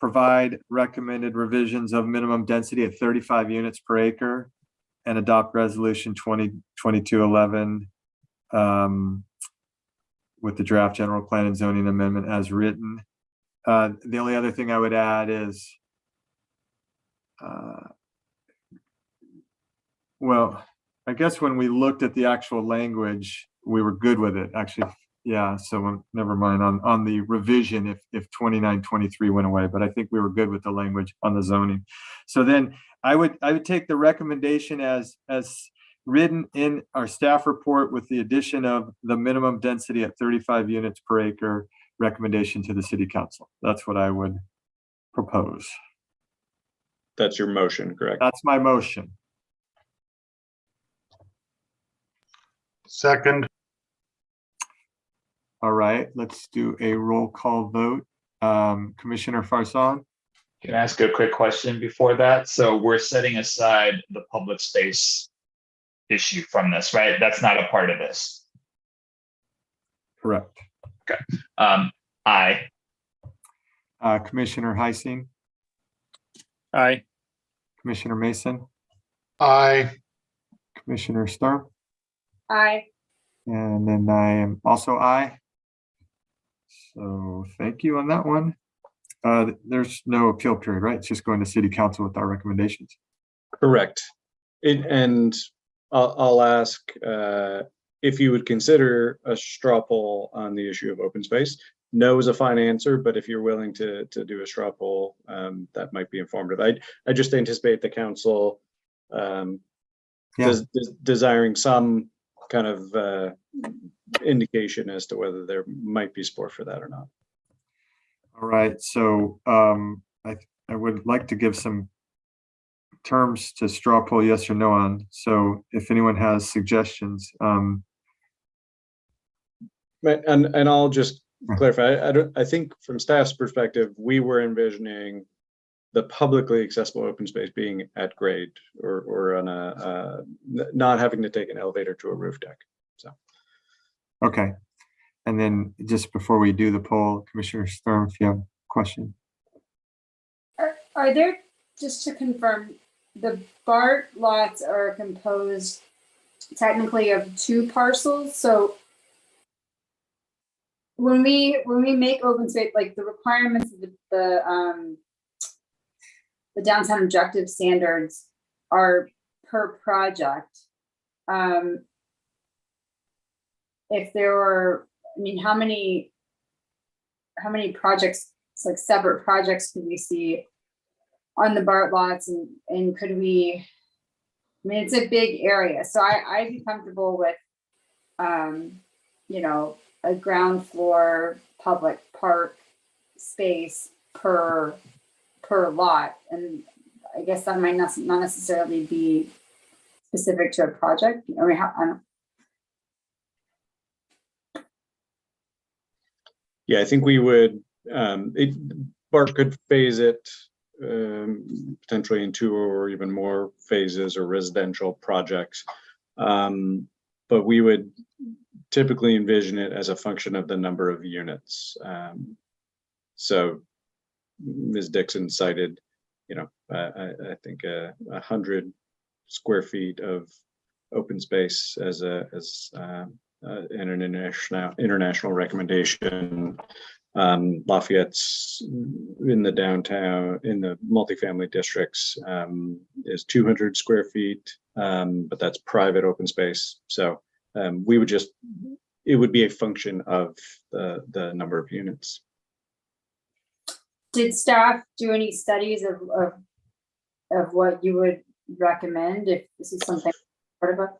Speaker 2: provide recommended revisions of minimum density at 35 units per acre and adopt resolution 2022-11 with the draft general plan and zoning amendment as written. The only other thing I would add is, well, I guess when we looked at the actual language, we were good with it, actually. Yeah, so never mind on the revision if 2923 went away, but I think we were good with the language on the zoning. So then I would take the recommendation as written in our staff report with the addition of the minimum density at 35 units per acre recommendation to the city council. That's what I would propose.
Speaker 1: That's your motion, correct?
Speaker 2: That's my motion.
Speaker 4: Second.
Speaker 2: All right, let's do a roll call vote. Commissioner Farsan?
Speaker 3: Can I ask a quick question before that? So we're setting aside the public space issue from this, right? That's not a part of this.
Speaker 2: Correct.
Speaker 3: Okay. Aye.
Speaker 2: Commissioner Heising?
Speaker 12: Aye.
Speaker 2: Commissioner Mason?
Speaker 4: Aye.
Speaker 2: Commissioner Sturm?
Speaker 5: Aye.
Speaker 2: And then I am also aye. So thank you on that one. There's no appeal period, right? It's just going to city council with our recommendations.
Speaker 1: Correct. And I'll ask if you would consider a straw poll on the issue of open space. No is a fine answer, but if you're willing to do a straw poll, that might be informative. I just anticipate the council desiring some kind of indication as to whether there might be support for that or not.
Speaker 2: All right, so I would like to give some terms to straw poll yes or no on. So if anyone has suggestions. And
Speaker 1: I'll just clarify, I think from staff's perspective, we were envisioning the publicly accessible open space being at grade or on a not having to take an elevator to a roof deck. So
Speaker 2: okay, and then just before we do the poll, Commissioner Sturm, if you have a question.
Speaker 5: Are there, just to confirm, the BART lots are composed technically of 2 parcels, so when we make open space, like the requirements of the downtown objective standards are per project. If there were, I mean, how many projects, like separate projects, could we see on the BART lots, and could we, I mean, it's a big area, so I'd be comfortable with, you know, a ground floor public park space per lot, and I guess that might not necessarily be specific to a project. I mean, I don't.
Speaker 1: Yeah, I think we would, BART could phase it potentially in 2 or even more phases or residential projects. But we would typically envision it as a function of the number of units. So Ms. Dixon cited, you know, I think 100 square feet of open space as an international recommendation. Lafayette's in the downtown, in the multifamily districts, is 200 square feet, but that's private open space. So we would just, it would be a function of the number of units.
Speaker 5: Did staff do any studies of what you would recommend if this is something part of it?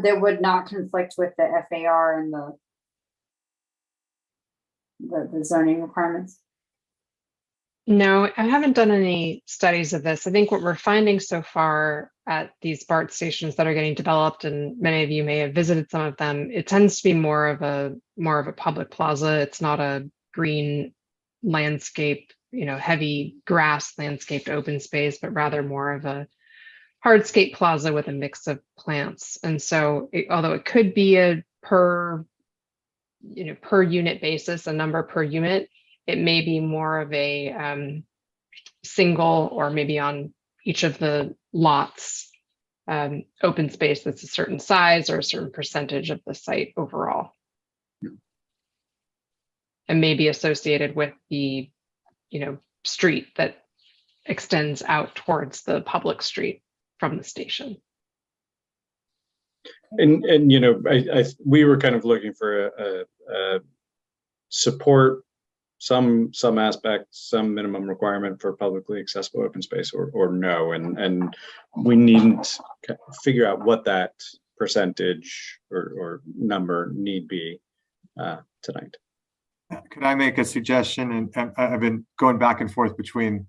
Speaker 5: There would not conflict with the FAR and the zoning requirements?
Speaker 6: No, I haven't done any studies of this. I think what we're finding so far at these BART stations that are getting developed, and many of you may have visited some of them, it tends to be more of a public plaza. It's not a green landscape, you know, heavy grass landscaped open space, but rather more of a hardscape plaza with a mix of plants. And so although it could be a per unit basis, a number per unit, it may be more of a single, or maybe on each of the lots, open space that's a certain size or a certain percentage of the site overall. And maybe associated with the, you know, street that extends out towards the public street from the station.
Speaker 1: And you know, we were kind of looking for a support, some aspects, some minimum requirement for publicly accessible open space, or no, and we needn't figure out what that percentage or number need be tonight.
Speaker 2: Could I make a suggestion? And I've been going back and forth between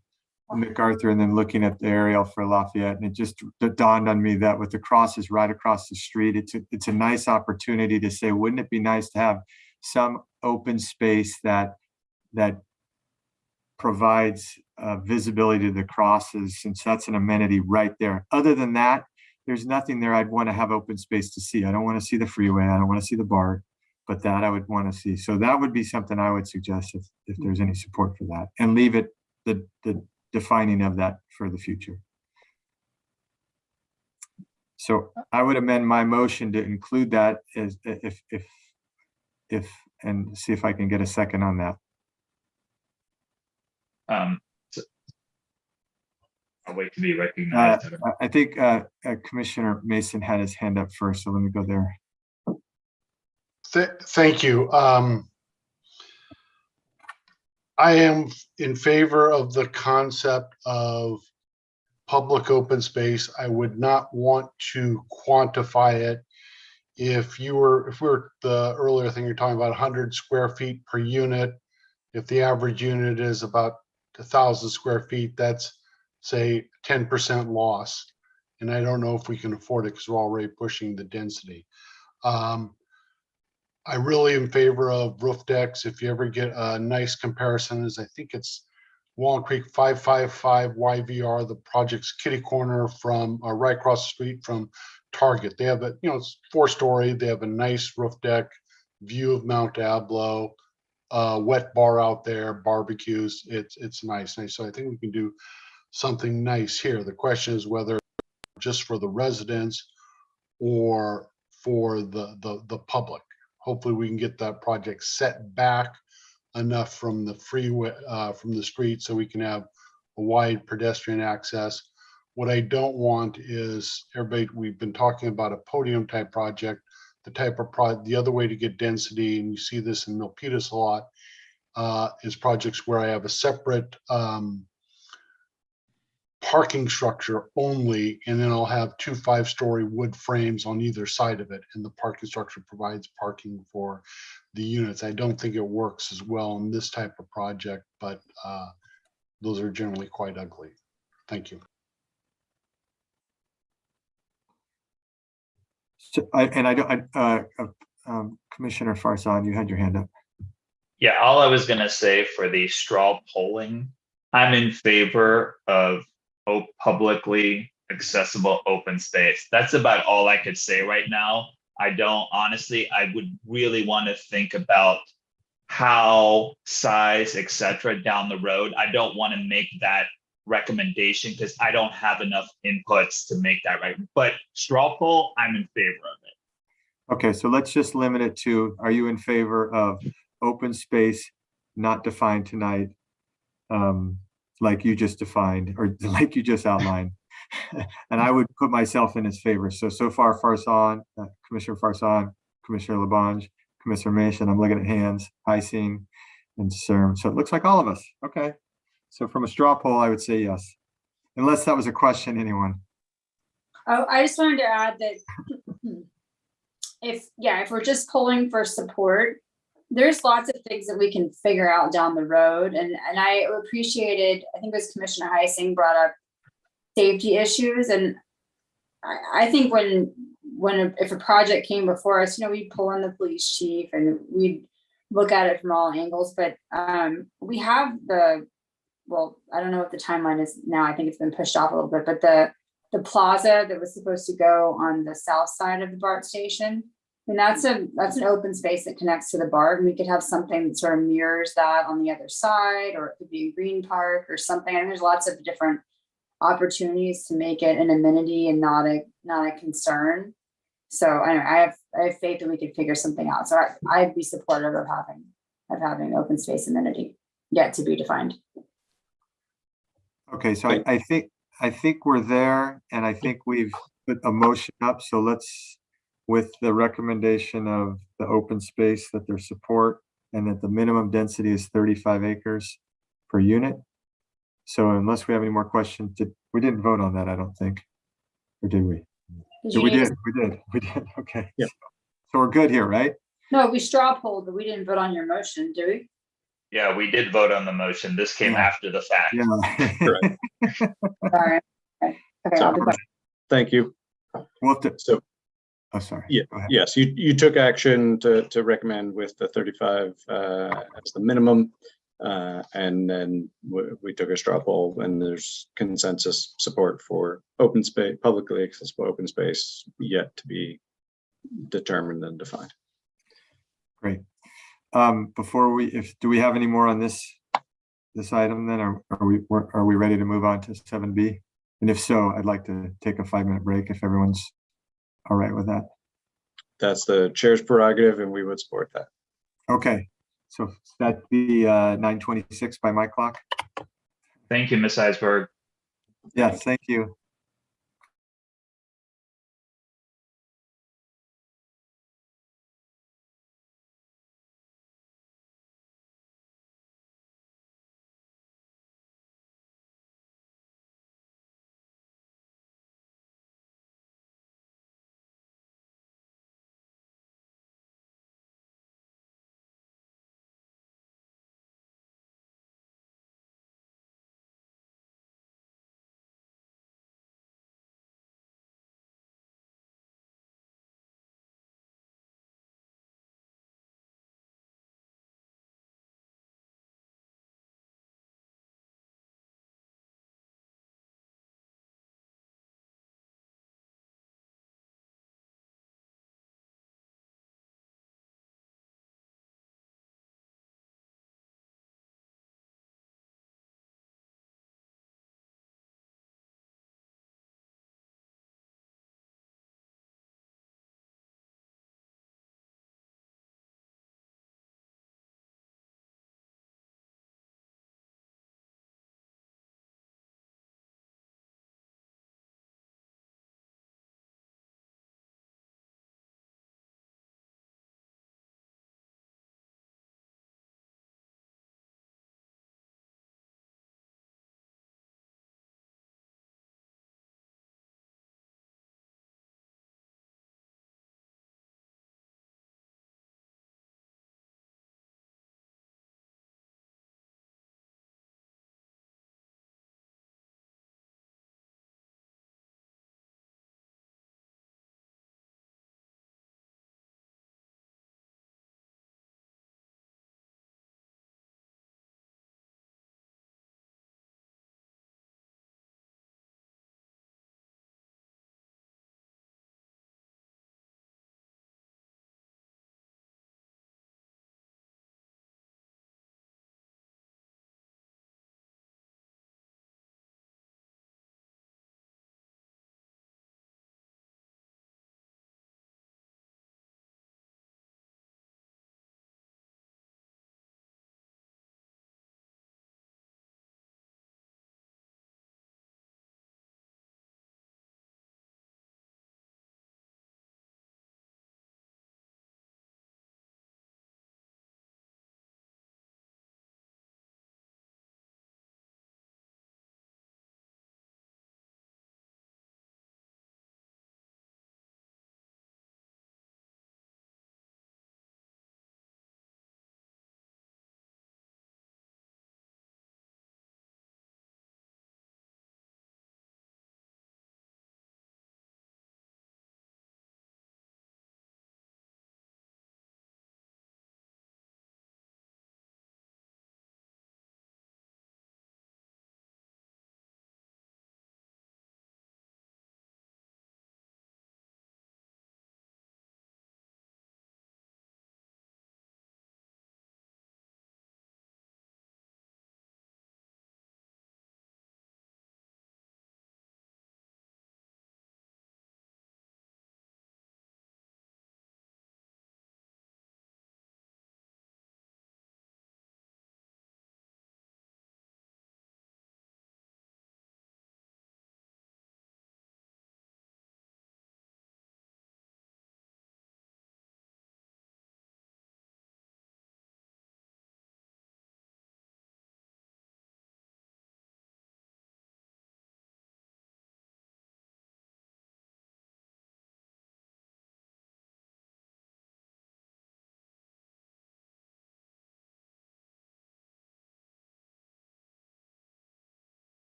Speaker 2: MacArthur and then looking at the aerial for Lafayette, and it just dawned on me that with the crosses right across the street, it's a nice opportunity to say, wouldn't it be nice to have some open space that provides visibility to the crosses, since that's an amenity right there. Other than that, there's nothing there I'd want to have open space to see. I don't want to see the freeway. I don't want to see the BART, but that I would want to see. So that would be something I would suggest if there's any support for that, and leave it the defining of that for the future. So I would amend my motion to include that as if and see if I can get a second on that.
Speaker 3: I'll wait to be recognized.
Speaker 2: I think Commissioner Mason had his hand up first, so let me go there.
Speaker 4: Thank you. I am in favor of the concept of public open space. I would not want to quantify it. If we were the earlier thing, you're talking about 100 square feet per unit. If the average unit is about 1,000 square feet, that's say 10% loss. And I don't know if we can afford it because we're already pushing the density. I really am in favor of roof decks. If you ever get a nice comparison, is I think it's Walnut Creek 555 YVR, the project's kitty corner from right across the street from Target. They have a, you know, it's 4-story. They have a nice roof deck, view of Mount Diablo, wet bar out there, barbecues. It's nice. So I think we can do something nice here. The question is whether just for the residents or for the public. Hopefully we can get that project set back enough from the freeway, from the street, so we can have a wide pedestrian access. What I don't want is everybody, we've been talking about a podium type project, the type of the other way to get density, and you see this in Milpitas a lot, is projects where I have a separate parking structure only, and then I'll have 2 5-story wood frames on either side of it, and the parking structure provides parking for the units. I don't think it works as well in this type of project, but those are generally quite ugly. Thank you.
Speaker 2: So, Commissioner Farsan, you had your hand up.
Speaker 3: Yeah, all I was gonna say for the straw polling, I'm in favor of publicly accessible open space. That's about all I could say right now. I don't, honestly, I would really want to think about how, size, etc. down the road. I don't want to make that recommendation because I don't have enough inputs to make that right. But straw poll, I'm in favor of it.
Speaker 2: Okay, so let's just limit it to, are you in favor of open space not defined tonight, like you just defined, or like you just outlined? And I would put myself in his favor. So far, Farsan, Commissioner Farsan, Commissioner Labange, Commissioner Mason, I'm looking at hands, Heising, and CERM. So it looks like all of us. Okay. So from a straw poll, I would say yes. Unless that was a question, anyone?
Speaker 5: Oh, I just wanted to add that if we're just polling for support, there's lots of things that we can figure out down the road. And I appreciated, I think it was Commissioner Heising brought up safety issues. And I think if a project came before us, we'd pull in the police chief and we'd look at it from all angles. But we have I don't know what the timeline is now. I think it's been pushed off a little bit, but the plaza that was supposed to go on the south side of the BART station, and that's an open space that connects to the BART, and we could have something that sort of mirrors that on the other side, or it could be a green park or something. And there's lots of different opportunities to make it an amenity and not a concern. So I have faith that we could figure something out. So I'd be supportive of having an open space amenity yet to be defined.
Speaker 2: Okay, so I think we're there, and I think we've put a motion up. So let's, with the recommendation of the open space, that there's support, and that the minimum density is 35 acres per unit. So unless we have any more questions, we didn't vote on that, I don't think, or did we? We did. Okay.
Speaker 1: Yeah.
Speaker 2: So we're good here, right?
Speaker 5: No, we straw polled, but we didn't vote on your motion, did we?
Speaker 3: Yeah, we did vote on the motion. This came after the fact.
Speaker 2: Yeah.
Speaker 1: Correct.
Speaker 5: Sorry. Okay, I'll be quiet.
Speaker 1: Thank you.
Speaker 2: We'll have to,
Speaker 1: So,
Speaker 2: oh, sorry.
Speaker 1: yeah,
Speaker 2: Go ahead.
Speaker 1: yes, you took action to recommend with the 35 as the minimum. And then we took a straw poll, and there's consensus support for open space, publicly accessible open space, yet to be determined and defined.
Speaker 2: Great. Before do we have any more on this item then, or are we ready to move on to 7B? And if so, I'd like to take a 5-minute break if everyone's all right with that.
Speaker 1: That's the chair's prerogative, and we would support that.
Speaker 2: Okay, so that'd be 9:26 by my clock.
Speaker 3: Thank you, Ms. Eisberg.
Speaker 2: Yes, thank you.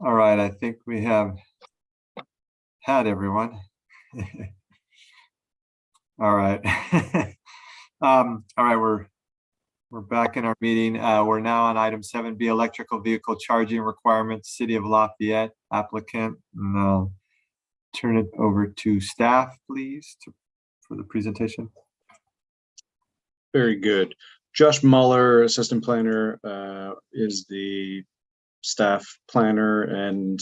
Speaker 2: All right, I think we have had everyone. All right. All right, we're back in our meeting. We're now on item 7B, electrical vehicle charging requirements, City of Lafayette applicant. And I'll turn it over to staff, please, for the presentation.
Speaker 1: Very good. Josh Muller, assistant planner, is the staff planner and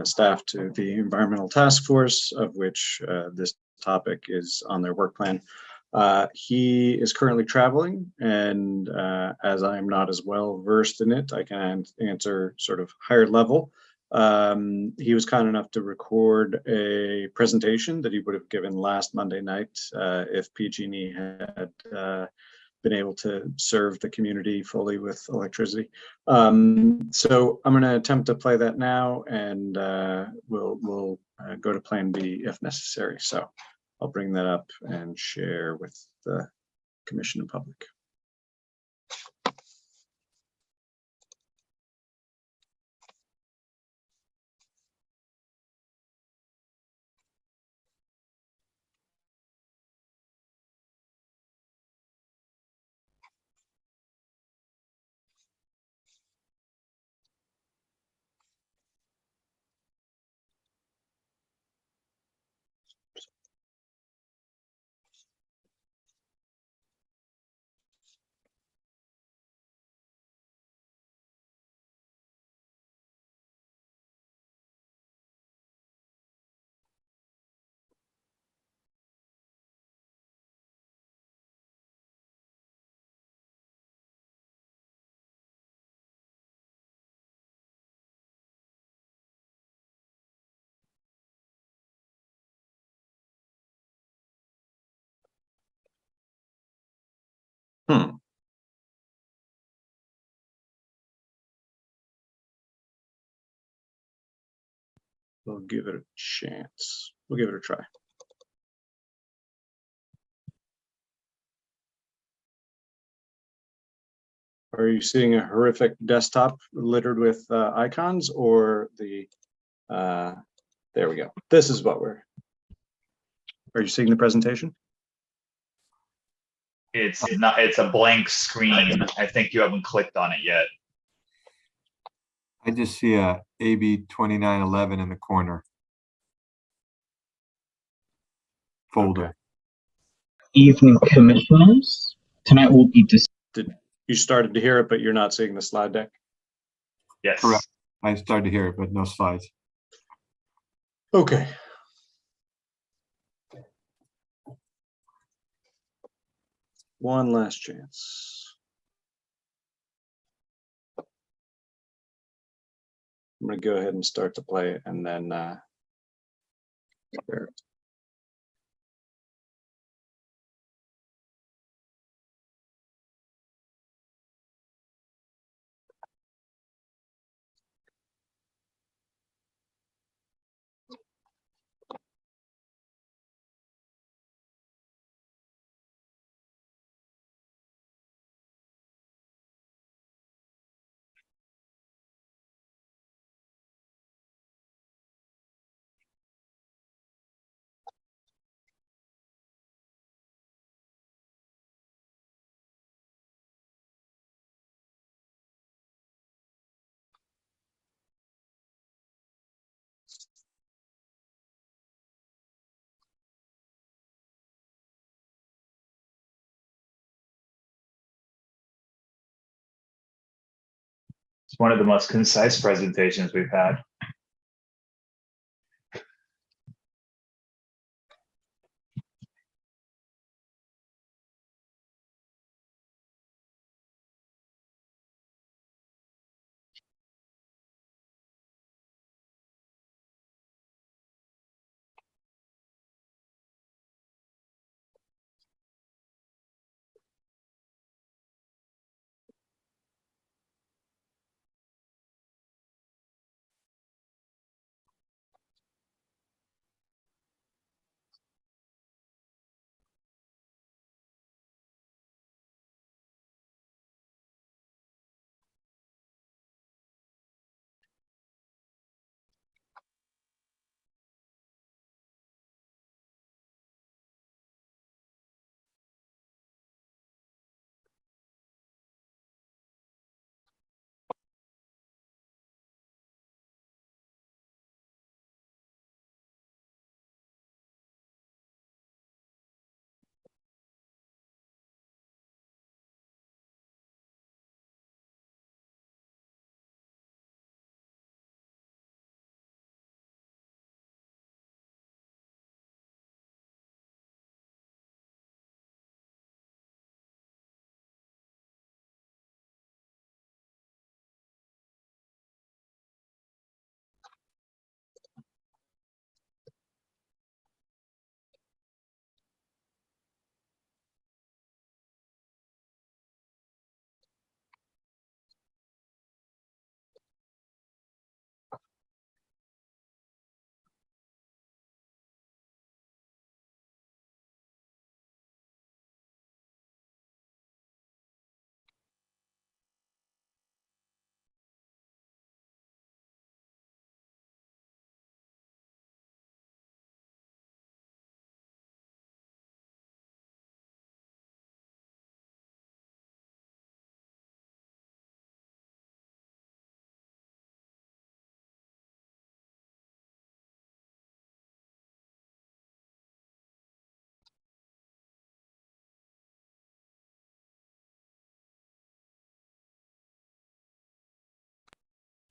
Speaker 1: staff to the environmental task force, of which this topic is on their work plan. He is currently traveling, and as I'm not as well versed in it, I can answer sort of higher level. He was kind enough to record a presentation that he would have given last Monday night if PG&E had been able to serve the community fully with electricity. So I'm going to attempt to play that now, and we'll go to plan B if necessary. So I'll bring that up and share with the commission and public. We'll give it a chance. We'll give it a try. Are you seeing a horrific desktop littered with icons, or the, there we go. This is what we're, are you seeing the presentation?
Speaker 3: It's not, it's a blank screen. I think you haven't clicked on it yet.
Speaker 2: I just see a AB 2911 in the corner folder.
Speaker 1: Okay.
Speaker 13: Evening, commissioners. Tonight will be
Speaker 1: You started to hear it, but you're not seeing the slide deck?
Speaker 3: Yes.
Speaker 2: Correct. I started to hear it, but no slides.
Speaker 1: Okay. One last chance. I'm going to go ahead and start to play it, and then there.
Speaker 3: It's one of the most concise presentations we've had.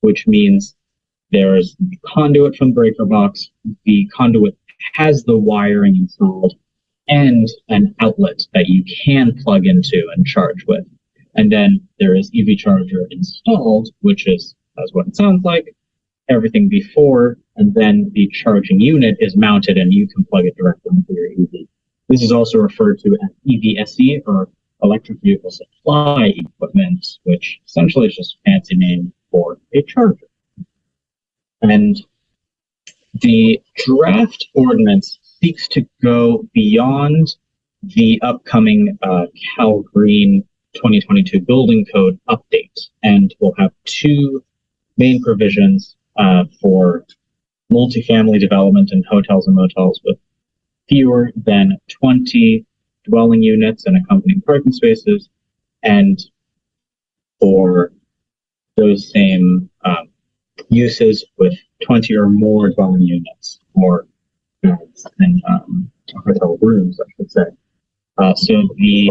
Speaker 13: Which means there's conduit from the breaker box. The conduit has the wiring installed and an outlet that you can plug into and charge with. And then there is EV charger installed, which is, that's what it sounds like, everything before, and then the charging unit is mounted and you can plug it directly into your EV. This is also referred to as EVSE, or electric vehicle supply equipment, which essentially is just a fancy name for a charger. And the draft ordinance seeks to go beyond the upcoming Cal Green 2022 building code update, and we'll have two main provisions for multifamily development and hotels and motels with fewer than 20 dwelling units and accompanying parking spaces, and for those same uses with 20 or more dwelling units or beds and hotel rooms, I should say. So the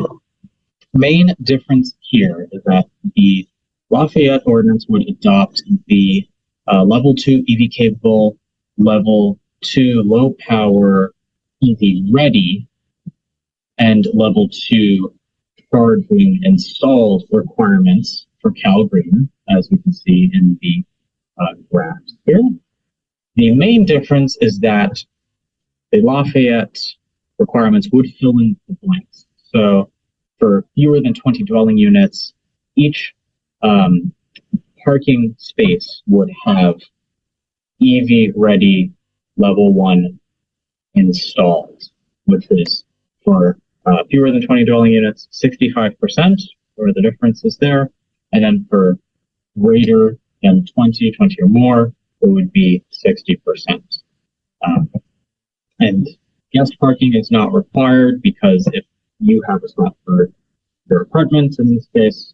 Speaker 13: main difference here is that the Lafayette ordinance would adopt the level 2 EV capable, level 2 low power EV ready, and level 2 charging installed requirements for Cal Green, as we can see in the graphs here. The main difference is that the Lafayette requirements would fill in the blanks. So for fewer than 20 dwelling units, each parking space would have EV ready level 1 installed, which is for fewer than 20 dwelling units, 65%, where the difference is there. And then for greater than 20 or more, it would be 60%. And guest parking is not required, because if you have a spot for your apartment in this case,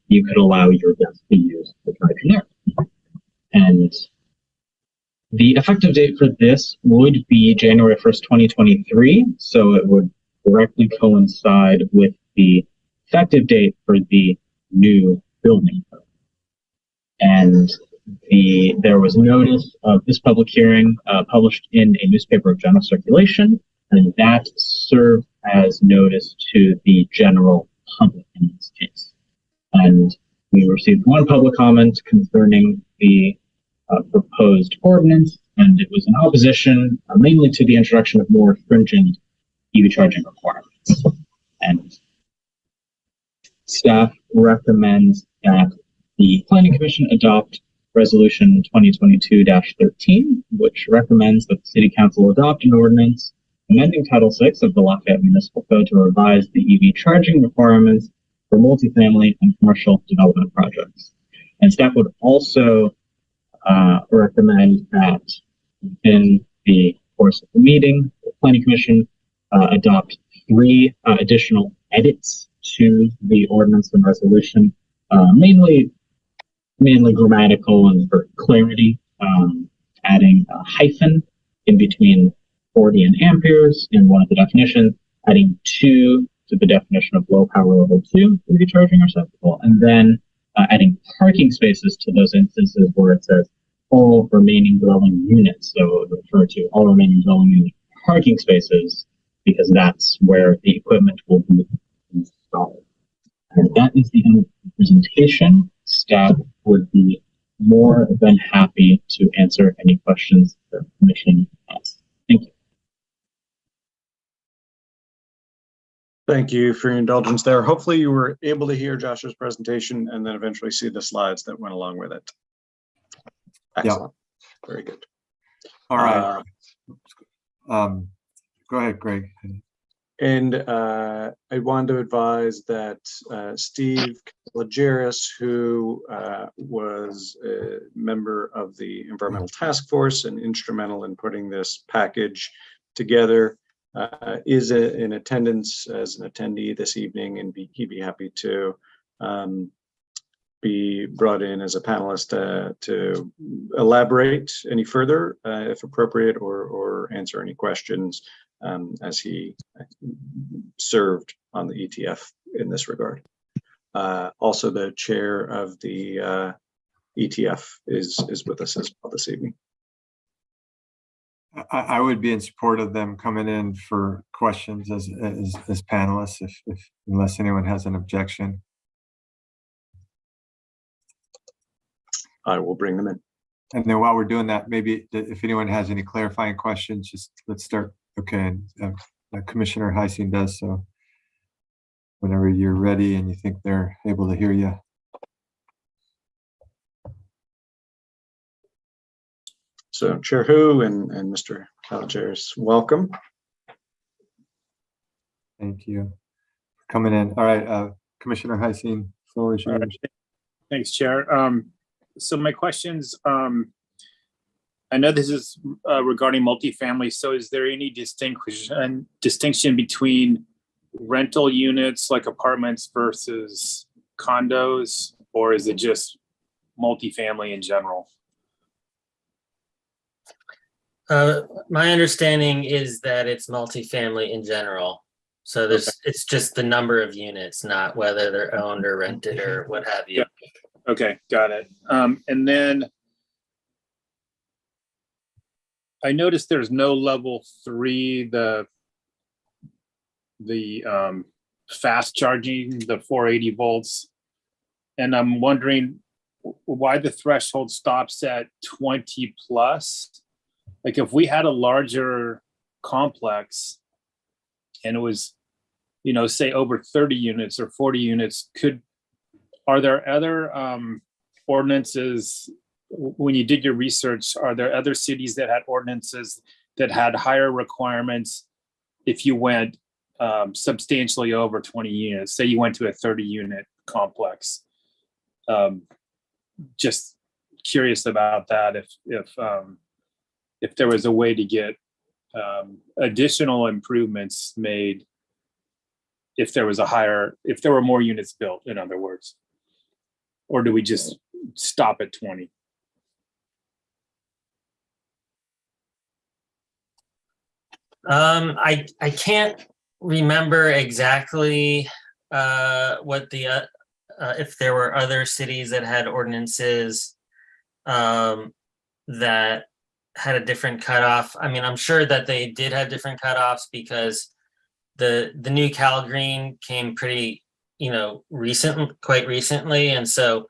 Speaker 13: you could allow your guests to use the charging there. And the effective date for this would be January 1st, 2023. So it would directly coincide with the effective date for the new building code. And there was notice of this public hearing published in a newspaper of general circulation, and that served as notice to the general public in this case. And we received one public comment concerning the proposed ordinance, and it was in opposition mainly to the introduction of more stringent EV charging requirements. And staff recommends that the Planning Commission adopt Resolution 2022-13, which recommends that the City Council adopt an ordinance amending Title VI of the Lafayette Municipal Code to revise the EV charging requirements for multifamily and commercial development projects. And staff would also recommend that within the course of the meeting, the Planning Commission adopt 3 additional edits to the ordinance and resolution, mainly grammatical and for clarity, adding a hyphen in between 40 and amperes in one of the definitions, adding 2 to the definition of low power level 2 EV charging receptacle, and then adding parking spaces to those instances where it says all remaining dwelling units. So it would refer to all remaining dwelling unit parking spaces because that's where the equipment will be installed. And that is the end of the presentation. Staff would be more than happy to answer any questions the commission has. Thank you.
Speaker 1: Thank you for your indulgence there. Hopefully you were able to hear Josh's presentation and then eventually see the slides that went along with it. Excellent. Yeah. Very good.
Speaker 2: All right. Go ahead, Greg.
Speaker 1: And I wanted to advise that Steve Lageris, who was a member of the Environmental Task Force and instrumental in putting this package together, is in attendance as an attendee this evening, and he'd be happy to be brought in as a panelist to elaborate any further, if appropriate, or answer any questions as he served on the ETF in this regard. Also, the chair of the ETF is with us as well this evening.
Speaker 2: I would be in support of them coming in for questions as panelists, unless anyone has an objection.
Speaker 1: I will bring them in.
Speaker 2: And then while we're doing that, maybe if anyone has any clarifying questions, just let's start. Okay, Commissioner Heising does, so whenever you're ready and you think they're able to hear you.
Speaker 1: So Chair Hu and Mr. Calageris, welcome.
Speaker 2: Thank you for coming in. All right, Commissioner Heising, floor is yours.
Speaker 12: Thanks, Chair. So my questions, I know this is regarding multifamily. So is there any distinction between rental units like apartments versus condos, or is it just multifamily in general?
Speaker 14: My understanding is that it's multifamily in general. So it's just the number of units, not whether they're owned or rented or what have you.
Speaker 12: Yeah. Okay, got it. And then I noticed there's no level 3, the fast charging, the 480 volts. And I'm wondering why the threshold stops at 20 plus. Like if we had a larger complex and it was, say over 30 units or 40 units, are there other ordinances, when you did your research, are there other cities that had ordinances that had higher requirements if you went substantially over 20 units? Say you went to a 30 unit complex. Just curious about that, if there was a way to get additional improvements made if there were more units built, in other words. Or do we just stop at 20?
Speaker 14: I can't remember exactly what the if there were other cities that had ordinances that had a different cutoff. I mean, I'm sure that they did have different cutoffs because the new Cal Green came pretty, quite recently. And so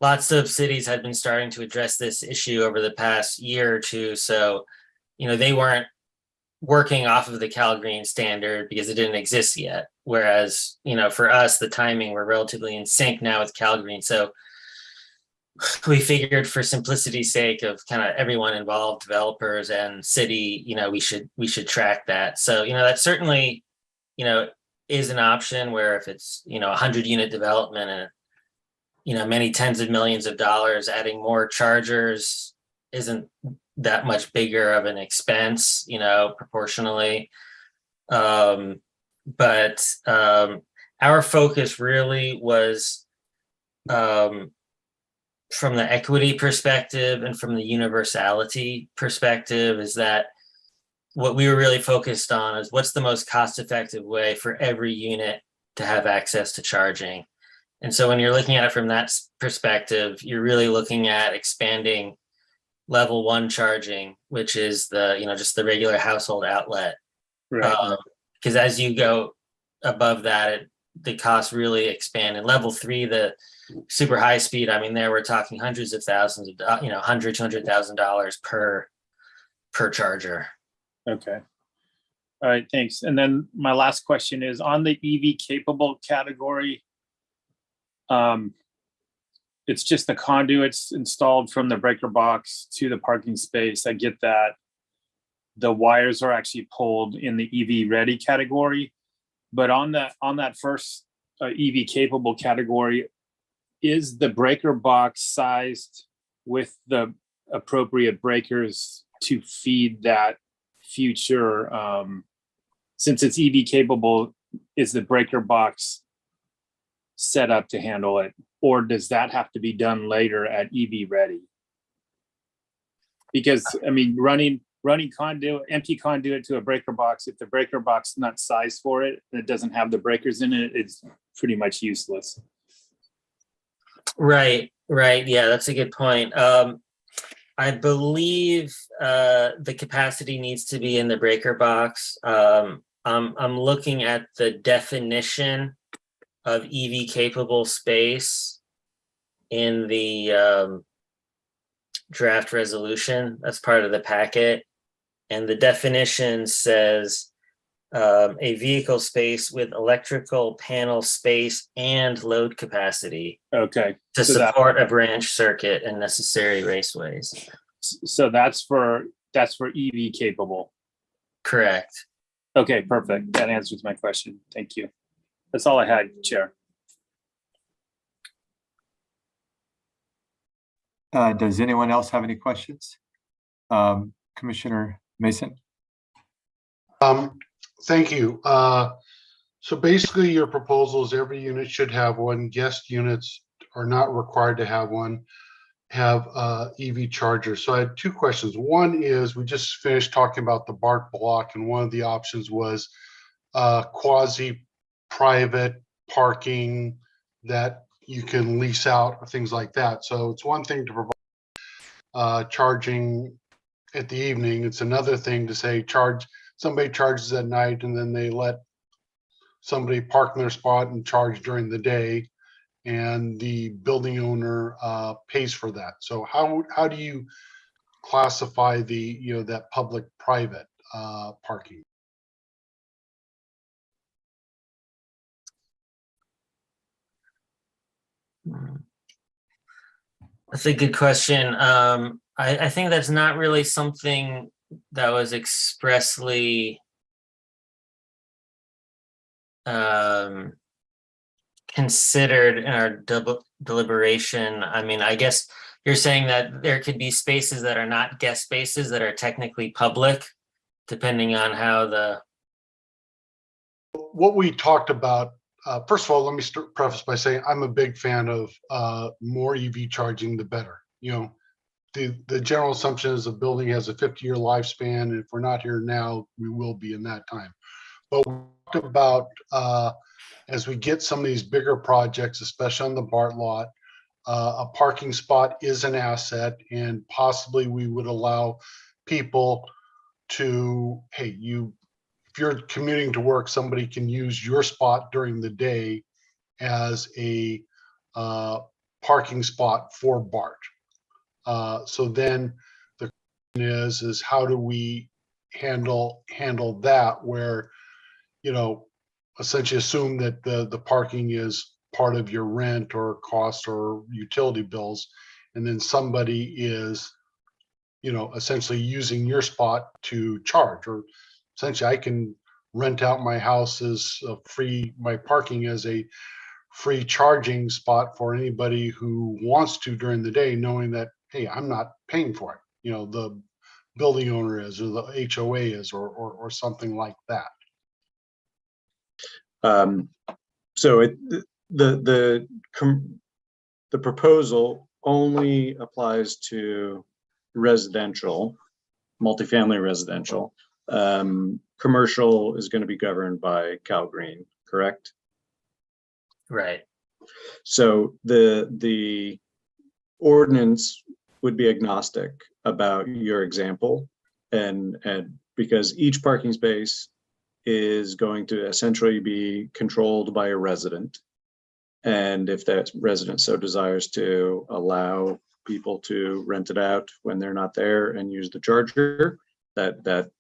Speaker 14: lots of cities had been starting to address this issue over the past year or two. So, they weren't working off of the Cal Green standard because it didn't exist yet. Whereas, for us, the timing, we're relatively in sync now with Cal Green. So we figured for simplicity's sake of kind of everyone involved, developers and city, we should track that. So, that certainly, is an option where if it's, 100-unit development and, many tens of millions of dollars, adding more chargers isn't that much bigger of an expense, proportionally. But our focus really was from the equity perspective and from the universality perspective, is that what we were really focused on is what's the most cost-effective way for every unit to have access to charging. And so when you're looking at it from that perspective, you're really looking at expanding level 1 charging, which is the, just the regular household outlet.
Speaker 12: Right.
Speaker 14: Because as you go above that, the costs really expand. And level 3, the super high speed, I mean, there we're talking hundreds of thousands of, $100,000-$200,000 per charger.
Speaker 12: Okay. All right, thanks. And then my last question is on the EV capable category. It's just the conduits installed from the breaker box to the parking space. I get that. The wires are actually pulled in the EV ready category, but on that first EV capable category, is the breaker box sized with the appropriate breakers to feed that future? Since it's EV capable, is the breaker box set up to handle it, or does that have to be done later at EV ready? Because I mean, running conduit, empty conduit to a breaker box, if the breaker box is not sized for it and it doesn't have the breakers in it, it's pretty much useless.
Speaker 14: Right. Yeah, that's a good point. I believe the capacity needs to be in the breaker box. I'm looking at the definition of EV capable space in the draft resolution. That's part of the packet. And the definition says a vehicle space with electrical panel space and load capacity.
Speaker 12: Okay.
Speaker 14: To support a branch circuit and necessary raceways.
Speaker 12: So that's for EV capable.
Speaker 14: Correct.
Speaker 12: Okay, perfect. That answers my question. Thank you. That's all I had, Chair.
Speaker 2: Does anyone else have any questions? Commissioner Mason?
Speaker 4: Thank you. So basically your proposal is every unit should have one. Guest units are not required to have one, have EV chargers. So I had two questions. One is, we just finished talking about the BART block, and one of the options was quasi-private parking that you can lease out or things like that. So it's one thing to provide charging at the evening. It's another thing to say somebody charges at night and then they let somebody park in their spot and charge during the day, and the building owner pays for that. So how do you classify that public-private parking?
Speaker 14: That's a good question. I think that's not really something that was expressly considered in our deliberation. I mean, I guess you're saying that there could be spaces that are not guest spaces that are technically public, depending on how
Speaker 4: what we talked about. First of all, let me preface by saying I'm a big fan of more EV charging, the better. The general assumption is a building has a 50-year lifespan, and if we're not here now, we will be in that time. But we talked about, as we get some of these bigger projects, especially on the BART lot, a parking spot is an asset, and possibly we would allow people to, hey, if you're commuting to work, somebody can use your spot during the day as a parking spot for BART. So then the question is how do we handle that, where, essentially assume that the parking is part of your rent or cost or utility bills, and then somebody is, essentially using your spot to charge, or essentially I can rent out my house as a free, my parking as a free charging spot for anybody who wants to during the day, knowing that, hey, I'm not paying for it. The building owner is, or the HOA is, or something like that.
Speaker 1: So the proposal only applies to residential, multifamily residential. Commercial is going to be governed by Cal Green, correct?
Speaker 14: Right.
Speaker 1: So the ordinance would be agnostic about your example, and because each parking space is going to essentially be controlled by a resident. And if that resident so desires to allow people to rent it out when they're not there and use the charger, that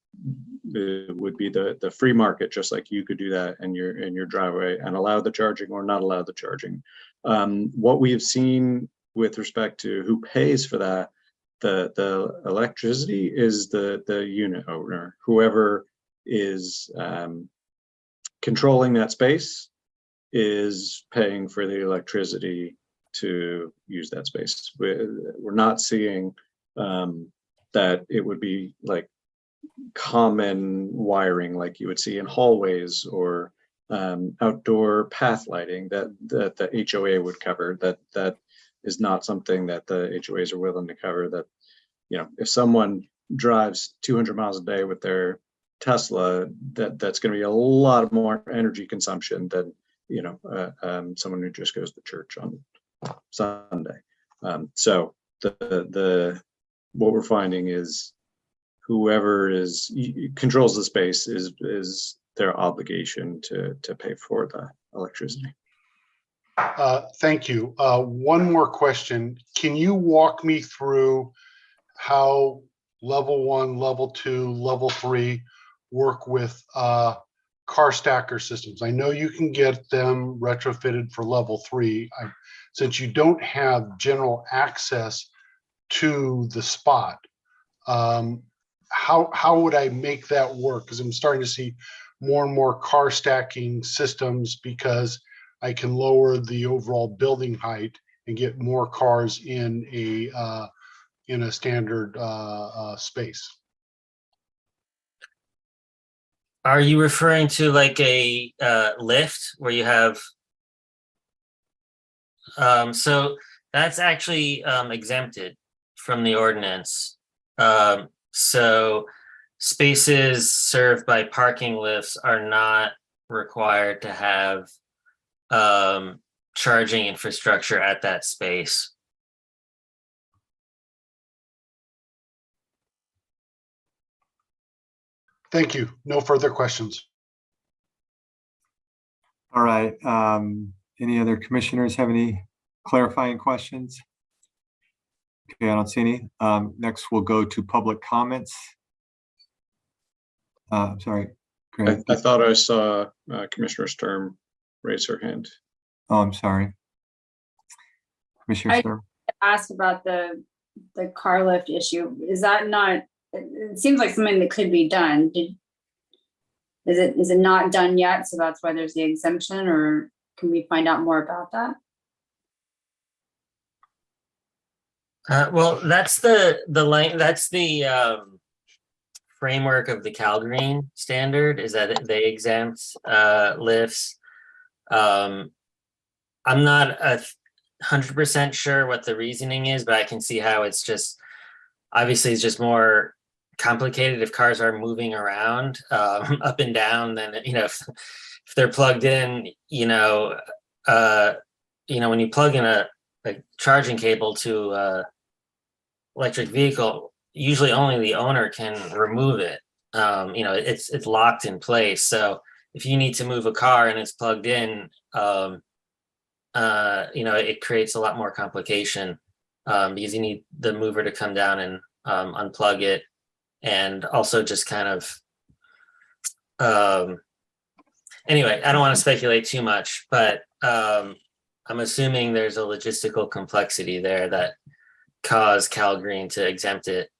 Speaker 1: would be the free market, just like you could do that in your driveway and allow the charging or not allow the charging. What we have seen with respect to who pays for that, the electricity is the unit owner, whoever is controlling that space is paying for the electricity to use that space. We're not seeing that it would be like common wiring like you would see in hallways or outdoor path lighting that the HOA would cover. That is not something that the HOAs are willing to cover. That, if someone drives 200 miles a day with their Tesla, that's going to be a lot more energy consumption than someone who just goes to church on Sunday. So the what we're finding is whoever controls the space is their obligation to pay for the electricity.
Speaker 4: Thank you. One more question. Can you walk me through how level 1, level 2, level 3 work with car stacker systems? I know you can get them retrofitted for level 3. Since you don't have general access to the spot, how would I make that work? Because I'm starting to see more and more car stacking systems, because I can lower the overall building height and get more cars in a standard space.
Speaker 14: Are you referring to like a lift where you have? So that's actually exempted from the ordinance. So spaces served by parking lifts are not required to have charging infrastructure at that space.
Speaker 4: Thank you. No further questions.
Speaker 2: All right. Any other commissioners have any clarifying questions? Okay, I don't see any. Next, we'll go to public comments. Sorry, Greg.
Speaker 1: I thought I saw Commissioner Sturm raise her hand.
Speaker 2: Oh, I'm sorry. Commissioner Sturm.
Speaker 5: Ask about the car lift issue. Is that not, it seems like something that could be done. Is it not done yet? So that's why there's the exemption, or can we find out more about that?
Speaker 14: Well, that's the framework of the Cal Green standard, is that they exempt lifts. I'm not 100% sure what the reasoning is, but I can see how it's just, obviously it's just more complicated if cars are moving around up and down. Then if they're plugged in, when you plug in a charging cable to electric vehicle, usually only the owner can remove it. It's locked in place. So if you need to move a car and it's plugged in, it creates a lot more complication because you need the mover to come down and unplug it, and also just kind of anyway, I don't want to speculate too much, but I'm assuming there's a logistical complexity there that caused Cal Green to exempt it.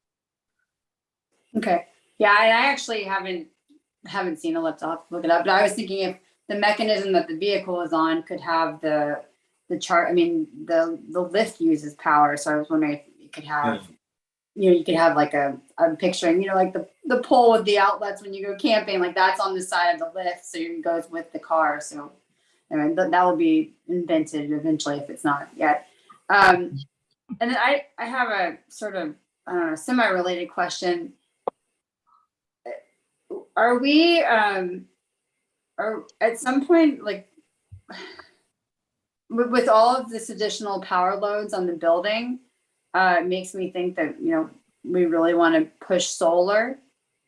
Speaker 5: Okay. Yeah, I actually haven't seen a lift. I'll have to look it up. But I was thinking if the mechanism that the vehicle is on could have the lift uses power. So I was wondering if you could have, you could have like I'm picturing, like the pole with the outlets when you go camping, like that's on the side of the lift, so it goes with the car. So that will be invented eventually if it's not yet. And then I have a sort of, I don't know, semi-related question. Are we, are at some point, like, with all of this additional power loads on the building, it makes me think that, we really want to push solar.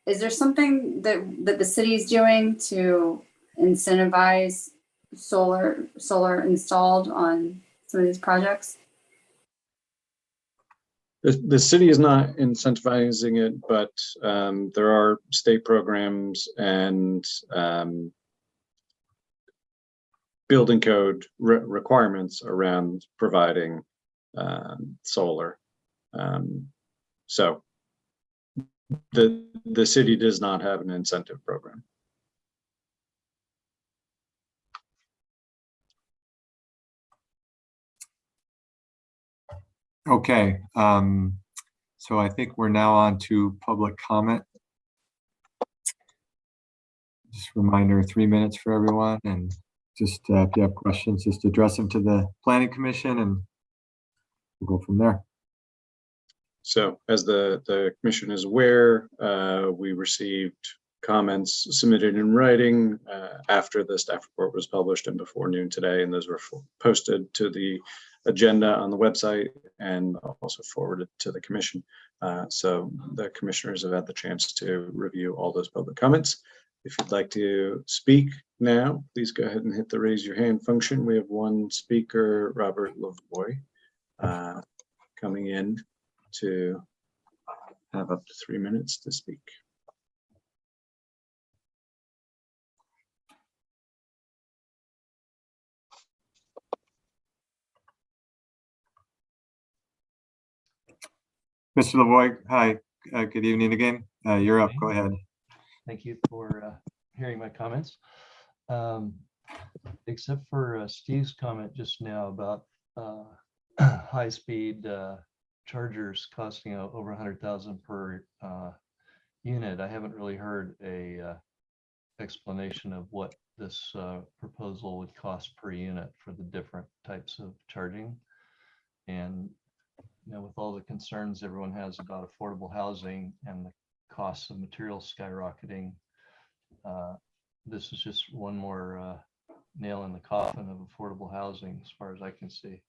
Speaker 5: Is there something that the city is doing to incentivize solar installed on some of these projects?
Speaker 1: The city is not incentivizing it, but there are state programs and building code requirements around providing solar. So the city does not have an incentive program.
Speaker 2: Okay, so I think we're now on to public comment. Just a reminder, 3 minutes for everyone, and just if you have questions, just address them to the Planning Commission and we'll go from there.
Speaker 1: So as the commission is aware, we received comments submitted in writing after the staff report was published and before noon today, and those were posted to the agenda on the website and also forwarded to the commission. So the commissioners have had the chance to review all those public comments. If you'd like to speak now, please go ahead and hit the raise your hand function. We have one speaker, Robert Lavoy, coming in to have up to 3 minutes to speak.
Speaker 2: Mr. Lavoy, hi, good evening again. You're up, go ahead.
Speaker 10: Thank you for hearing my comments. Except for Steve's comment just now about high-speed chargers costing over 100,000 per unit, I haven't really heard a explanation of what this proposal would cost per unit for the different types of charging. And with all the concerns everyone has about affordable housing and the costs of materials skyrocketing, this is just one more nail in the coffin of affordable housing as far as I can see.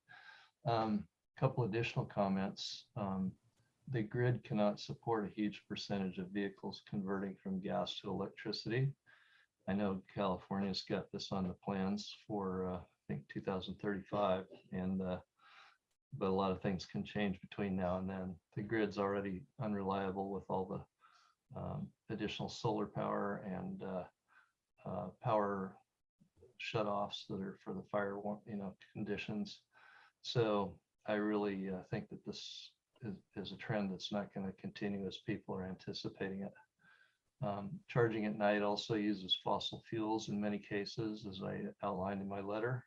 Speaker 10: Couple additional comments. The grid cannot support a huge percentage of vehicles converting from gas to electricity. I know California's got this on the plans for I think 2035, and but a lot of things can change between now and then. The grid's already unreliable with all the additional solar power and power shutoffs that are for the fire conditions. So I really think that this is a trend that's not going to continue as people are anticipating it. Charging at night also uses fossil fuels in many cases, as I outlined in my letter.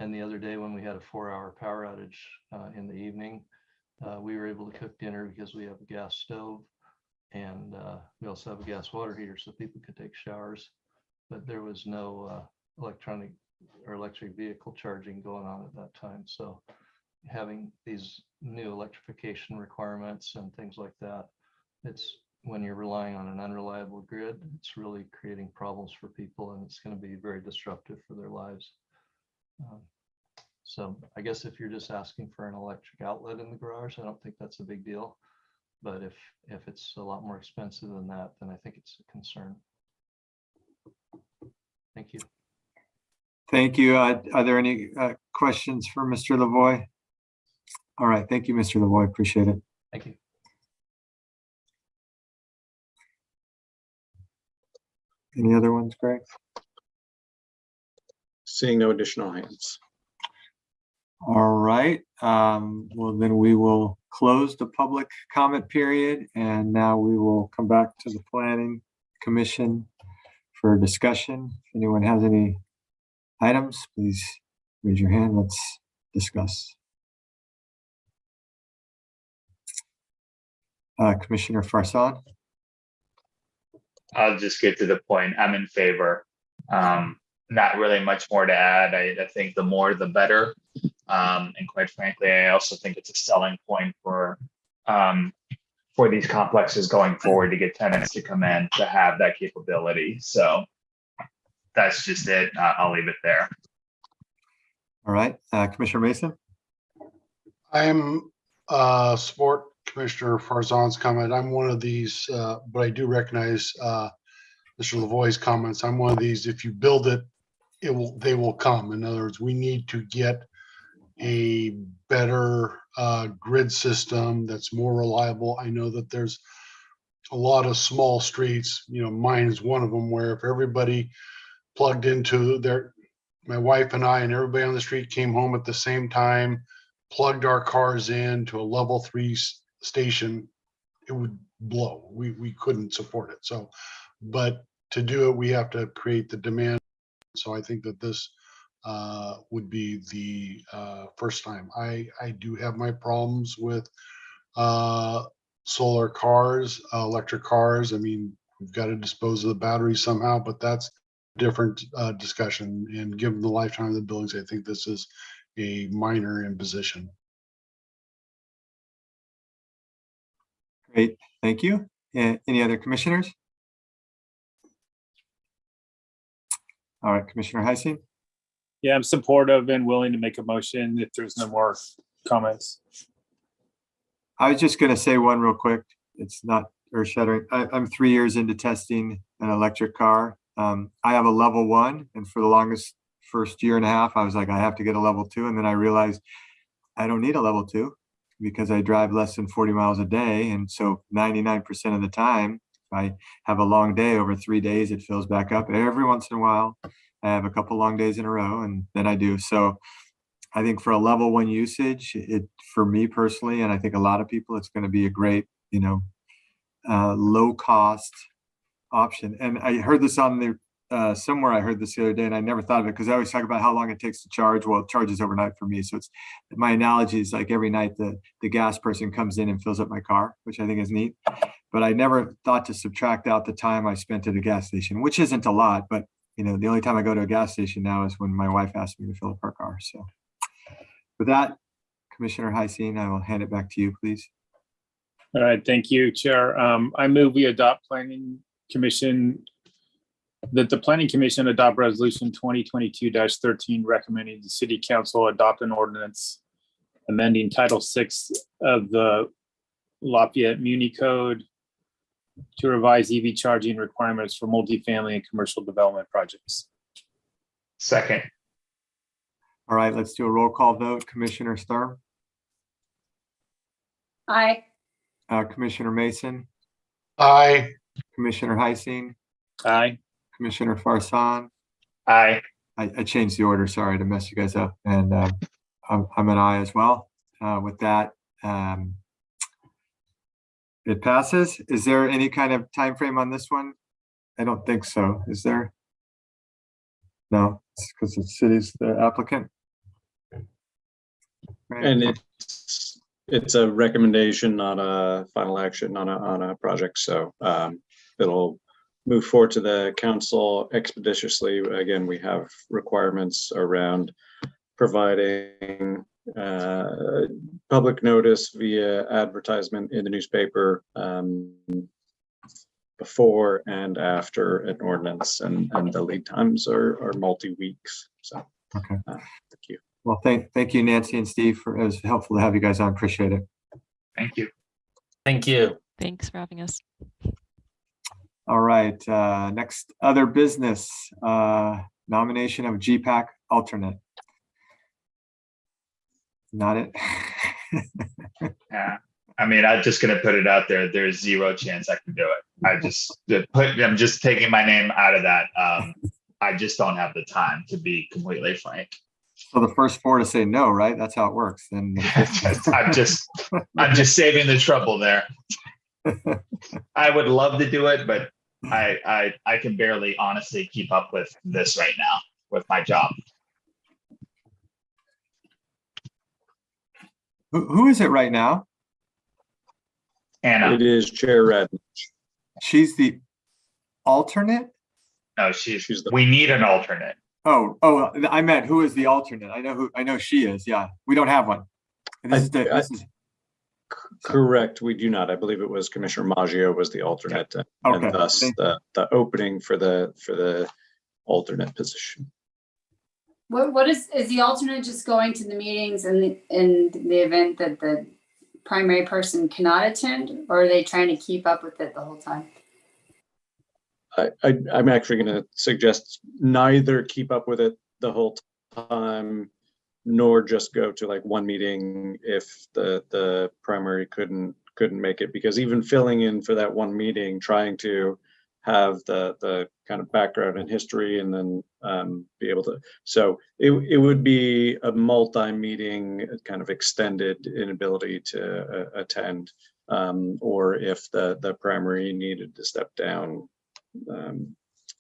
Speaker 10: And the other day when we had a 4-hour power outage in the evening, we were able to cook dinner because we have a gas stove, and we also have a gas water heater so people could take showers, but there was no electronic or electric vehicle charging going on at that time. So having these new electrification requirements and things like that it's when you're relying on an unreliable grid, it's really creating problems for people, and it's going to be very disruptive for their lives. So I guess if you're just asking for an electric outlet in the garage, I don't think that's a big deal. But if it's a lot more expensive than that, then I think it's a concern. Thank you.
Speaker 2: Thank you. Are there any questions for Mr. Lavoy? All right. Thank you, Mr. Lavoy. Appreciate it.
Speaker 10: Thank you.
Speaker 2: Any other ones, Greg?
Speaker 1: Seeing no additional hands.
Speaker 2: All right. Well, then we will close the public comment period, and now we will come back to the Planning Commission for discussion. If anyone has any items, please raise your hand. Let's discuss. Commissioner Farsan.
Speaker 3: I'll just get to the point. I'm in favor. Not really much more to add. I think the more the better. And quite frankly, I also think it's a selling point for these complexes going forward to get tenants to come in to have that capability. So that's just it. I'll leave it there.
Speaker 2: All right. Commissioner Mason.
Speaker 4: I'm support Commissioner Farzan's comment. I'm one of these, but I do recognize Mr. Lavoy's comments. I'm one of these, if you build it, they will come. In other words, we need to get a better grid system that's more reliable. I know that there's a lot of small streets, mine is one of them, where if everybody plugged into my wife and I and everybody on the street came home at the same time, plugged our cars in to a level 3 station, it would blow. We couldn't support it. So, but to do it, we have to create the demand. So I think that this would be the first time. I do have my problems with solar cars, electric cars. I mean, we've got to dispose of the batteries somehow, but that's a different discussion. And given the lifetime of the buildings, I think this is a minor imposition.
Speaker 2: Great. Thank you. Any other commissioners? All right, Commissioner Heising.
Speaker 12: Yeah, I'm supportive and willing to make a motion if there's no more comments.
Speaker 2: I was just going to say one real quick. It's not earth-shattering. I'm 3 years into testing an electric car. I have a level 1, and for the longest first year and a half, I was like, I have to get a level 2. And then I realized I don't need a level 2 because I drive less than 40 miles a day. And so 99% of the time, if I have a long day over 3 days, it fills back up. Every once in a while, I have a couple long days in a row, and then I do. So I think for a level 1 usage, for me personally, and I think a lot of people, it's going to be a great, low cost option. And I heard this on the somewhere. I heard this the other day, and I never thought of it because I always talk about how long it takes to charge. Well, it charges overnight for me. So it's my analogy is like every night the gas person comes in and fills up my car, which I think is neat. But I never thought to subtract out the time I spent at a gas station, which isn't a lot. But the only time I go to a gas station now is when my wife asks me to fill up her car. So with that, Commissioner Heising, I will hand it back to you, please.
Speaker 12: All right, thank you, Chair. I move we adopt that the Planning Commission adopt Resolution 2022-13 recommending the City Council adopt an ordinance amending Title 6 of the Lafayette Muni Code to revise EV charging requirements for multifamily and commercial development projects.
Speaker 3: Second.
Speaker 2: All right, let's do a roll call vote. Commissioner Sturm.
Speaker 5: Aye.
Speaker 2: Commissioner Mason.
Speaker 4: Aye.
Speaker 2: Commissioner Heising.
Speaker 12: Aye.
Speaker 2: Commissioner Farsan.
Speaker 3: Aye.
Speaker 2: I changed the order, sorry to mess you guys up. And I'm an aye as well. With that, it passes. Is there any kind of time frame on this one? I don't think so. Is there? No, it's because the city's the applicant. Right.
Speaker 1: And it's a recommendation, not a final action on a project. So it'll move forward to the council expeditiously. Again, we have requirements around providing public notice via advertisement in the newspaper before and after an ordinance, and the lead times are multi-weeks. So,
Speaker 2: Okay.
Speaker 1: Thank you.
Speaker 2: Well, thank you, Nancy and Steve. It was helpful to have you guys on. Appreciate it.
Speaker 3: Thank you.
Speaker 14: Thank you.
Speaker 15: Thanks for having us.
Speaker 2: All right. Next, other business. Nomination of GPAC alternate. Not it.
Speaker 3: Yeah. I mean, I'm just gonna put it out there. There's zero chance I can do it. I'm just taking my name out of that. I just don't have the time, to be completely frank.
Speaker 2: So the first four to say no, right? That's how it works. And
Speaker 3: I'm just saving the trouble there. I would love to do it, but I can barely honestly keep up with this right now with my job.
Speaker 2: Who is it right now?
Speaker 3: Anna.
Speaker 1: It is Chair Redden.
Speaker 2: She's the alternate?
Speaker 3: No, she's we need an alternate.
Speaker 2: Oh, I meant who is the alternate? I know she is. Yeah, we don't have one.
Speaker 1: Correct. We do not. I believe it was Commissioner Maggio was the alternate, and thus the opening for the alternate position.
Speaker 5: What is the alternate just going to the meetings in the event that the primary person cannot attend, or are they trying to keep up with it the whole time?
Speaker 1: I'm actually going to suggest neither keep up with it the whole time, nor just go to like one meeting if the primary couldn't make it, because even filling in for that one meeting, trying to have the kind of background and history and then be able to, so it would be a multi-meeting kind of extended inability to attend, or if the primary needed to step down.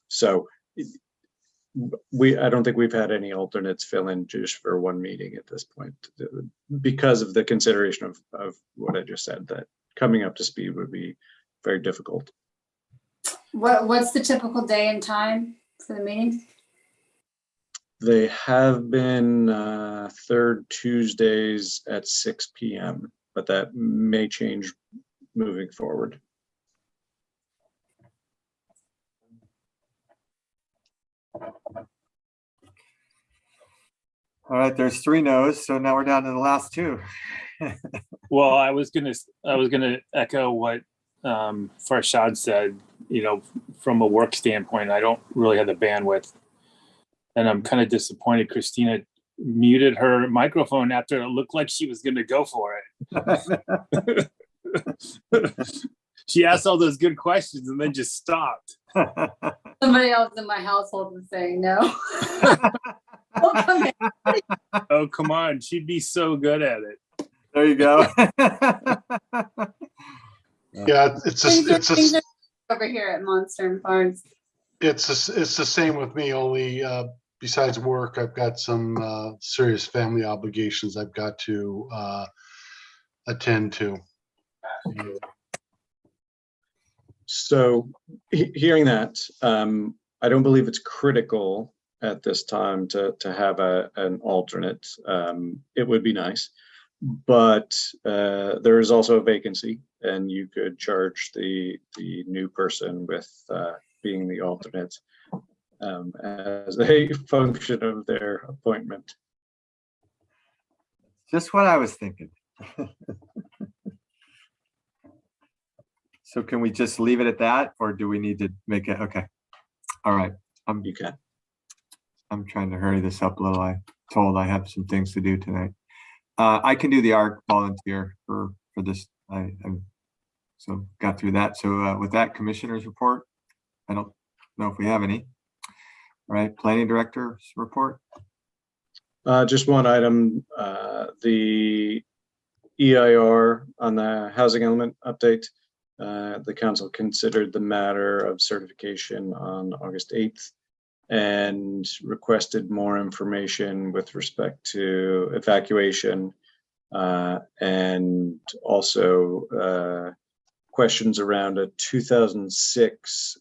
Speaker 1: So I don't think we've had any alternates fill in just for one meeting at this point, because of the consideration of what I just said, that coming up to speed would be very difficult.
Speaker 5: What's the typical day and time for the meetings?
Speaker 1: They have been third Tuesdays at 6 p.m., but that may change moving forward.
Speaker 2: All right, there's 3 no's, so now we're down to the last 2.
Speaker 12: Well, I was gonna echo what Farshad said. You know, from a work standpoint, I don't really have the bandwidth, and I'm kind of disappointed Christina muted her microphone after it looked like she was gonna go for it. She asked all those good questions and then just stopped.
Speaker 5: Somebody else in my household was saying no.
Speaker 12: Oh, come on. She'd be so good at it.
Speaker 2: There you go.
Speaker 4: Yeah, it's
Speaker 5: over here at Monster and Farms.
Speaker 4: It's the same with me, only besides work, I've got some serious family obligations I've got to attend to.
Speaker 1: So hearing that, I don't believe it's critical at this time to have an alternate. It would be nice, but there is also a vacancy, and you could charge the new person with being the alternate as a function of their appointment.
Speaker 2: Just what I was thinking. So can we just leave it at that, or do we need to make it? Okay. All right.
Speaker 1: You can.
Speaker 2: I'm trying to hurry this up a little. I told I have some things to do tonight. I can do the ARC volunteer for this. I so got through that. So with that, commissioner's report. I don't know if we have any. All right, planning director's report.
Speaker 1: Just one item, the EIR on the housing element update. The council considered the matter of certification on August 8th and requested more information with respect to evacuation and also questions around a 2006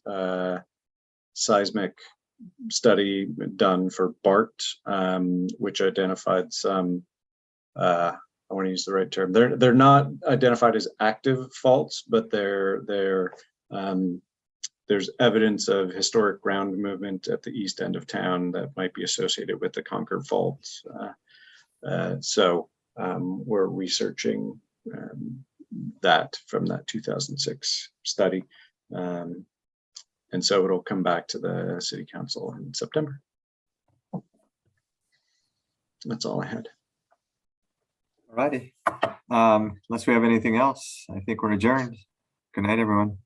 Speaker 1: seismic study done for BART, which identified some I want to use the right term. They're not identified as active faults, but there's evidence of historic ground movement at the east end of town that might be associated with the Concord faults. So we're researching that from that 2006 study. And so it'll come back to the city council in September. That's all I had.
Speaker 2: All righty. Unless we have anything else, I think we're adjourned. Good night, everyone.